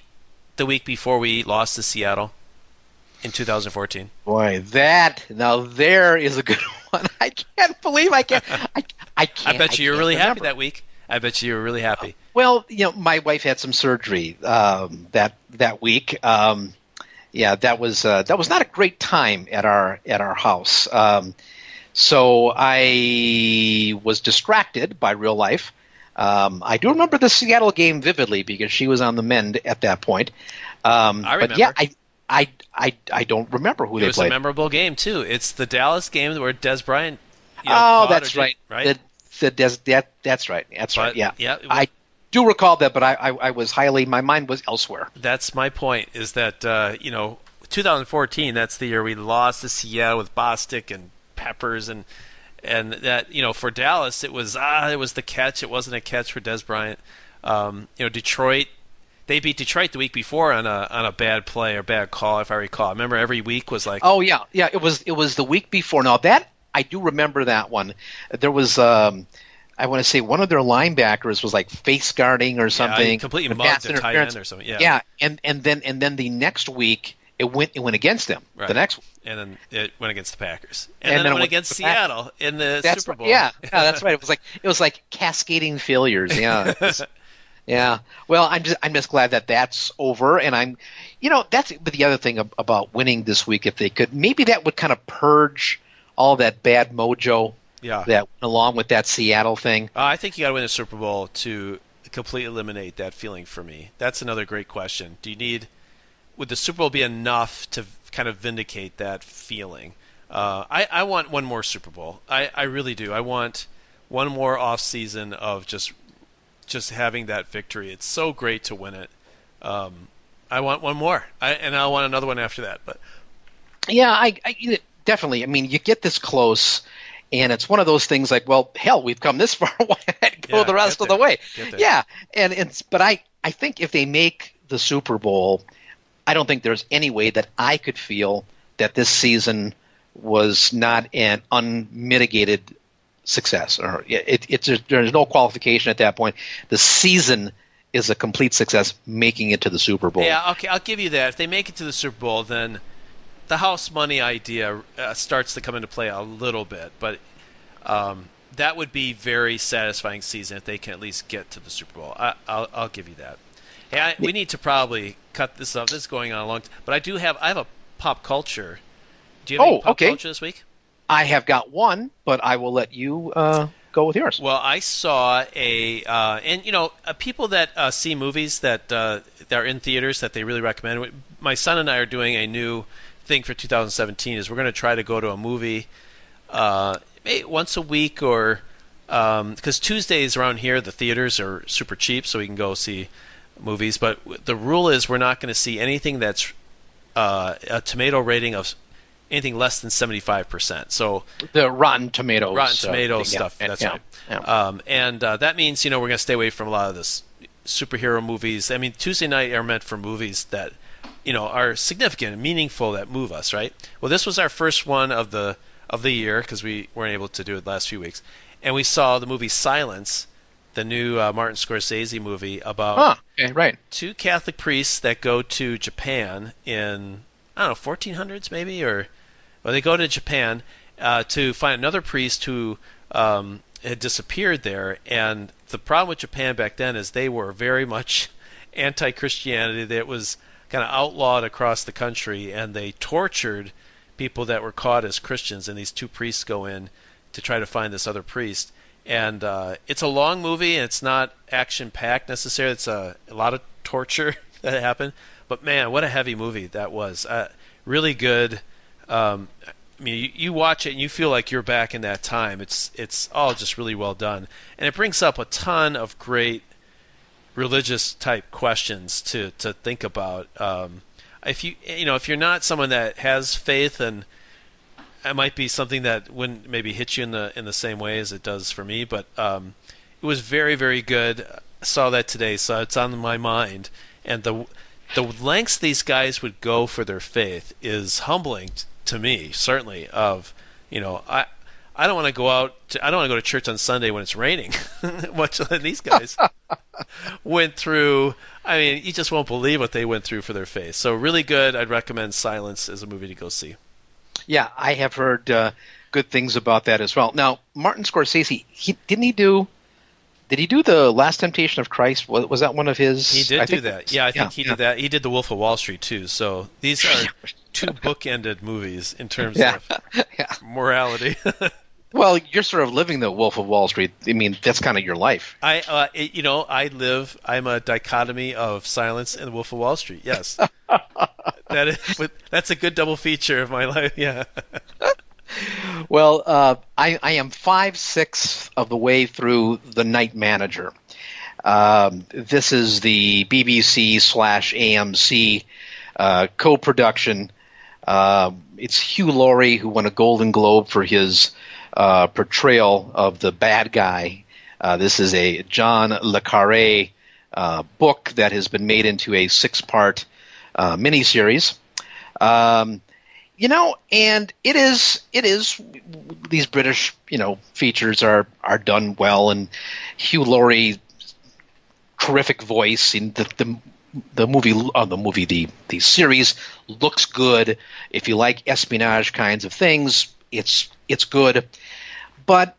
the week before we lost to Seattle in 2014? Boy, there is a good one. I can't believe I can't. I can't. I bet you were really remember. happy that week. I bet you were really happy. Well, my wife had some surgery that week. That was not a great time at our house. So I was distracted by real life. I do remember the Seattle game vividly because she was on the mend at that point. I remember. But yeah, I don't remember who they played. It was a memorable game too. It's the Dallas game where Des Bryant. That's right. Right. That's right. Yeah. Yeah. I do recall that, but I was my mind was elsewhere. That's my point. Is that 2014? That's the year we lost to Seattle with Bostic and Peppers, and that for Dallas it was the catch. It wasn't a catch for Des Bryant. Detroit. They beat Detroit the week before on a bad play or bad call, if I recall. I remember every week was like. Oh yeah. It was the week before. Now that I do remember that one. There was I want to say one of their linebackers was like face guarding or something. Yeah, completely mugged a tight end or something. Yeah. Yeah, and then the next week it went against them. Right. The next. And then it went against the Packers. And then it went against Seattle in the Super Bowl. Yeah, that's right. It was like cascading failures. Yeah. Yeah. Well, I'm just glad that that's over, and that's the other thing about winning this week. If they could, maybe that would kind of purge all that bad mojo that went along with that Seattle thing. I think you got to win a Super Bowl to completely eliminate that feeling for me. That's another great question. Would the Super Bowl be enough to kind of vindicate that feeling? I want one more Super Bowl. I really do. I want one more off season of just having that victory. It's so great to win it. I want one more, and I want another one after that. But yeah, I definitely. I mean, you get this close, and it's one of those things like, well, hell, we've come this far. Why not go the rest of the way? Yeah, but I think if they make the Super Bowl, I don't think there's any way that I could feel that this season was not an unmitigated success, or there's no qualification at that point. The season is a complete success, making it to the Super Bowl. Yeah, okay, I'll give you that. If they make it to the Super Bowl, then the house money idea starts to come into play a little bit, but that would be very satisfying season if they can at least get to the Super Bowl. I'll give you that. Hey, we need to probably cut this up. This is going on a long time, but I have a pop culture. Do you have any pop culture this week? I have got one, but I will let you go with yours. Well, I saw people that see movies that are in theaters that they really recommend. My son and I are doing a new thing for 2017. Is we're going to try to go to a movie maybe once a week, or because Tuesdays around here the theaters are super cheap, so we can go see movies. But the rule is we're not going to see anything that's a tomato rating of anything less than 75%. So the Rotten Tomatoes stuff. That's right. Yeah. And that means we're going to stay away from a lot of this superhero movies. I mean, Tuesday night are meant for movies that are significant and meaningful, that move us, right? Well, this was our first one of the year because we weren't able to do it the last few weeks, and we saw the movie Silence, the new Martin Scorsese movie about two Catholic priests that go to Japan in 1400s maybe, they go to Japan to find another priest who had disappeared there. And the problem with Japan back then is they were very much anti-Christianity. That was kind of outlawed across the country, and they tortured people that were caught as Christians. And these two priests go in to try to find this other priest. And it's a long movie, and it's not action-packed necessarily. It's a lot of torture that happened. But man, what a heavy movie that was. Really good. I mean, you watch it and you feel like you're back in that time. It's all just really well done, and it brings up a ton of great religious type questions to think about. If you're not someone that has faith, and it might be something that wouldn't maybe hit you in the same way as it does for me. But it was very, very good. I saw that today, so it's on my mind, and the lengths these guys would go for their faith is humbling to me, certainly, of, I don't want to go I don't want to go to church on Sunday when it's raining, much like these guys went through. I mean, you just won't believe what they went through for their faith. So really good. I'd recommend Silence as a movie to go see. Yeah, I have heard good things about that as well. Now, Martin Scorsese, did he do The Last Temptation of Christ? Was that one of his? He did do that. Yeah, I think he did that. He did The Wolf of Wall Street too. So these are two bookended movies in terms of morality. Well, you're sort of living the Wolf of Wall Street. I mean, that's kind of your life. I'm a dichotomy of Silence and The Wolf of Wall Street. Yes, that's a good double feature of my life. Yeah. Well, I am 5/6 of the way through The Night Manager. This is the BBC/AMC co-production. It's Hugh Laurie, who won a Golden Globe for his portrayal of the bad guy. This is a John le Carré book that has been made into a 6-part miniseries. And it is these British, features are done well, and Hugh Laurie, terrific voice in the series looks good. If you like espionage kinds of things, it's good. But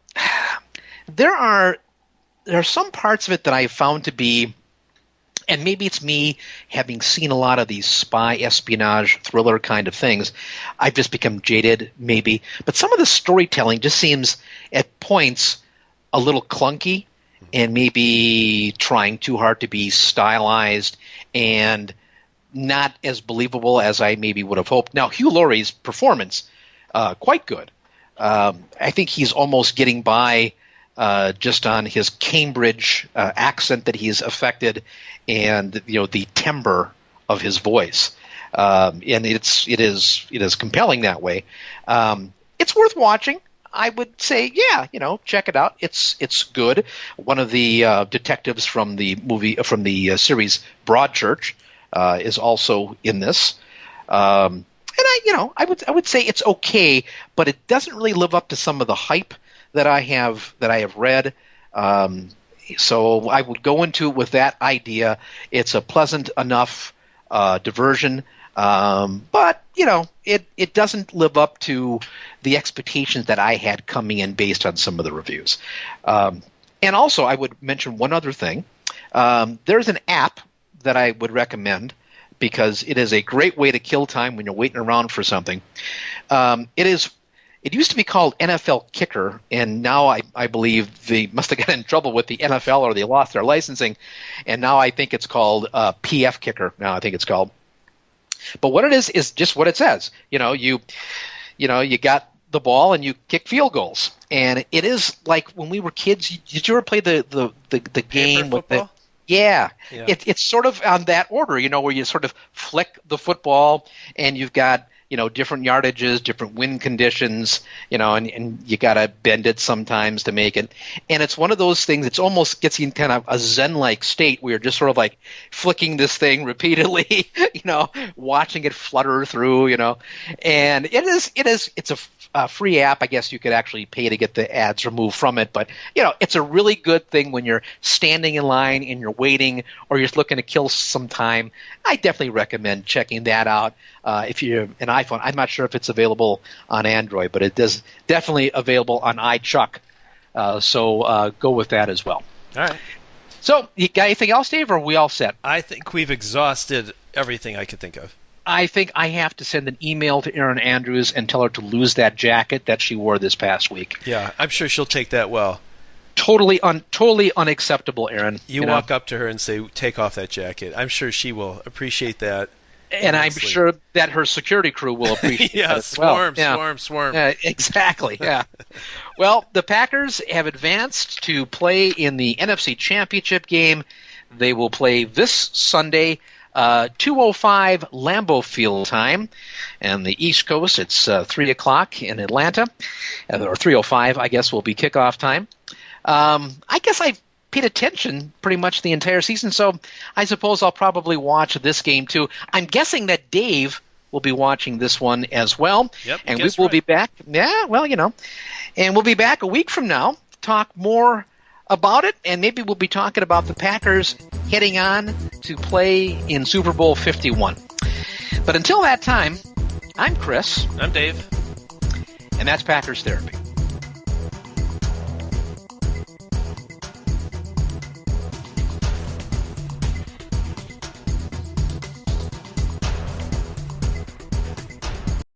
there are some parts of it that I have found to be, and maybe it's me having seen a lot of these spy espionage thriller kind of things, I've just become jaded maybe. But some of the storytelling just seems at points a little clunky and maybe trying too hard to be stylized and not as believable as I maybe would have hoped. Now, Hugh Laurie's performance, quite good. I think he's almost getting by just on his Cambridge accent that he's affected, and the timbre of his voice, and it is compelling that way. It's worth watching. I would say, check it out. It's good. One of the detectives from the series Broadchurch is also in this. And I would say it's okay, but it doesn't really live up to some of the hype that I have read. So I would go into it with that idea. It's a pleasant enough diversion, but it doesn't live up to the expectations that I had coming in based on some of the reviews. And also, I would mention one other thing. There's an app that I would recommend, because it is a great way to kill time when you're waiting around for something. It used to be called NFL Kicker, and now I believe they must have gotten in trouble with the NFL, or they lost their licensing, and now I think it's called PF Kicker. Now I think it's called. But what it is just what it says. You got the ball and you kick field goals, and it is like when we were kids. Did you ever play the game with the? Yeah. It's sort of on that order, where you sort of flick the football and you've got, different yardages, different wind conditions, and you got to bend it sometimes to make it. And it's one of those things, it almost gets you in kind of a zen-like state where you're just sort of like flicking this thing repeatedly, watching it flutter through, And it's a free app. I guess you could actually pay to get the ads removed from it. But, it's a really good thing when you're standing in line and you're waiting, or you're just looking to kill some time. I definitely recommend checking that out. If you're an iPhone, I'm not sure if it's available on Android, but it is definitely available on iChuck. So go with that as well. All right. So you got anything else, Dave, or are we all set? I think we've exhausted everything I could think of. I think I have to send an email to Erin Andrews and tell her to lose that jacket that she wore this past week. Yeah, I'm sure she'll take that well. Totally unacceptable, Erin. You walk up to her and say, take off that jacket. I'm sure she will appreciate that. And I'm sure that her security crew will appreciate that as well. Swarm. Yeah, exactly, yeah. Well, the Packers have advanced to play in the NFC Championship game. They will play this Sunday, 2:05 Lambeau Field time. And the East Coast, it's 3 o'clock in Atlanta. Or 3:05, I guess, will be kickoff time. I guess I've paid attention pretty much the entire season, so I suppose I'll probably watch this game too. I'm guessing that Dave will be watching this one as well. Yep, and we will be back. Yeah, well, and we'll be back a week from now to talk more about it, and maybe we'll be talking about the Packers heading on to play in Super Bowl 51. But until that time, I'm Chris. I'm Dave. And that's Packers Therapy.